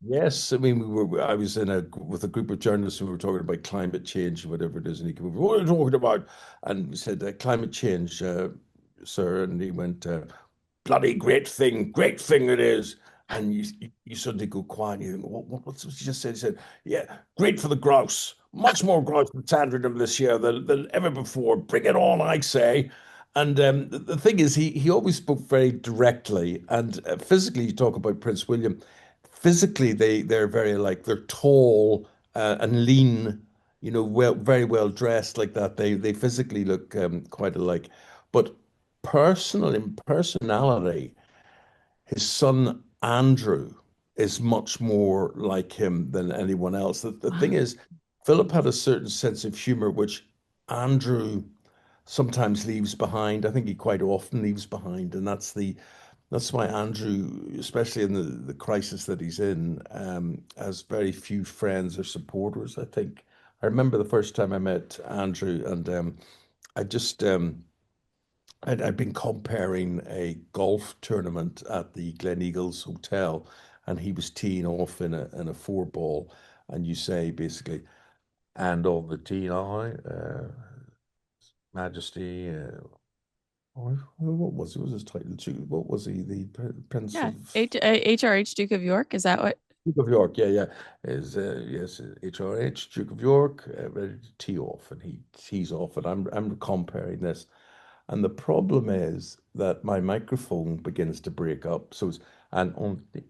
Yes, I mean, I was with a group of journalists and we were talking about climate change and whatever it is, and he came over, what are you talking about? And we said, climate change, sir, and he went, bloody great thing it is. And you suddenly go quiet and you think, what's what he just said? He said, yeah, great for the grouse, much more grouse in Sandringham this year than ever before. Bring it on, I say. And the thing is, he always spoke very directly, and physically, you talk about Prince William. Physically, they're very like they're tall and lean, very well dressed like that. They physically look quite alike, but in personality, his son Andrew is much more like him than anyone else. The thing Wow. is, Philip had a certain sense of humor, which Andrew sometimes leaves behind. I think he quite often leaves behind, and that's why Andrew, especially in the crisis that he's in, has very few friends or supporters. I think I remember the first time I met Andrew, and I just I'd been comparing a golf tournament at the Glen Eagles Hotel, and he was teeing off in a four ball, and you say basically, and on the tee now, Majesty. What was he? What was his title? What was he? The Prince Yeah. of HRH Duke of York. Is that what? Duke of York. Yeah, yeah. Is yes, HRH Duke of York, ready to tee off, and he tees off, and I'm comparing this, and the problem is that my microphone begins to break up. So it's and on the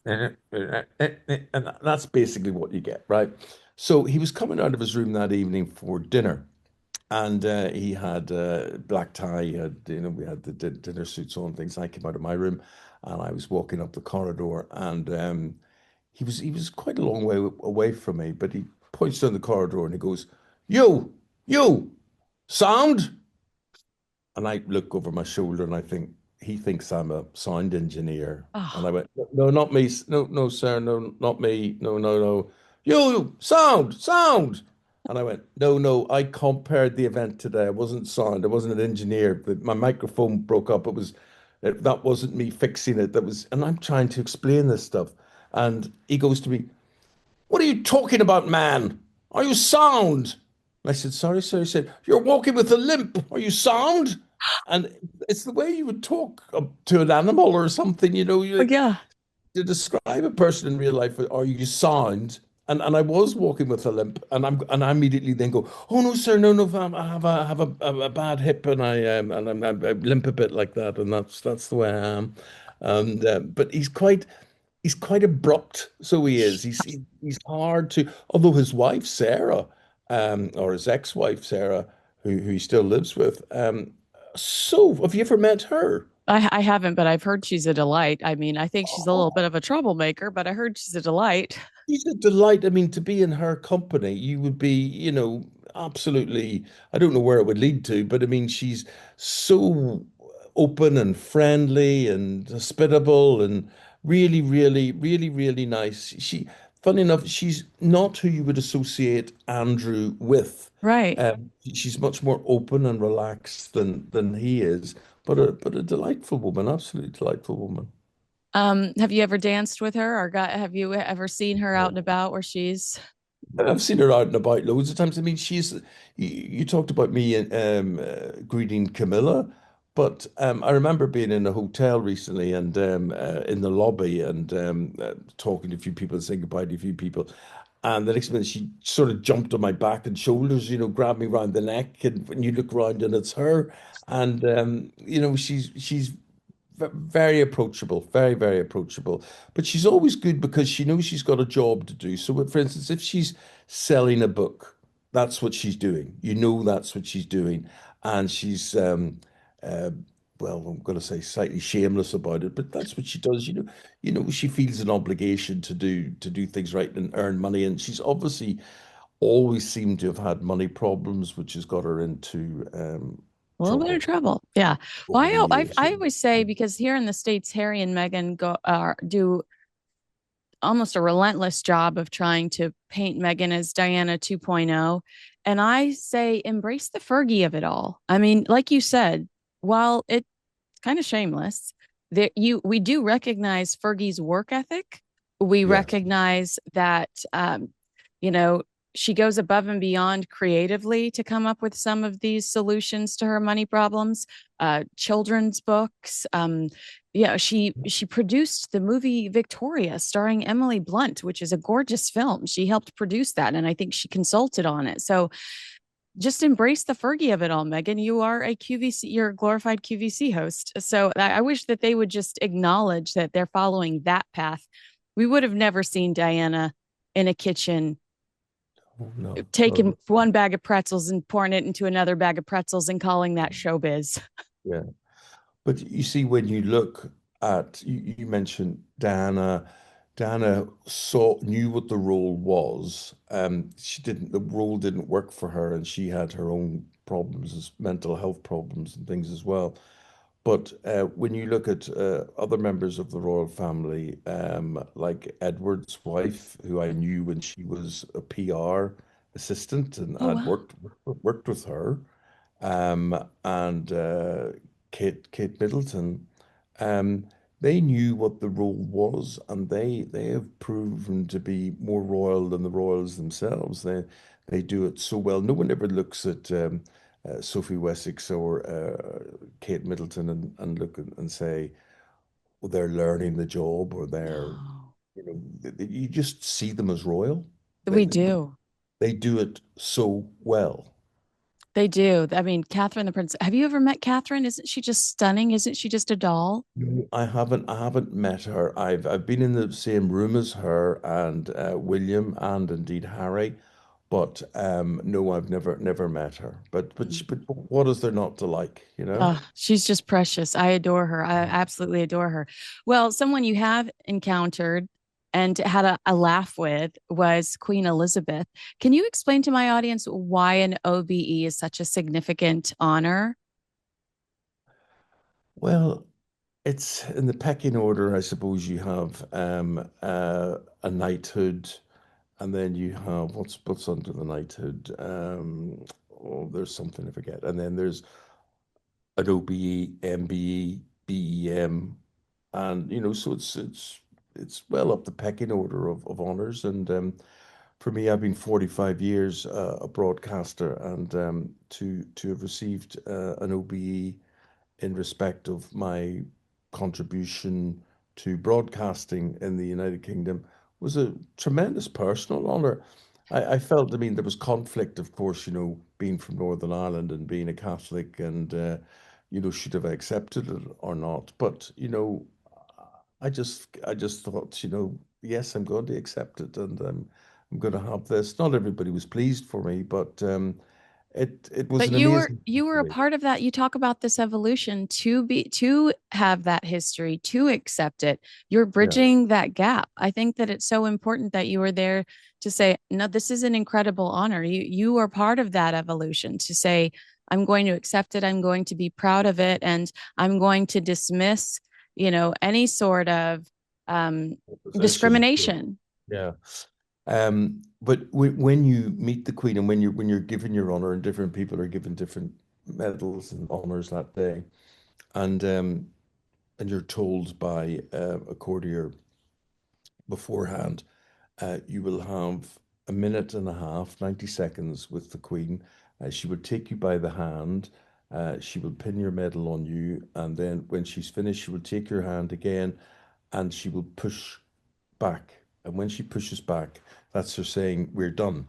and that's basically what you get, right? So he was coming out of his room that evening for dinner. And he had black tie. He had, we had the dinner suits on, things. I came out of my room, and I was walking up the corridor, and he was quite a long way away from me, but he points down the corridor and he goes, you, sound." And I look over my shoulder and I think he thinks I'm a sound engineer. And I Oh, went, no, not me. No, no, sir. No, not me. No, no, no. You, sound. And I went, no, no. I compared the event today. I wasn't sound. I wasn't an engineer. My microphone broke up. That wasn't me fixing it. And I'm trying to explain this stuff. And he goes to me, "What are you talking about, man? Are you sound?" And I said, "Sorry, sir." He said, "You're walking with a limp. Are you sound?" And it's the way you would talk to an animal or something, yeah. to describe a person in real life. Are you sound? And I was walking with a limp, and I immediately then go, "Oh no, sir, no, no, I have a bad hip, and I limp a bit like that, and that's the way I am." And but he's quite abrupt, so he is. He's hard to. Although his wife Sarah, or his ex-wife Sarah, who he still lives with, so have you ever met her? I haven't, but I've heard she's a delight. I mean, I think she's a little bit of a troublemaker, but I heard she's a delight. She's a delight. I mean, to be in her company, you would be, absolutely. I don't know where it would lead to, but I mean, she's so open and friendly and hospitable and really, really, really, really nice. Funny enough, she's not who you would associate Andrew with. Right. She's much more open and relaxed than he is, but a delightful woman, absolutely delightful woman. Have you ever danced with her or have you ever seen her out and about where she's I've seen her out and about loads of times. I mean, you talked about me greeting Camilla, but I remember being in a hotel recently and in the lobby and talking to a few people and saying goodbye to a few people. And the next minute, she sort of jumped on my back and shoulders, grabbed me around the neck. And when you look around and it's her. And, she's very approachable, very, very approachable. But she's always good because she knows she's got a job to do. So, for instance, if she's selling a book, that's what she's doing. That's what she's doing. And she's, uh, well, I'm going to say slightly shameless about it, but that's what she does. She feels an obligation to do things right and earn money. And she's obviously always seemed to have had money problems, which has got her into a little bit of trouble trouble? Yeah. Well, over the years. I always say because here in the States, Harry and Meghan do almost a relentless job of trying to paint Meghan as Diana 2.0. And I say embrace the Fergie of it all. I mean, like you said, while it's kind of shameless, we do recognize Fergie's work ethic. We Yes. recognize that you know, she goes above and beyond creatively to come up with some of these solutions to her money problems. Children's books. Yeah, she produced the movie Victoria, starring Emily Blunt, which is a gorgeous film. She helped produce that, and I think she consulted on it. So just embrace the Fergie of it all, Meghan. You are a QVC, you're a glorified QVC host. So I wish that they would just acknowledge that they're following that path. We would have never seen Diana in a kitchen Oh, no, taking no, one bag of pretzels and pouring it into another bag of pretzels and calling that showbiz. yeah. But you see, when you look at, you mentioned Diana. Diana knew what the role was. She didn't, the role didn't work for her, and she had her own problems, mental health problems and things as well. But when you look at other members of the royal family, like Edward's wife, who I knew when she was a PR assistant, and Oh, I'd wow. worked with her, and Kate Middleton, um, they knew what the role was, and they have proven to be more royal than the royals themselves. They do it so well. No one ever looks at Sophie Wessex or Kate Middleton and look and say, well, they're learning the job, or they're, No, you just see them as royal. They, we do. they do it so well. They do. I mean, Catherine the Prince. Have you ever met Catherine? Isn't she just stunning? Isn't she just a doll? No, I haven't met her. I've been in the same room as her and William and indeed Harry, but no, I've never met her. But what is there not to like, you know? Oh, she's just precious. I adore her. I absolutely adore her. Well, someone you have encountered and had a laugh with was Queen Elizabeth. Can you explain to my audience why an OBE is such a significant honor? Well, it's in the pecking order, I suppose. You have a knighthood, and then you have what's under the knighthood. Oh, there's something I forget, and then there's an OBE, MBE, BEM, and so it's well up the pecking order of honors. And for me, I've been 45 years a broadcaster, and to have received an OBE in respect of my contribution to broadcasting in the United Kingdom was a tremendous personal honor. I felt, I mean, there was conflict, of course, being from Northern Ireland and being a Catholic, and should have accepted it or not. But I just thought, yes, I'm going to accept it, and I'm going to have this. Not everybody was pleased for me, but it was But an you were amazing thing you for were a me. part of that. You talk about this evolution to have that history, to accept it. You're Yeah. bridging that gap. I think that it's so important that you were there to say, no, this is an incredible honor. You are part of that evolution to say, I'm going to accept it, I'm going to be proud of it, and I'm going to dismiss, any sort of um Position. discrimination. Yeah. But when you meet the Queen, and when you're given your honor, and different people are given different medals and honors that day, and you're told by a courtier beforehand, you will have a minute and a half, 90 seconds with the Queen. She will take you by the hand. She will pin your medal on you, and then when she's finished, she will take your hand again, and she will push back. And when she pushes back, that's her saying, "We're done."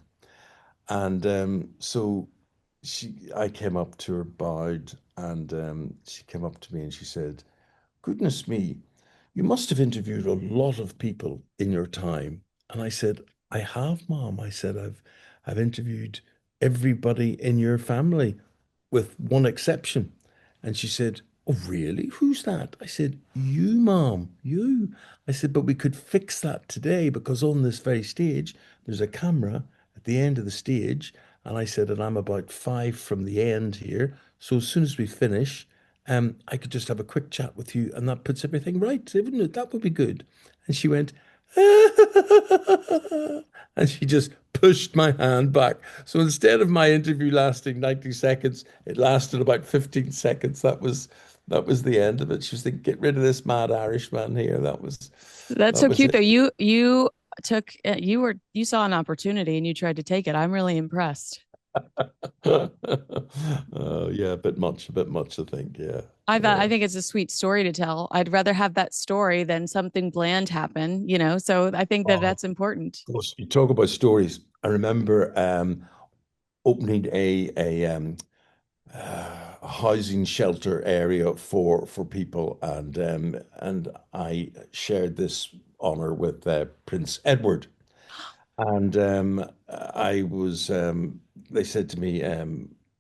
And so I came up to her, bowed, and she came up to me and she said, "Goodness me, you must have interviewed a lot of people in your time." And I said, "I have, Mom." I said, I've interviewed everybody in your family with one exception." And she said, "Oh, really? Who's that?" I said, "You, Mom, you." I said, "But we could fix that today, because on this very stage, there's a camera at the end of the stage." And I said, "And I'm about 5 from the end here. So as soon as we finish, I could just have a quick chat with you, and that puts everything right, wouldn't it? That would be good." And she went, and she just pushed my hand back. So instead of my interview lasting 90 seconds, it lasted about 15 seconds. That was the end of it. She was thinking, "Get rid of this mad Irishman here." That was That's that so was cute though. it. You saw an opportunity and you tried to take it. I'm really impressed. Yeah, a bit much, I think. Yeah. I Yeah. think it's a sweet story to tell. I'd rather have that story than something bland happen. So I think that Oh, that's important. of course, you talk about stories. I remember opening a housing shelter area for people, and I shared this honor with Prince Edward. And I was, they said to me,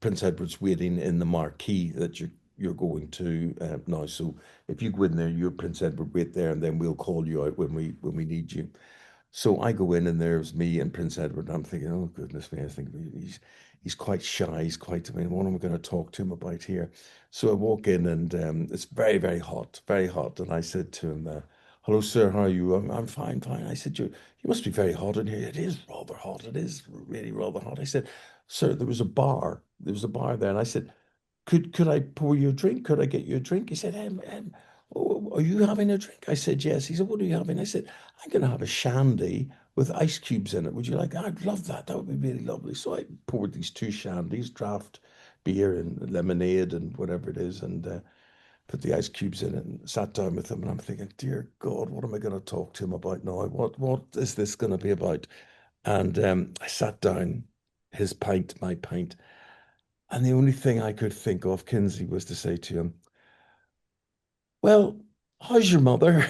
Prince Edward's waiting in the marquee that you're going to now. So if you go in there, you're Prince Edward, wait there, and then we'll call you out when we need you. So I go in and there's me and Prince Edward. And I'm thinking, oh goodness me, I think he's quite shy. He's quite, I mean, what am I going to talk to him about here? So I walk in and it's very, very hot, very hot. And I said to him, hello, sir, how are you? I'm fine, fine. I said, you must be very hot in here. It is rather hot. It is really rather hot. I said, sir, there was a bar. There was a bar there. And I said, could I pour you a drink? Could I get you a drink? He said, oh, are you having a drink? I said, yes. He said, what are you having? I said, I'm going to have a shandy with ice cubes in it. Would you like that? I'd love that. That would be really lovely. So I poured these two shandies, draft beer and lemonade and whatever it is, and put the ice cubes in it and sat down with him. And I'm thinking, dear God, what am I going to talk to him about now? What is this going to be about? And I sat down, his pint, my pint. And the only thing I could think of, Kinsey, was to say to him, well, how's your mother?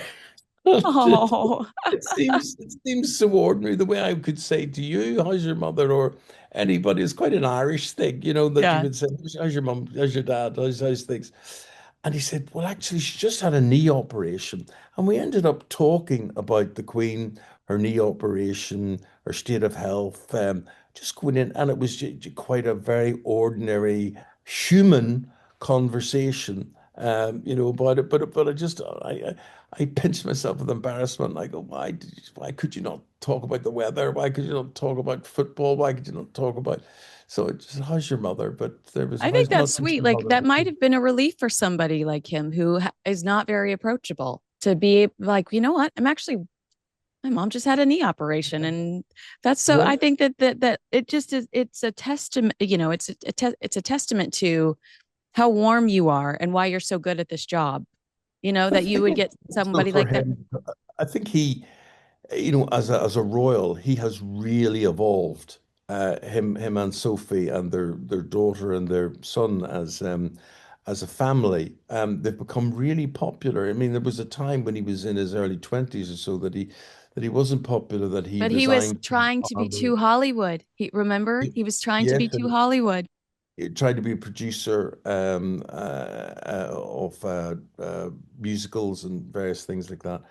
Oh, It seems so ordinary the way I could say to you, how's your mother, or anybody. It's quite an Irish thing, that you yeah. would say, how's your mum, how's your dad, how's things. And he said, well, actually, she just had a knee operation. And we ended up talking about the Queen, her knee operation, her state of health, just going in. And it was quite a very ordinary human conversation, about it. But I pinched myself with embarrassment. I go, why could you not talk about the weather? Why could you not talk about football? Why could you not talk about? So it just, how's your mother? But there was, I think how's that's not how's sweet. your Like mother? that might have been a relief for somebody like him who is not very approachable to be like, you know what? My mom just had a knee operation and that's so Yeah. I think that it just is it's a testament, it's a testament to how warm you are and why you're so good at this job. I That you think would get also somebody for like that. him, I think he, as a royal, he has really evolved. Him and Sophie and their daughter and their son as a family. They've become really popular. I mean, there was a time when he was in his early 20s or so that he wasn't popular, that he But he was resigned from trying the to be too army. Hollywood. He was trying to be Yes, too and Hollywood. he tried to be a producer of musicals and various things like that.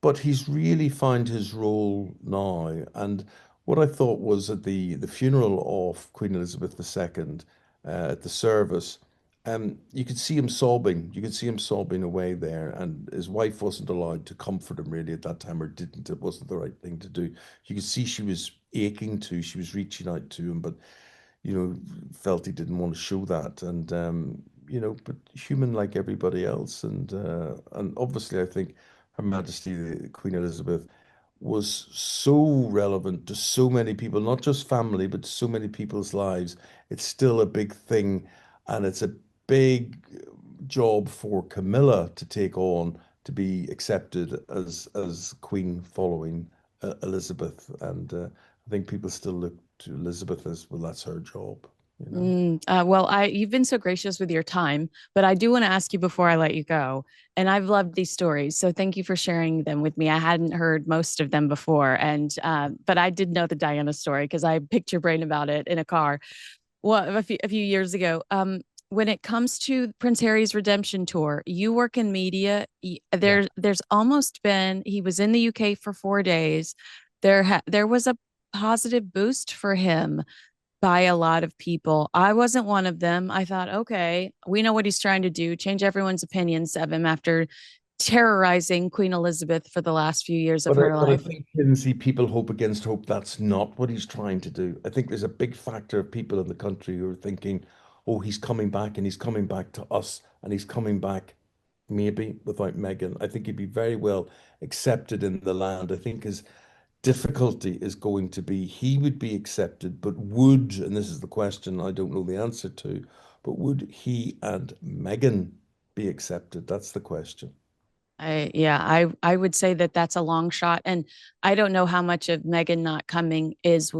But he's really found his role now. And what I thought was at the funeral of Queen Elizabeth II, at the service, you could see him sobbing. You could see him sobbing away there. And his wife wasn't allowed to comfort him really at that time, or didn't. It wasn't the right thing to do. You could see she was aching to, she was reaching out to him, but felt he didn't want to show that. And but human like everybody else. And obviously, I think Her Majesty the Queen Elizabeth was so relevant to so many people, not just family, but so many people's lives. It's still a big thing, and it's a big job for Camilla to take on, to be accepted as Queen following Elizabeth. And I think people still look to Elizabeth as, well, that's her job, you know. Well, you've been so gracious with your time, but I do want to ask you before I let you go. And I've loved these stories, so thank you for sharing them with me. I hadn't heard most of them before, and but I did know the Diana story because I picked your brain about it in a car. Well, a few years ago. When it comes to Prince Harry's redemption tour, you work in media. Yeah. There's almost been. He was in the UK for 4 days. There was a positive boost for him by a lot of people. I wasn't one of them. I thought, okay, we know what he's trying to do, change everyone's opinions of him after terrorizing Queen Elizabeth for the last few years of her But I life. think, Kinsey, people hope against hope. That's not what he's trying to do. I think there's a big factor of people in the country who are thinking, oh, he's coming back and he's coming back to us and he's coming back maybe without Meghan. I think he'd be very well accepted in the land. I think his difficulty is going to be he would be accepted, but would, and this is the question I don't know the answer to, but would he and Meghan be accepted? That's the question. I would say that that's a long shot, and I don't know how much of Meghan not coming is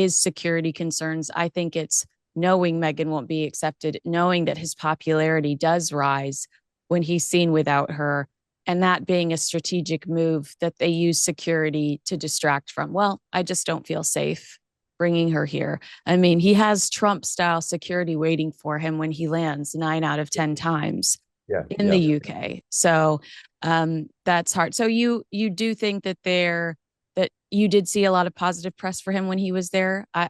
security concerns. I think it's knowing Meghan won't be accepted, knowing that his popularity does rise when he's seen without her, and that being a strategic move that they use security to distract from. Well, I just don't feel safe bringing her here. I mean, he has Trump style security waiting for him when he lands 9 out of 10 times Yeah, in yeah. the UK. So that's hard. So you do think that that you did see a lot of positive press for him when he was there. I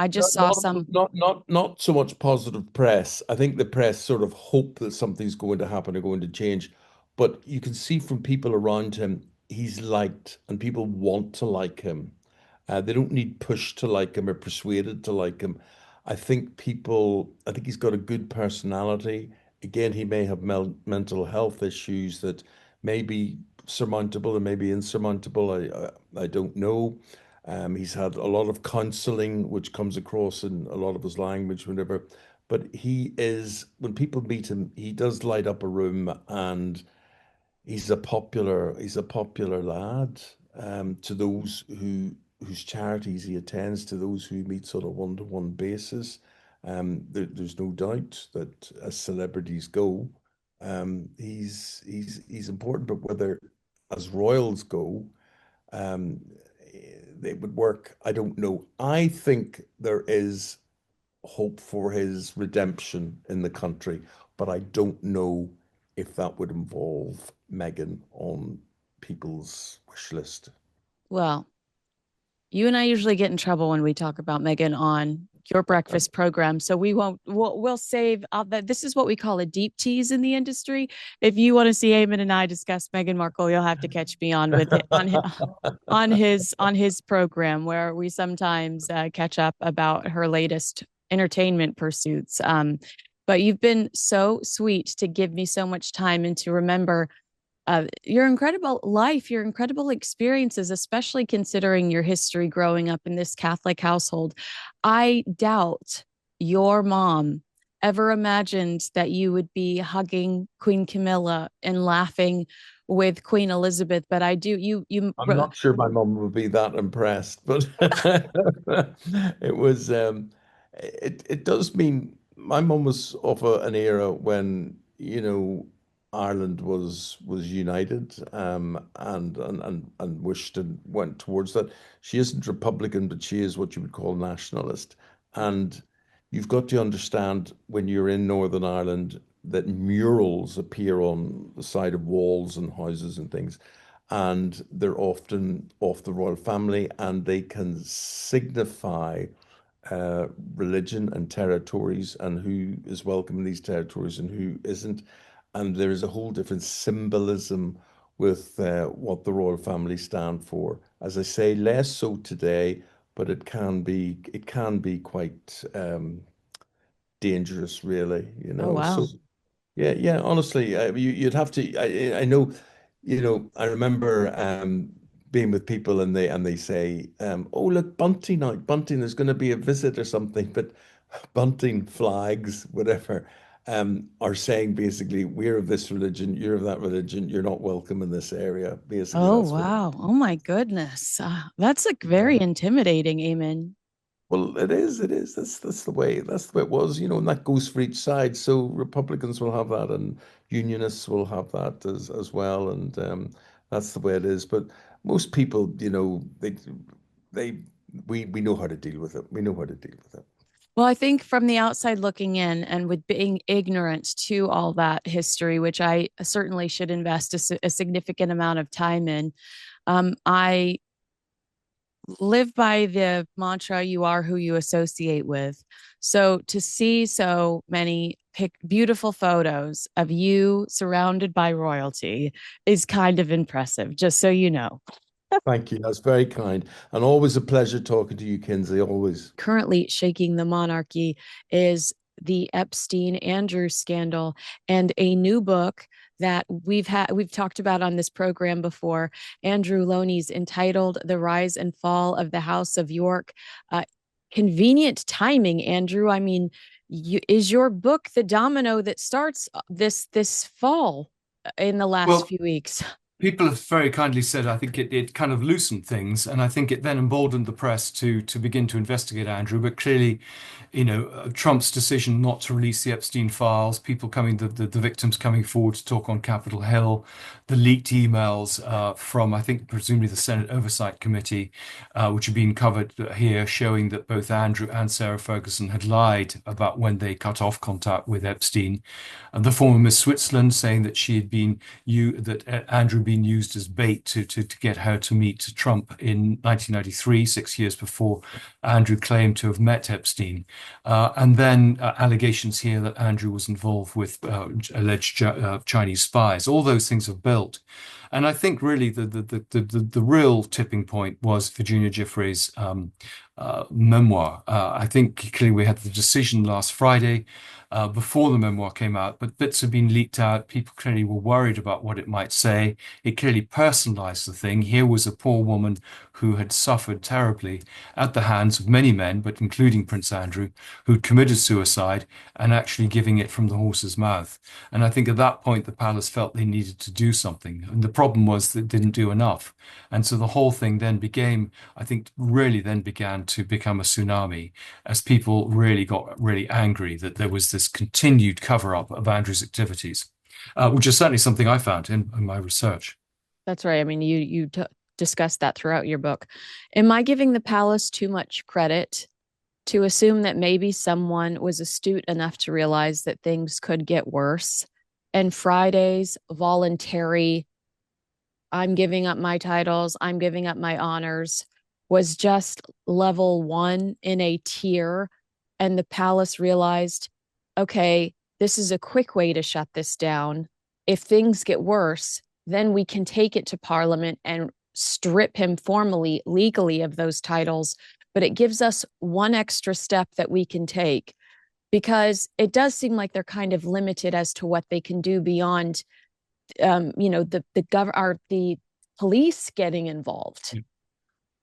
just saw some. Not so much positive press. I think the press sort of hope that something's going to happen or going to change, but you can see from people around him, he's liked, and people want to like him. They don't need pushed to like him or persuaded to like him. I think he's got a good personality. Again, he may have mental health issues that may be surmountable and maybe insurmountable. I don't know. He's had a lot of counseling, which comes across in a lot of his language, whenever. But when people meet him, he does light up a room, and he's a popular lad to those whose charities he attends, to those who he meets on a one-to-one basis. There's no doubt that as celebrities go, he's important. But whether as royals go, um, they would work, I don't know. I think there is hope for his redemption in the country, but I don't know if that would involve Meghan on people's wish list. Well, you and I usually get in trouble when we talk about Meghan on your breakfast program. So we won't, we'll save that. This is what we call a deep tease in the industry. If you want to see Eamon and I discuss Meghan Markle, you'll have to catch me on with it on his program, where we sometimes catch up about her latest entertainment pursuits. But you've been so sweet to give me so much time and to remember your incredible life, your incredible experiences, especially considering your history growing up in this Catholic household. I doubt your mom ever imagined that you would be hugging Queen Camilla and laughing with Queen Elizabeth, but I do. I'm not sure my mum would be that impressed, but it was it does mean my mum was of an era when, Ireland was united, and wished and went towards that. She isn't Republican, but she is what you would call nationalist. And you've got to understand, when you're in Northern Ireland, that murals appear on the side of walls and houses and things, and they're often of the royal family, and they can signify religion and territories, and who is welcome in these territories and who isn't. And there is a whole different symbolism with what the royal family stand for. As I say, less so today, but it can be quite dangerous, really. Oh, So wow. yeah, yeah. Honestly, you'd have to. I know, I remember being with people, and they say, "Oh, look, bunting out, bunting. There's going to be a visit or something." But bunting flags, whatever, are saying basically, we're of this religion, you're of that religion, you're not welcome in this area. Basically, Oh, that's what. wow. Oh, my goodness. That's like very Yeah. intimidating, Eamon. Well, it is. It is. That's the way it was. And that goes for each side. So Republicans will have that, and Unionists will have that as well, and that's the way it is. But most people, they we know how to deal with it. We know how to deal with it. Well, I think from the outside looking in and with being ignorant to all that history, which I certainly should invest a significant amount of time in, I live by the mantra, you are who you associate with. So to see so many beautiful photos of you surrounded by royalty is kind of impressive, just so you know. Thank you. That's very kind, and always a pleasure talking to you, Kinsey. Always. Currently shaking the monarchy is the Epstein Andrew scandal, and a new book that we've talked about on this program before. Andrew Lownie's entitled "The Rise and Fall of the House of York." Convenient timing, Andrew. I mean, is your book the domino that starts this fall? in the last Well, few weeks. people have very kindly said, I think it kind of loosened things, and I think it then emboldened the press to begin to investigate Andrew. But clearly, Trump's decision not to release the Epstein files, people coming, the victims coming forward to talk on Capitol Hill, the leaked emails from, I think, presumably the Senate Oversight Committee, which have been covered here, showing that both Andrew and Sarah Ferguson had lied about when they cut off contact with Epstein. And the former Miss Switzerland saying that she had been that Andrew had been used as bait to get her to meet Trump in 1993, 6 years before Andrew claimed to have met Epstein. And then allegations here that Andrew was involved with alleged Chinese spies. All those things have built. And I think really the real tipping point was Virginia Giuffre's memoir. I think clearly we had the decision last Friday before the memoir came out, but bits have been leaked out. People clearly were worried about what it might say. It clearly personalized the thing. Here was a poor woman who had suffered terribly at the hands of many men, but including Prince Andrew, who'd committed suicide and actually giving it from the horse's mouth. And I think at that point, the palace felt they needed to do something. And the problem was that it didn't do enough. And so the whole thing then became, I think, really then began to become a tsunami as people really got really angry that there was this continued cover-up of Andrew's activities, which is certainly something I found in my research. That's right. I mean, you discussed that throughout your book. Am I giving the palace too much credit to assume that maybe someone was astute enough to realize that things could get worse? And Friday's voluntary, I'm giving up my titles, I'm giving up my honors, was just level one in a tier. And the palace realized, okay, this is a quick way to shut this down. If things get worse, then we can take it to Parliament and strip him formally, legally of those titles. But it gives us one extra step that we can take, because it does seem like they're kind of limited as to what they can do beyond, the police getting involved.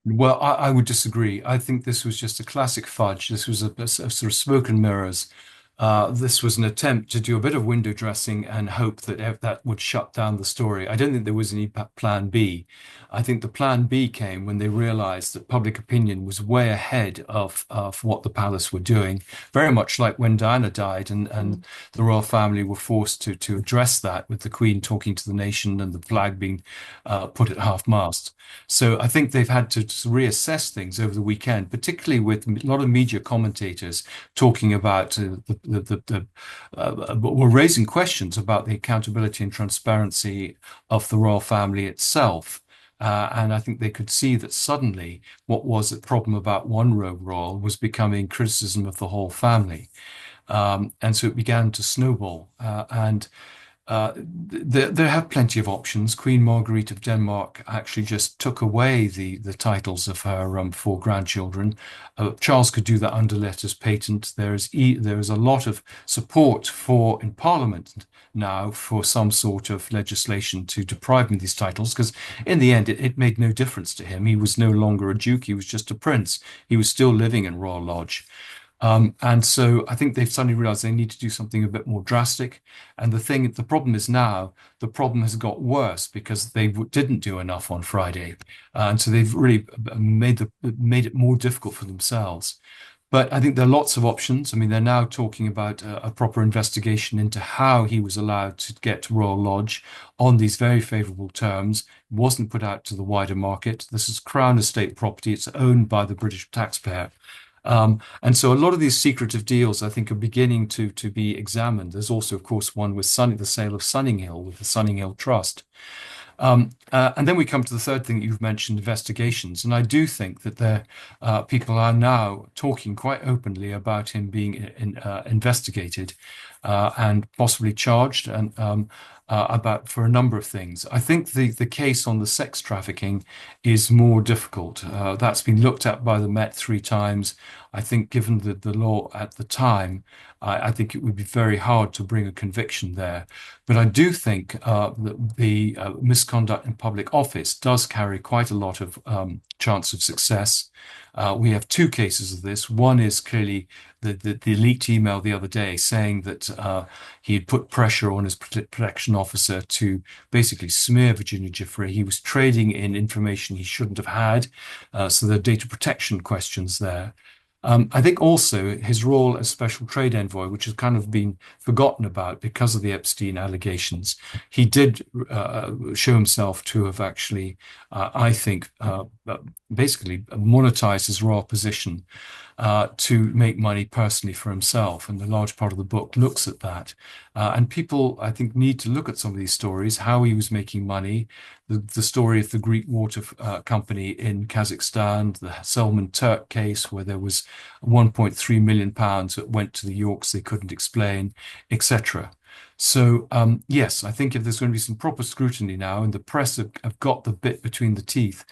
Well, I would disagree. I think this was just a classic fudge. This was a sort of smoke and mirrors. This was an attempt to do a bit of window dressing and hope that that would shut down the story. I don't think there was any plan B. I think the plan B came when they realized that public opinion was way ahead of what the palace were doing, very much like when Diana died and the royal family were forced to address that with the Queen talking to the nation and the flag being put at half-mast. So I think they've had to reassess things over the weekend, particularly with a lot of media commentators talking about were raising questions about the accountability and transparency of the royal family itself. And I think they could see that suddenly what was a problem about one rogue royal was becoming criticism of the whole family. And so it began to snowball. There have plenty of options. Queen Marguerite of Denmark actually just took away the titles of her four grandchildren. Charles could do that under letters patent. There is a lot of support in Parliament now for some sort of legislation to deprive him of these titles, because in the end it made no difference to him. He was no longer a duke, he was just a prince. He was still living in Royal Lodge. And so I think they've suddenly realized they need to do something a bit more drastic. And the problem is now, the problem has got worse because they didn't do enough on Friday. And so they've really made it more difficult for themselves. But I think there are lots of options. I mean, they're now talking about a proper investigation into how he was allowed to get to Royal Lodge on these very favorable terms. It wasn't put out to the wider market. This is Crown Estate property. It's owned by the British taxpayer. And so a lot of these secretive deals, I think, are beginning to be examined. There's also, of course, one with the sale of Sunninghill with the Sunninghill Trust. And then we come to the third thing that you've mentioned, investigations. And I do think that people are now talking quite openly about him being investigated and possibly charged and about for a number of things. I think the case on the sex trafficking is more difficult. That's been looked at by the Met 3 times. I think given the law at the time, I think it would be very hard to bring a conviction there. But I do think that the misconduct in public office does carry quite a lot of chance of success. We have 2 cases of this. One is clearly the leaked email the other day saying that he had put pressure on his protection officer to basically smear Virginia Giuffre. He was trading in information he shouldn't have had. So there are data protection questions there. I think also his role as special trade envoy, which has kind of been forgotten about because of the Epstein allegations, he did show himself to have actually, I think, basically monetized his royal position to make money personally for himself. And a large part of the book looks at that. And people, I think, need to look at some of these stories, how he was making money, the story of the Greek water company in Kazakhstan, the Salman Turk case, where there was 1.3 million pounds that went to the Yorks they couldn't explain, etc. So, yes, I think if there's going to be some proper scrutiny now and the press have got the bit between the teeth,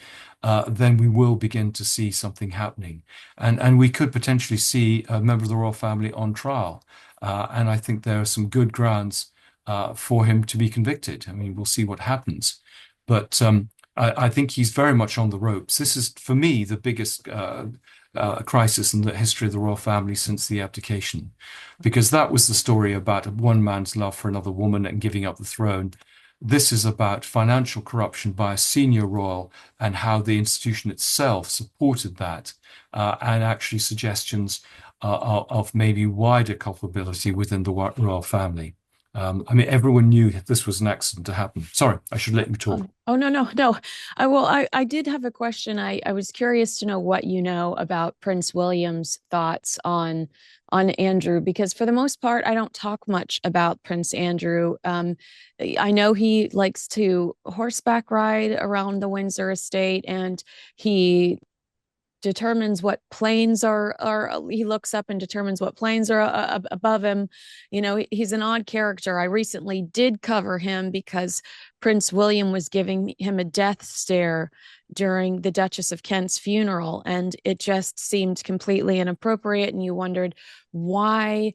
then we will begin to see something happening. And we could potentially see a member of the royal family on trial. And I think there are some good grounds for him to be convicted. I mean, we'll see what happens. But I think he's very much on the ropes. This is, for me, the biggest crisis in the history of the royal family since the abdication, because that was the story about one man's love for another woman and giving up the throne. This is about financial corruption by a senior royal and how the institution itself supported that, and actually suggestions of maybe wider culpability within the royal family. I mean, everyone knew this was an accident to happen. Sorry, I should let you talk. Oh, no. I did have a question. I was curious to know what you know about Prince William's thoughts on Andrew, because for the most part, I don't talk much about Prince Andrew. I know he likes to horseback ride around the Windsor estate, and he determines what planes are he looks up and determines what planes are above him. You know, he's an odd character. I recently did cover him because Prince William was giving him a death stare during the Duchess of Kent's funeral, and it just seemed completely inappropriate, and you wondered why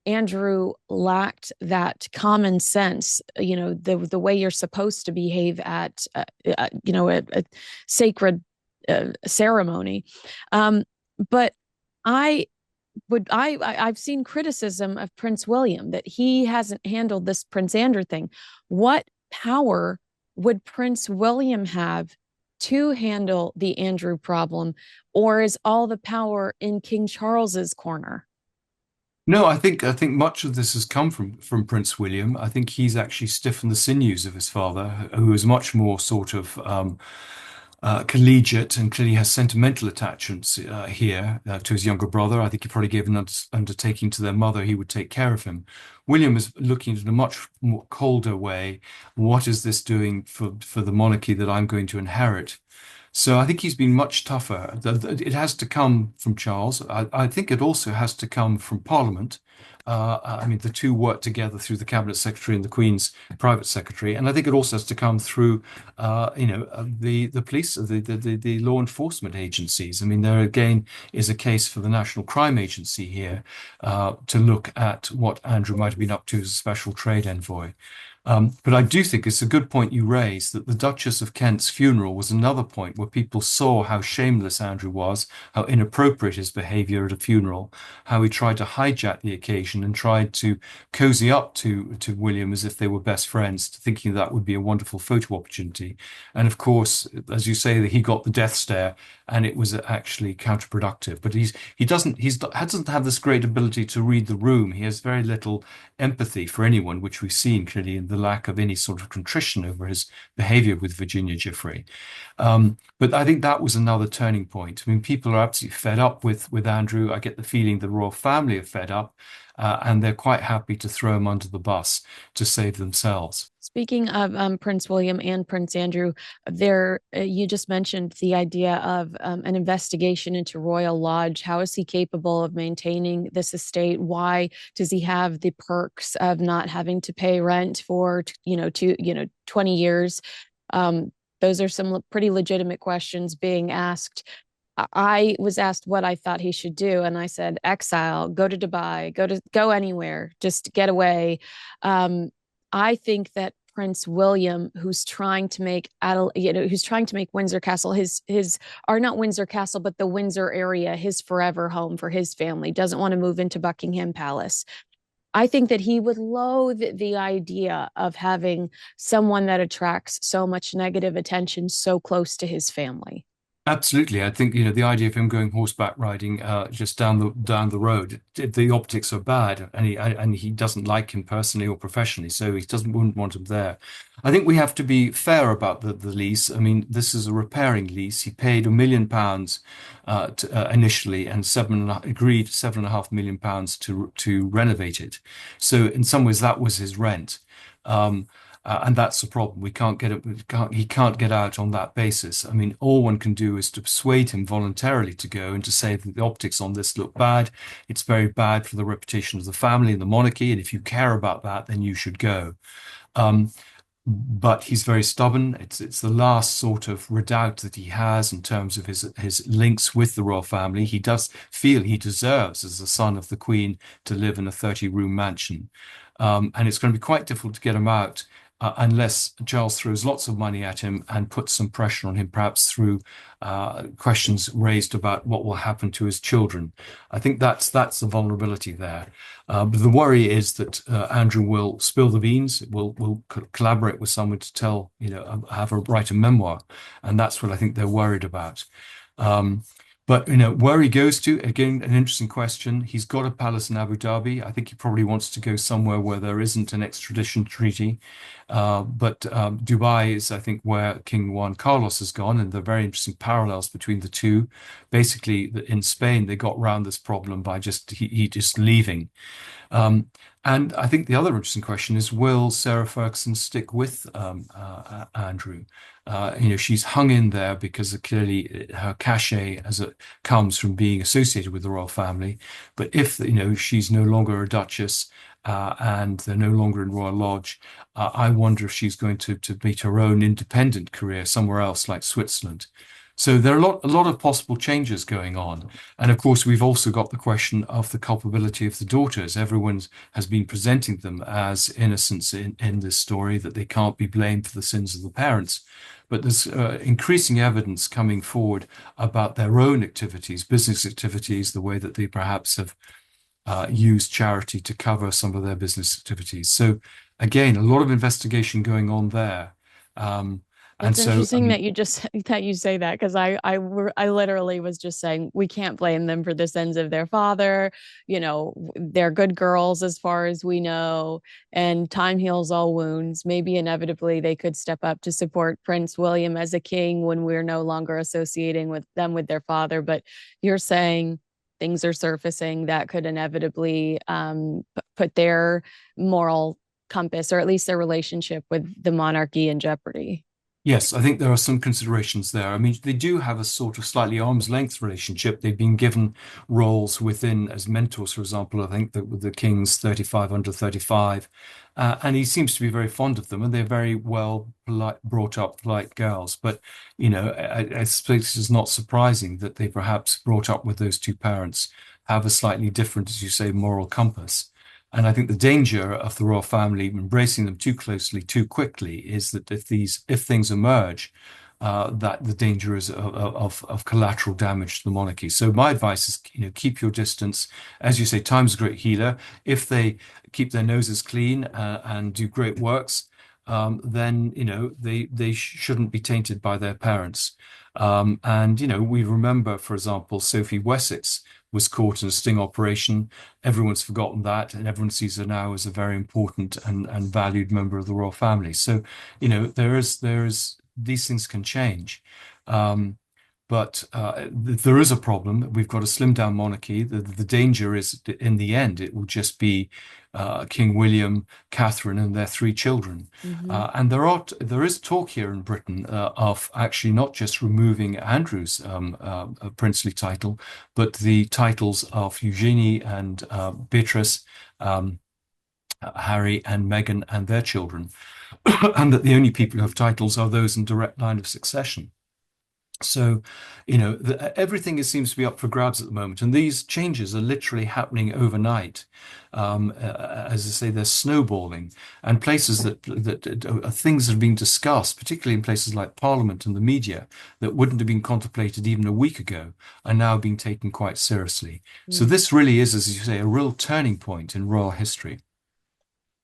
Andrew lacked that common sense, you know, the way you're supposed to behave at you know, a sacred ceremony. But I've seen criticism of Prince William that he hasn't handled this Prince Andrew thing. What power would Prince William have to handle the Andrew problem, or is all the power in King Charles's corner? No, I think much of this has come from Prince William. I think he's actually stiffened the sinews of his father, who is much more sort of collegiate and clearly has sentimental attachments here to his younger brother. I think he probably gave an undertaking to their mother he would take care of him. William is looking at it in a much more colder way. What is this doing for the monarchy that I'm going to inherit? So I think he's been much tougher. It has to come from Charles. I think it also has to come from Parliament. I mean, the two work together through the Cabinet Secretary and the Queen's Private Secretary, and I think it also has to come through, the police, the law enforcement agencies. I mean, there again is a case for the National Crime Agency here to look at what Andrew might have been up to as a special trade envoy. But I do think it's a good point you raised that the Duchess of Kent's funeral was another point where people saw how shameless Andrew was, how inappropriate his behavior at a funeral, how he tried to hijack the occasion and tried to cozy up to William as if they were best friends, thinking that would be a wonderful photo opportunity. And of course, as you say, he got the death stare and it was actually counterproductive. But he doesn't have this great ability to read the room. He has very little empathy for anyone, which we've seen clearly in the lack of any sort of contrition over his behavior with Virginia Giuffre. But I think that was another turning point. I mean, people are absolutely fed up with Andrew. I get the feeling the royal family are fed up, and they're quite happy to throw him under the bus to save themselves. Speaking of Prince William and Prince Andrew, you just mentioned the idea of an investigation into Royal Lodge. How is he capable of maintaining this estate? Why does he have the perks of not having to pay rent for 20 years? Those are some pretty legitimate questions being asked. I was asked what I thought he should do, and I said, exile, go to Dubai, go anywhere, just get away. I think that Prince William, who's trying to make who's trying to make Windsor Castle or not Windsor Castle, but the Windsor area his forever home for his family, doesn't want to move into Buckingham Palace. I think that he would loathe the idea of having someone that attracts so much negative attention so close to his family. Absolutely. I think, the idea of him going horseback riding just down the road, the optics are bad, and he doesn't like him personally or professionally, so he wouldn't want him there. I think we have to be fair about the lease. I mean, this is a repairing lease. He paid £1 million initially, and agreed £7.5 million to renovate it. So in some ways, that was his rent. And that's the problem. We can't get it. He can't get out on that basis. I mean, all one can do is to persuade him voluntarily to go and to say that the optics on this look bad. It's very bad for the reputation of the family and the monarchy. And if you care about that, then you should go. But he's very stubborn. It's the last sort of redoubt that he has in terms of his links with the royal family. He does feel he deserves, as the son of the Queen, to live in a 30-room mansion. And it's going to be quite difficult to get him out unless Charles throws lots of money at him and puts some pressure on him, perhaps through questions raised about what will happen to his children. I think that's the vulnerability there. But the worry is that Andrew will spill the beans, will collaborate with someone to tell, write a memoir, and that's what I think they're worried about. But where he goes to, again, an interesting question. He's got a palace in Abu Dhabi. I think he probably wants to go somewhere where there isn't an extradition treaty. But Dubai is, I think, where King Juan Carlos has gone, and there are very interesting parallels between the two. Basically, in Spain, they got round this problem by he just leaving. And I think the other interesting question is, will Sarah Ferguson stick with Andrew? She's hung in there because clearly her cachet as it comes from being associated with the royal family. But if, she's no longer a duchess and they're no longer in Royal Lodge, I wonder if she's going to meet her own independent career somewhere else like Switzerland. So there are a lot of possible changes going on. And of course, we've also got the question of the culpability of the daughters. Everyone has been presenting them as innocents in this story, that they can't be blamed for the sins of the parents. But there's increasing evidence coming forward about their own activities, business activities, the way that they perhaps have used charity to cover some of their business activities. So again, a lot of investigation going on there. It's interesting that you say that, because I literally was just saying we can't blame them for the sins of their father. They're good girls as far as we know, and time heals all wounds. Maybe inevitably they could step up to support Prince William as a king when we're no longer associating with their father. But you're saying things are surfacing that could inevitably put their moral compass, or at least their relationship with the monarchy, in jeopardy. Yes, I think there are some considerations there. I mean, they do have a sort of slightly arm's length relationship. They've been given roles within as mentors, for example. I think that with the King's 35 under 35, and he seems to be very fond of them, and they're very well brought up, polite girls. But I suppose it's not surprising that they perhaps brought up with those two parents have a slightly different, as you say, moral compass. And I think the danger of the royal family embracing them too closely, too quickly, is that if things emerge, that the danger is of collateral damage to the monarchy. So my advice is, keep your distance. As you say, time's a great healer. If they keep their noses clean and do great works, then they shouldn't be tainted by their parents. And we remember, for example, Sophie Wessex was caught in a sting operation. Everyone's forgotten that, and everyone sees her now as a very important and valued member of the royal family. So, there is these things can change. But there is a problem. We've got a slimmed down monarchy. The danger is, in the end, it will just be King William, Catherine, and their three children. Mm-hmm. And there is talk here in Britain of actually not just removing Andrew's princely title, but the titles of Eugenie and Beatrice, Harry and Meghan and their children, and that the only people who have titles are those in direct line of succession. So, everything seems to be up for grabs at the moment, and these changes are literally happening overnight. As I say, they're snowballing, and places that things that are being discussed, particularly in places like Parliament and the media, that wouldn't have been contemplated even a week ago, are now being taken quite seriously. So Mm. this really is, as you say, a real turning point in royal history.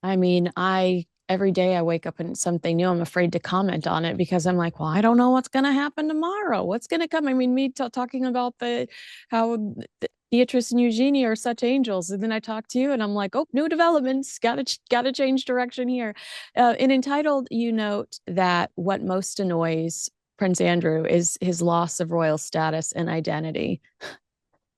I mean, I every day I wake up and something new. I'm afraid to comment on it because I'm like, well, I don't know what's going to happen tomorrow. What's going to come? I mean, me talking about the how Beatrice and Eugenie are such angels, and then I talk to you, and I'm like, oh, new developments. Got to change direction here. In Entitled, you note that what most annoys Prince Andrew is his loss of royal status and identity.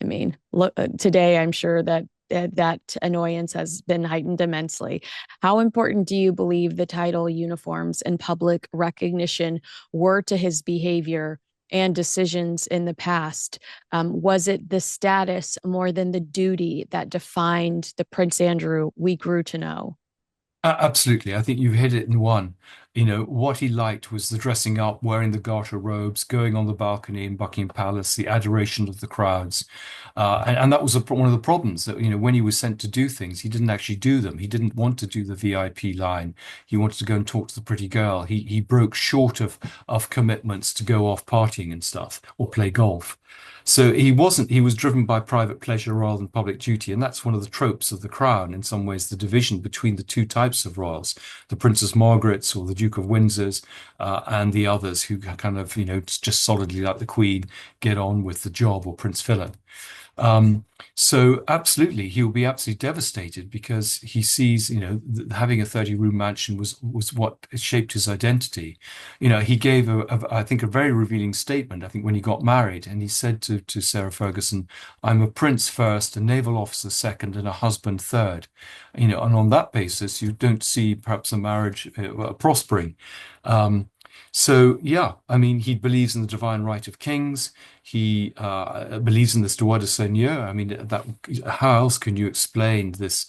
I mean, look, today I'm sure that that annoyance has been heightened immensely. How important do you believe the title, uniforms, and public recognition were to his behavior and decisions in the past? Was it the status more than the duty that defined the Prince Andrew we grew to know? Absolutely. I think you've hit it in one. What he liked was the dressing up, wearing the garter robes, going on the balcony in Buckingham Palace, the adoration of the crowds. And that was one of the problems that, when he was sent to do things, he didn't actually do them. He didn't want to do the VIP line. He wanted to go and talk to the pretty girl. He broke short of commitments to go off partying and stuff or play golf. So he was driven by private pleasure rather than public duty. And that's one of the tropes of the crown, in some ways, the division between the two types of royals, the Princess Margaret's or the Duke of Windsor's, and the others who kind of, just solidly like the Queen, get on with the job, or Prince Philip. Um, so absolutely, he'll be absolutely devastated because he sees, having a 30-room mansion was what shaped his identity. He gave I think, a very revealing statement, I think, when he got married, and he said to Sarah Ferguson, "I'm a prince first, a naval officer second, and a husband third." And on that basis, you don't see perhaps a marriage prospering. Um, so yeah, I mean, he believes in the divine right of kings. He believes in this droit de seigneur. I mean, that how else can you explain this?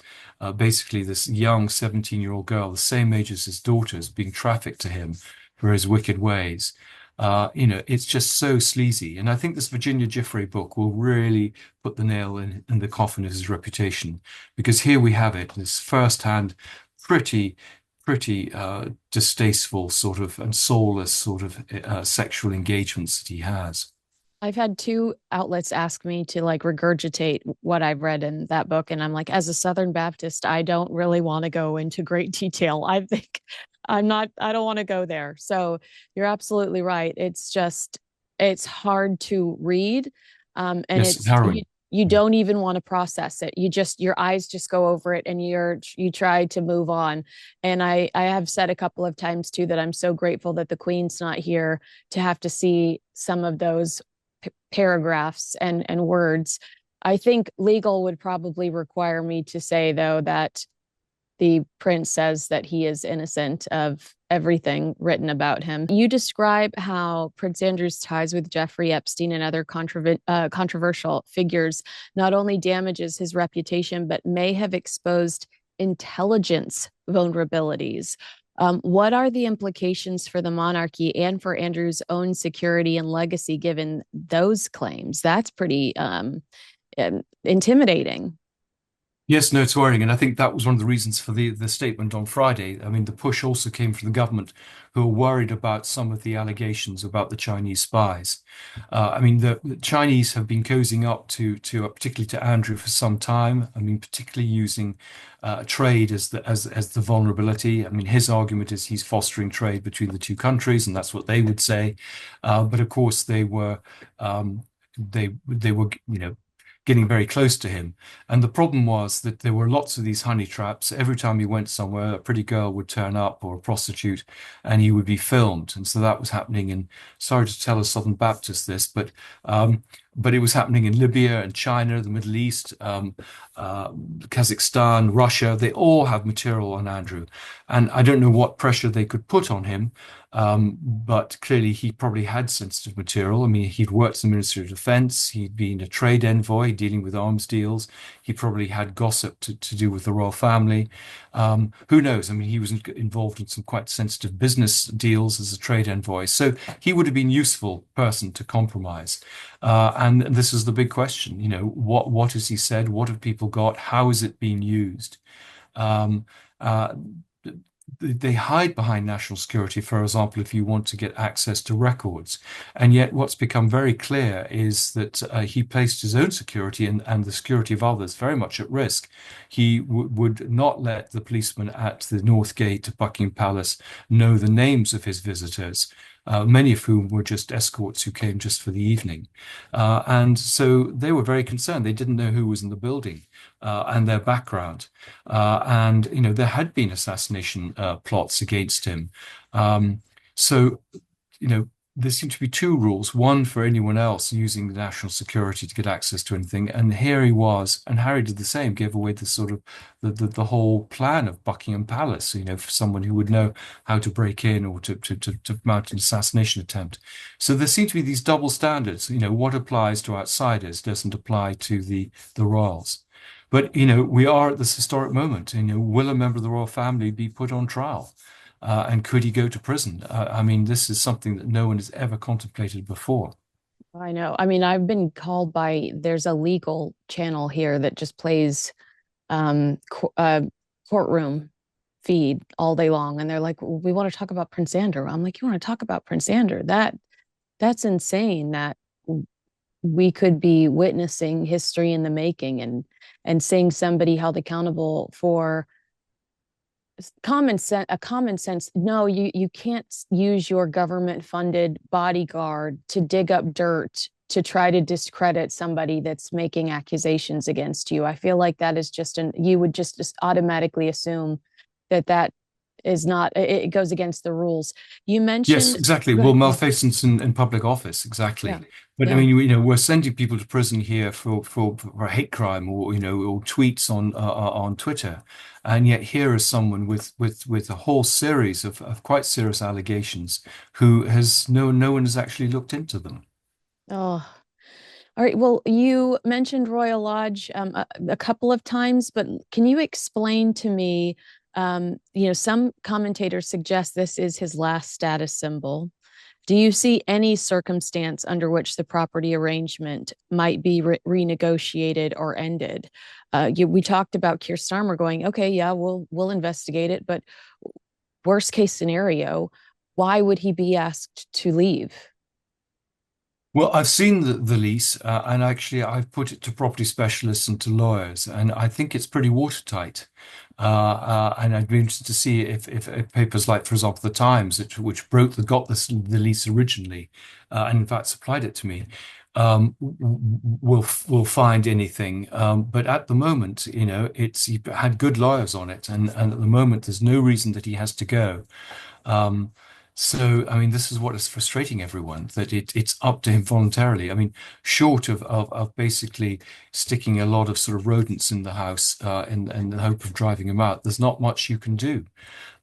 Basically, this young 17-year-old girl, the same age as his daughters, being trafficked to him for his wicked ways. It's just so sleazy. And I think this Virginia Giffray book will really put the nail in the coffin of his reputation, because here we have it, this first-hand, pretty distasteful sort of and soulless sort of sexual engagements that he has. I've had two outlets ask me to like regurgitate what I've read in that book. And I'm like, as a Southern Baptist, I don't really want to go into great detail. I think I don't want to go there. So you're absolutely right. It's hard to read. And Yes, it's harrowing. you don't even want to process it. Your eyes just go over it and you try to move on. And I have said a couple of times too that I'm so grateful that the Queen's not here to have to see some of those paragraphs and words. I think legal would probably require me to say, though, that the prince says that he is innocent of everything written about him. You describe how Prince Andrew's ties with Jeffrey Epstein and other controversial figures not only damages his reputation, but may have exposed intelligence vulnerabilities. What are the implications for the monarchy and for Andrew's own security and legacy given those claims? That's pretty intimidating. Yes, no, it's worrying. And I think that was one of the reasons for the statement on Friday. I mean, the push also came from the government, who are worried about some of the allegations about the Chinese spies. I mean, the Chinese have been cozying up to particularly to Andrew for some time. I mean, particularly using trade as the vulnerability. I mean, his argument is he's fostering trade between the two countries, and that's what they would say. But of course, they were, getting very close to him. And the problem was that there were lots of these honey traps. Every time he went somewhere, a pretty girl would turn up, or a prostitute, and he would be filmed. And so that was happening. And sorry to tell a Southern Baptist this, but but it was happening in Libya and China, the Middle East, Kazakhstan, Russia. They all have material on Andrew. And I don't know what pressure they could put on him, but clearly he probably had sensitive material. I mean, he'd worked in the Ministry of Defense, he'd been a trade envoy dealing with arms deals, he probably had gossip to do with the royal family. Who knows? I mean, he was involved in some quite sensitive business deals as a trade envoy. So he would have been a useful person to compromise. And this is the big question, what has he said? What have people got? How is it being used? Um, uh, they hide behind national security, for example, if you want to get access to records. And yet what's become very clear is that he placed his own security and the security of others very much at risk. He would not let the policemen at the North Gate of Buckingham Palace know the names of his visitors. Many of whom were just escorts who came just for the evening. And so they were very concerned. They didn't know who was in the building and their background. And, there had been assassination plots against him. So, there seem to be two rules, one for anyone else using the national security to get access to anything. And here he was, and Harry did the same, gave away the sort of the whole plan of Buckingham Palace, for someone who would know how to break in or to mount an assassination attempt. So there seem to be these double standards, what applies to outsiders doesn't apply to the royals. But, we are at this historic moment, will a member of the royal family be put on trial? And could he go to prison? I mean, this is something that no one has ever contemplated before. I know. I mean, I've been called by, there's a legal channel here that just plays courtroom feed all day long. And they're like, well, we want to talk about Prince Andrew. I'm like, you want to talk about Prince Andrew? That's insane that we could be witnessing history in the making and seeing somebody held accountable for common sense. No, you can't use your government funded bodyguard to dig up dirt to try to discredit somebody that's making accusations against you. I feel like that is you would just automatically assume that is not, it goes against the rules. You Yes, mentioned, exactly. go Well, ahead. malfeasance in public office, exactly. Yeah, But I yeah. mean, we're sending people to prison here for hate crime or or tweets on Twitter, and yet here is someone with a whole series of quite serious allegations who has no one has actually looked into them. Oh, all right. Well, you mentioned Royal Lodge a couple of times, but can you explain to me, some commentators suggest this is his last status symbol. Do you see any circumstance under which the property arrangement might be renegotiated or ended? We talked about Keir Starmer going, okay, yeah, we'll investigate it, but worst case scenario, why would he be asked to leave? Well, I've seen the lease, and actually I've put it to property specialists and to lawyers, and I think it's pretty watertight. And I'd be interested to see if papers like, for example, the Times, which got the lease originally, and in fact supplied it to me, will find anything. But at the moment, he had good lawyers on it, and at the moment there's no reason that he has to go. Um, so, I mean, this is what is frustrating everyone, that it's up to him voluntarily. I mean, short of basically sticking a lot of sort of rodents in the house in the hope of driving him out, there's not much you can do.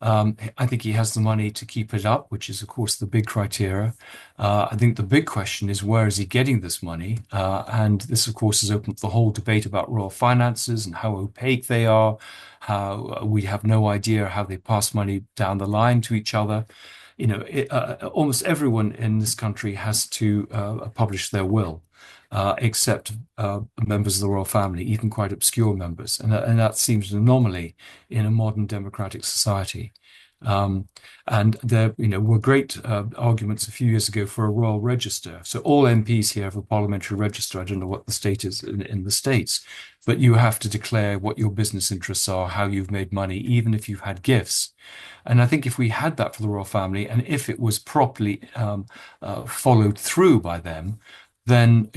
I think he has the money to keep it up, which is, of course, the big criteria. I think the big question is, where is he getting this money? And this, of course, has opened up the whole debate about royal finances and how opaque they are, how we have no idea how they pass money down the line to each other. Almost everyone in this country has to publish their will, except members of the royal family, even quite obscure members, and that seems an anomaly in a modern democratic society. Um, and there, were great arguments a few years ago for a royal register. So all MPs here have a parliamentary register. I don't know what the state is in the States, but you have to declare what your business interests are, how you've made money, even if you've had gifts. And I think if we had that for the royal family, and if it was properly followed through by them, then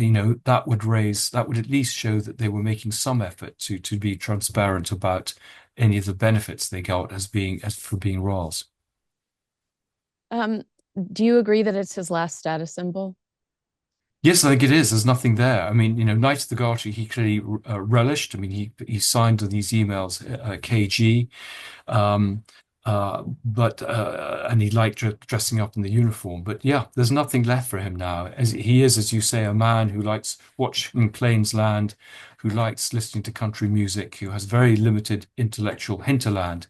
that would at least show that they were making some effort to be transparent about any of the benefits they got as for being royals. Um, do you agree that it's his last status symbol? Yes, I think it is. There's nothing there. I mean, Knights of the Garter, he clearly relished. I mean, he signed these emails, KG. Um, but and he liked dressing up in the uniform. But yeah, there's nothing left for him now. As he is, as you say, a man who likes watching planes land, who likes listening to country music, who has very limited intellectual hinterland.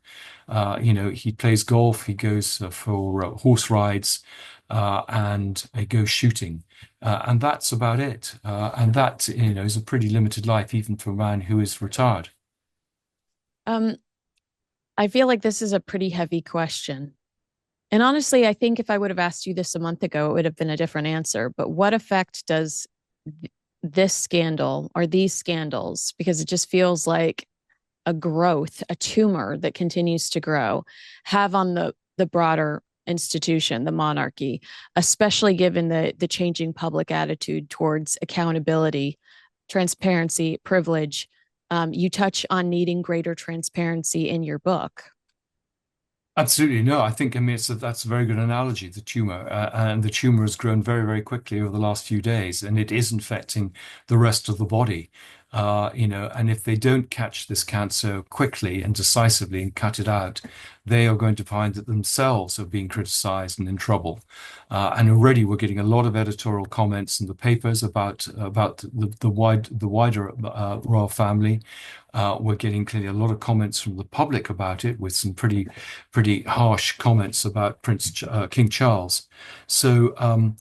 He plays golf, he goes for horse rides, and he goes shooting. And that's about it. And that, is a pretty limited life, even for a man who is retired. Um, I feel like this is a pretty heavy question. And honestly, I think if I would have asked you this a month ago, it would have been a different answer. But what effect does this scandal or these scandals, because it just feels like a growth, a tumor that continues to grow, have on the broader institution, the monarchy, especially given the changing public attitude towards accountability, transparency, privilege. You touch on needing greater transparency in your book. Absolutely. No, I think, I mean, that's a very good analogy, the tumor. And the tumor has grown very, very quickly over the last few days, and it is infecting the rest of the body. And if they don't catch this cancer quickly and decisively and cut it out, they are going to find that themselves are being criticized and in trouble. And already we're getting a lot of editorial comments in the papers about the wider royal family. We're getting clearly a lot of comments from the public about it, with some pretty harsh comments about King Charles. So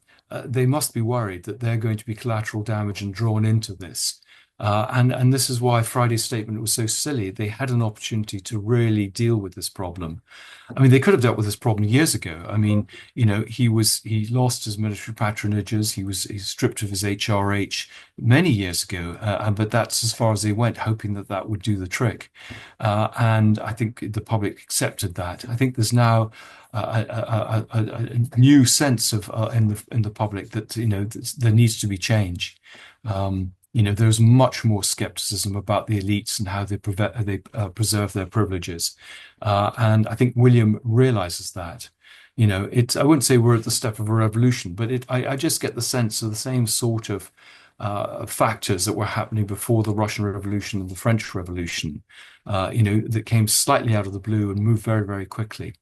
they must be worried that they're going to be collateral damage and drawn into this. And this is why Friday's statement was so silly. They had an opportunity to really deal with this problem. I mean, they could have dealt with this problem years ago. I mean, he lost his military patronages. He's stripped of his HRH many years ago. But that's as far as they went, hoping that that would do the trick. And I think the public accepted that. I think there's now a new sense of in the public that there needs to be change. There's much more skepticism about the elites and how they preserve their privileges, and I think William realizes that. I wouldn't say we're at the step of a revolution, but I just get the sense of the same sort of factors that were happening before the Russian Revolution and the French Revolution, that came slightly out of the blue and moved very, very quickly.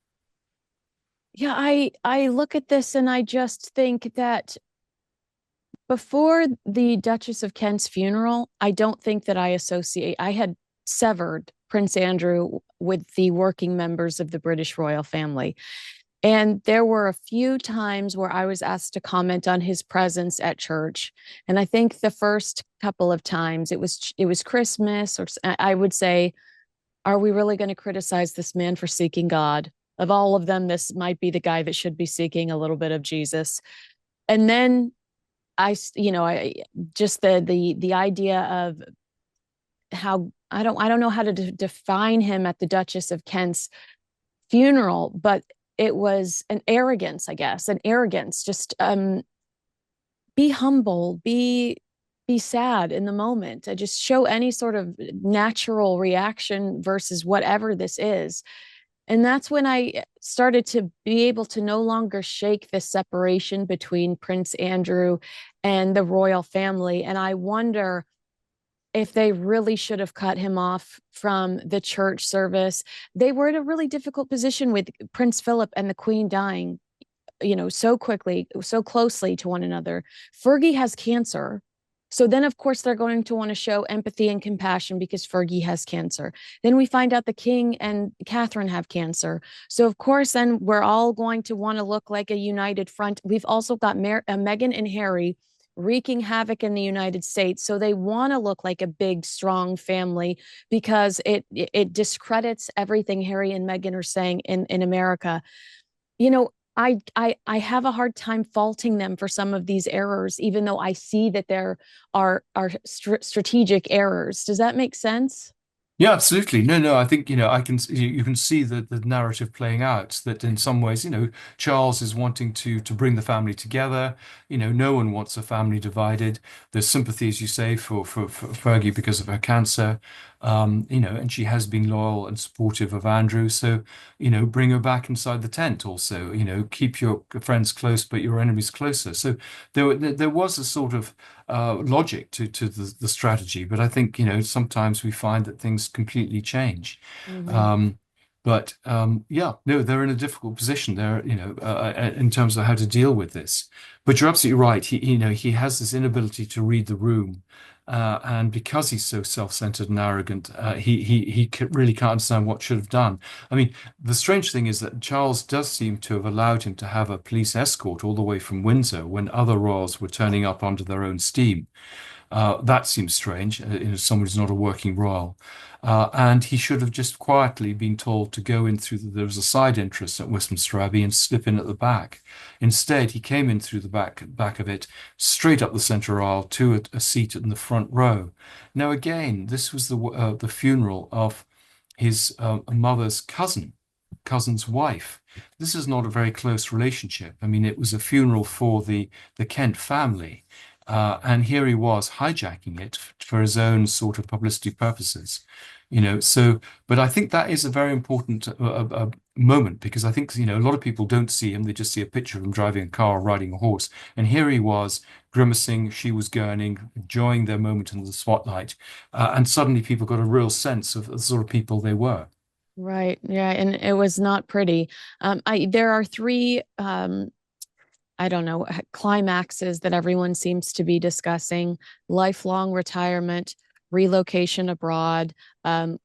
Yeah, I look at this and I just think that before the Duchess of Kent's funeral, I don't think that I had severed Prince Andrew with the working members of the British royal family. And there were a few times where I was asked to comment on his presence at church. And I think the first couple of times it was Christmas, or I would say, are we really going to criticize this man for seeking God? Of all of them, this might be the guy that should be seeking a little bit of Jesus. And then I just the idea of how I don't know how to define him at the Duchess of Kent's funeral, but it was an arrogance, I guess, an arrogance. Just be humble, be sad in the moment. Just show any sort of natural reaction versus whatever this is. And that's when I started to be able to no longer shake the separation between Prince Andrew and the royal family. And I wonder if they really should have cut him off from the church service. They were in a really difficult position with Prince Philip and the Queen dying, so quickly, so closely to one another. Fergie has cancer. So then, of course, they're going to want to show empathy and compassion because Fergie has cancer. Then we find out the king and Catherine have cancer. So, of course, then we're all going to want to look like a united front. We've also got Meghan and Harry wreaking havoc in the United States. So they want to look like a big, strong family because it discredits everything Harry and Meghan are saying in America. I have a hard time faulting them for some of these errors, even though I see that there are strategic errors. Does that make sense? Yeah, absolutely. No, no, I think, I can, you can see the narrative playing out that in some ways, Charles is wanting to bring the family together. No one wants a family divided. There's sympathy, as you say, for Fergie because of her cancer. And she has been loyal and supportive of Andrew. So, bring her back inside the tent also, keep your friends close, but your enemies closer. So there was a sort of logic to the strategy. But I think, sometimes we find that things completely change. Hmm. Um, yeah, no, they're in a difficult position there, in terms of how to deal with this. But you're absolutely right. He has this inability to read the room. And because he's so self-centered and arrogant, really can't understand what should have done. I mean, the strange thing is that Charles does seem to have allowed him to have a police escort all the way from Windsor when other royals were turning up under their own steam. That seems strange, someone who's not a working royal. And he should have just quietly been told to go in through there was a side entrance at Westminster Abbey and slip in at the back. Instead, he came in through the back of it, straight up the centre aisle to a seat in the front row. Now, again, this was the funeral of his mother's cousin's wife. This is not a very close relationship. I mean, it was a funeral for the Kent family. And here he was hijacking it for his own sort of publicity purposes, but I think that is a very important moment because I think, a lot of people don't see him. They just see a picture of him driving a car or riding a horse. And here he was grimacing, she was gurning, enjoying their moment in the spotlight. And suddenly people got a real sense of the sort of people they were. Right. Yeah. And it was not pretty. There are three, I don't know, climaxes that everyone seems to be discussing: lifelong retirement, relocation abroad,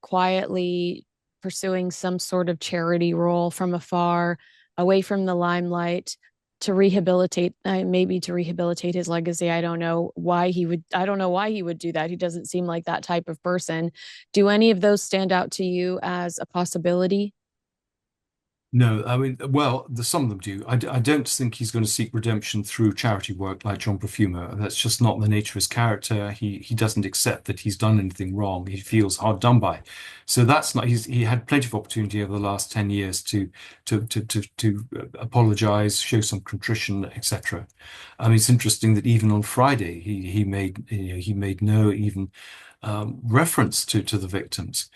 quietly pursuing some sort of charity role from afar, away from the limelight, to rehabilitate, maybe to rehabilitate his legacy. I don't know why he would do that. He doesn't seem like that type of person. Do any of those stand out to you as a possibility? No, I mean, well, some of them do. I don't think he's going to seek redemption through charity work like John Perfumer. That's just not the nature of his character. He doesn't accept that he's done anything wrong. He feels hard done by. So that's not. He had plenty of opportunity over the last 10 years to apologize, show some contrition, etc. I mean, it's interesting that even on Friday he made no even reference to the victims.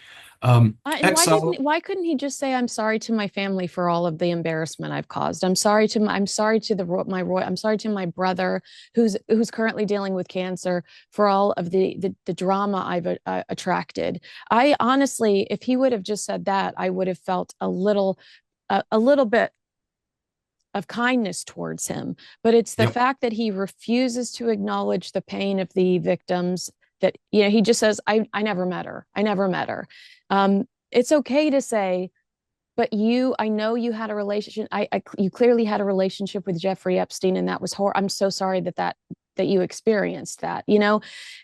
And Exile. why couldn't he just say, I'm sorry to my family for all of the embarrassment I've caused. I'm sorry to I'm sorry to my brother who's currently dealing with cancer for all of the drama I've attracted. I honestly, if he would have just said that, I would have felt a little bit of kindness towards him. But it's the Yep. fact that he refuses to acknowledge the pain of the victims, that, he just says, I never met her. I never met her. It's okay to say, but I know you had a relationship. You clearly had a relationship with Jeffrey Epstein, and that was horrible. I'm so sorry that you experienced that.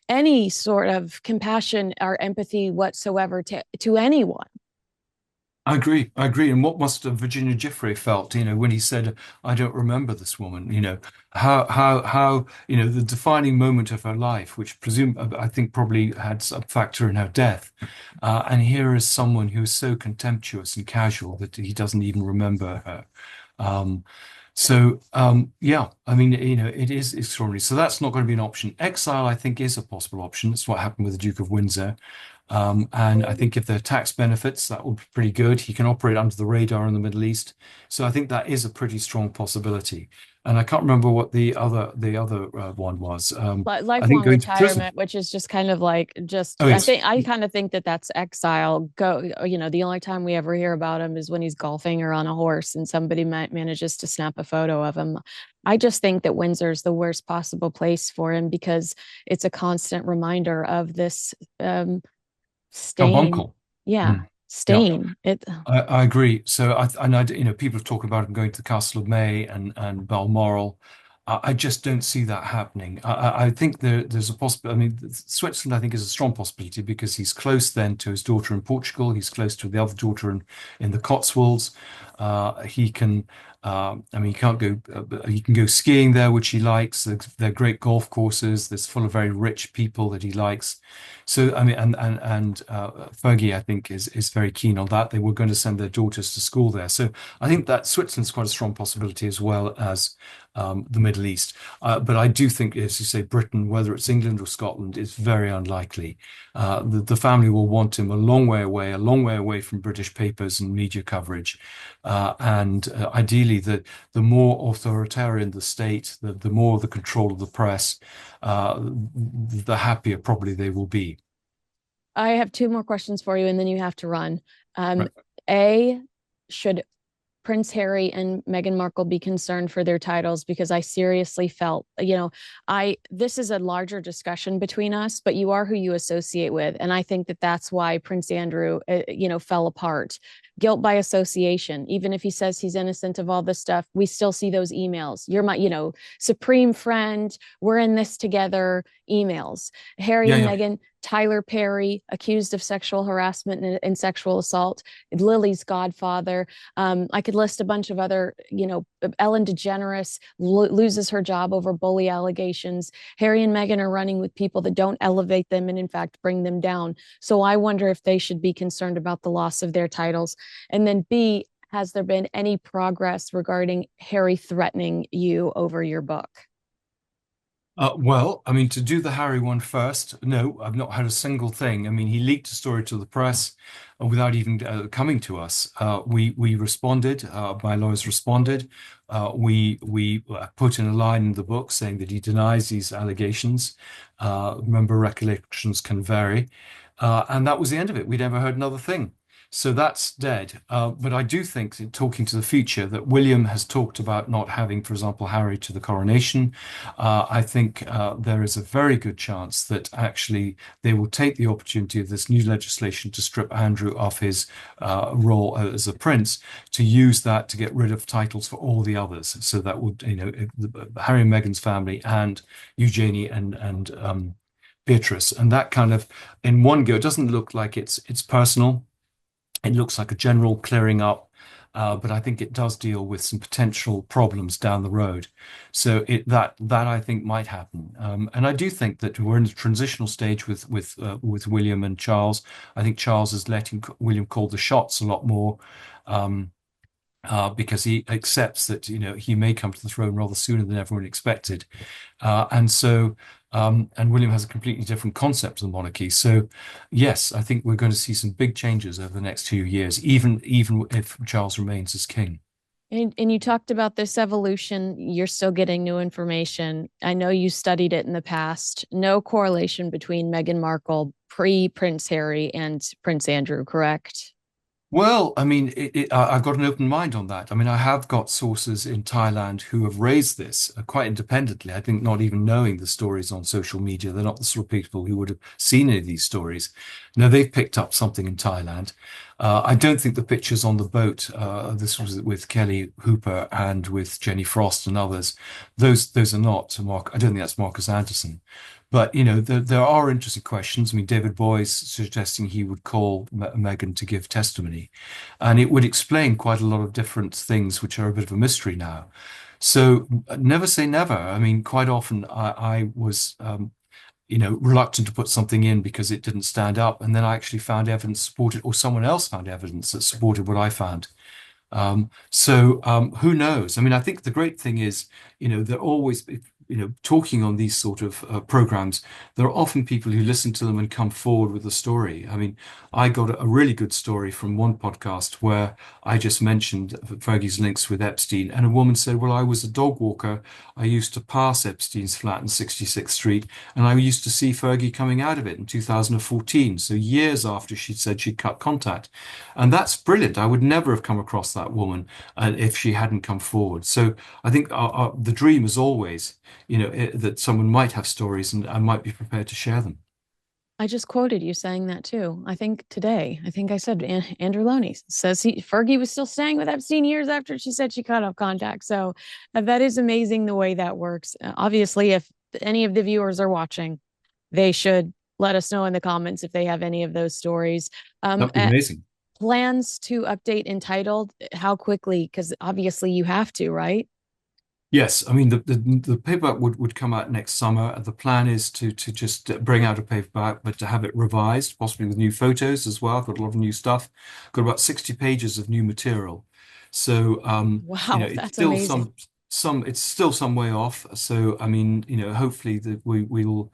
Any sort of compassion or empathy whatsoever to anyone. I agree. I agree. And what must have Virginia Giuffre felt, when he said, "I don't remember this woman." How, the defining moment of her life, which I think probably had a factor in her death. And here is someone who is so contemptuous and casual that he doesn't even remember her. Um, yeah, I mean, it is extraordinary. So that's not going to be an option. Exile, I think, is a possible option. That's what happened with the Duke of Windsor. And I think if there are tax benefits, that would be pretty good. He can operate under the radar in the Middle East. So I think that is a pretty strong possibility. And I can't remember what the other one was. But I think lifelong going to prison. retirement, which is just kind of like, Oh, yes. I kind of think that that's exile. The only time we ever hear about him is when he's golfing or on a horse and somebody manages to snap a photo of him. I just think that Windsor's the worst possible place for him because it's a constant reminder of this stain. Carbuncle. Yeah, Mm, yeah. stain. It I agree. So people talk about him going to the Castle of May and Balmoral. I just don't see that happening. I think there's a possibility. I mean, Switzerland, I think, is a strong possibility because he's close then to his daughter in Portugal. He's close to the other daughter in the Cotswolds. He can, I mean, he can't go, he can go skiing there, which he likes. They're great golf courses. There's full of very rich people that he likes. So, I mean, and Fergie, I think, is very keen on that. They were going to send their daughters to school there. So I think that Switzerland's quite a strong possibility as well as the Middle East. But I do think, as you say, Britain, whether it's England or Scotland, is very unlikely. The family will want him a long way away from British papers and media coverage. And ideally, the more authoritarian the state, the more the control of the press, the happier probably they will be. I have two more questions for you, and then you have to run. Right. A, should Prince Harry and Meghan Markle be concerned for their titles? Because I seriously felt, this is a larger discussion between us, but you are who you associate with. And I think that that's why Prince Andrew, fell apart. Guilt by association. Even if he says he's innocent of all this stuff, we still see those emails. You're my, supreme friend. We're in this together. Emails. Harry Yeah, and yeah. Meghan, Tyler Perry accused of sexual harassment and sexual assault. Lily's godfather. I could list a bunch of other, Ellen DeGeneres loses her job over bully allegations. Harry and Meghan are running with people that don't elevate them and in fact bring them down. So I wonder if they should be concerned about the loss of their titles. And then B, has there been any progress regarding Harry threatening you over your book? Well, I mean, to do the Harry one first, no, I've not had a single thing. I mean, he leaked a story to the press without even coming to us. We responded. My lawyers responded. We put in a line in the book saying that he denies these allegations. Remember, recollections can vary, and that was the end of it. We never heard another thing. So that's dead. But I do think, that talking to the future, that William has talked about not having, for example, Harry to the coronation. I think there is a very good chance that actually they will take the opportunity of this new legislation to strip Andrew of his role as a prince, to use that to get rid of titles for all the others. So that would, Harry and Meghan's family and Eugenie and Beatrice, and that kind of in one go. It doesn't look like it's personal. It looks like a general clearing up, but I think it does deal with some potential problems down the road. So that I think might happen, and I do think that we're in a transitional stage with William and Charles. I think Charles is letting William call the shots a lot more. Because he accepts that he may come to the throne rather sooner than everyone expected, and William has a completely different concept of the monarchy. So yes, I think we're going to see some big changes over the next few years, even if Charles remains as king. And you talked about this evolution. You're still getting new information. I know you studied it in the past. No correlation between Meghan Markle pre-Prince Harry and Prince Andrew, correct? Well, I mean, I've got an open mind on that. I mean, I have got sources in Thailand who have raised this quite independently. I think not even knowing the stories on social media. They're not the sort of people who would have seen any of these stories. No, they've picked up something in Thailand. I don't think the pictures on the boat, this was with Kelly Hooper and with Jenny Frost and others, those are not Mark. I don't think that's Marcus Anderson. But there are interesting questions. I mean, David Boyes suggesting he would call Meghan to give testimony, and it would explain quite a lot of different things which are a bit of a mystery now. So never say never. I mean, quite often I was reluctant to put something in because it didn't stand up, and then I actually found evidence supported, or someone else found evidence that supported what I found. Who knows? I mean, I think the great thing is, they're always, talking on these sort of programs, there are often people who listen to them and come forward with a story. I mean, I got a really good story from one podcast where I just mentioned Fergie's links with Epstein, and a woman said, well, I was a dog walker. I used to pass Epstein's flat in 66th Street, and I used to see Fergie coming out of it in 2014. So years after she'd said she'd cut contact. And that's brilliant. I would never have come across that woman if she hadn't come forward. So I think the dream is always, that someone might have stories and I might be prepared to share them. I just quoted you saying that too. I think today, I think I said Andrew Lownie says Fergie was still staying with Epstein years after she said she cut off contact. So that is amazing the way that works. Obviously, if any of the viewers are watching, they should let us know in the comments if they have any of those stories. That'd be amazing. plans to update entitled? How quickly? Because obviously you have to, right? Yes, I mean the paperback would come out next summer. The plan is to just bring out a paperback, but to have it revised, possibly with new photos as well. I've got a lot of new stuff. Got about 60 pages of new material. So Wow, it's that's still amazing. some it's still some way off. So I mean, hopefully that we'll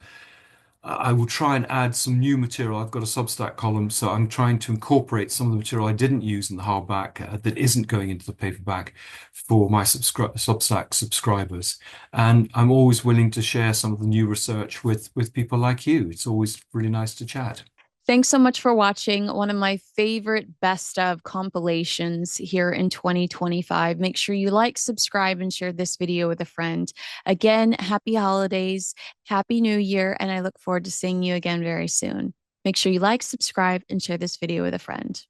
I will try and add some new material. I've got a Substack column, so I'm trying to incorporate some of the material I didn't use in the hardback that isn't going into the paperback for my Substack subscribers. And I'm always willing to share some of the new research with people like you. It's always really nice to chat. Thanks so much for watching one of my favorite best of compilations here in 2025. Make sure you like, subscribe, and share this video with a friend. Again, happy holidays, happy new year, and I look forward to seeing you again very soon. Make sure you like, subscribe, and share this video with a friend.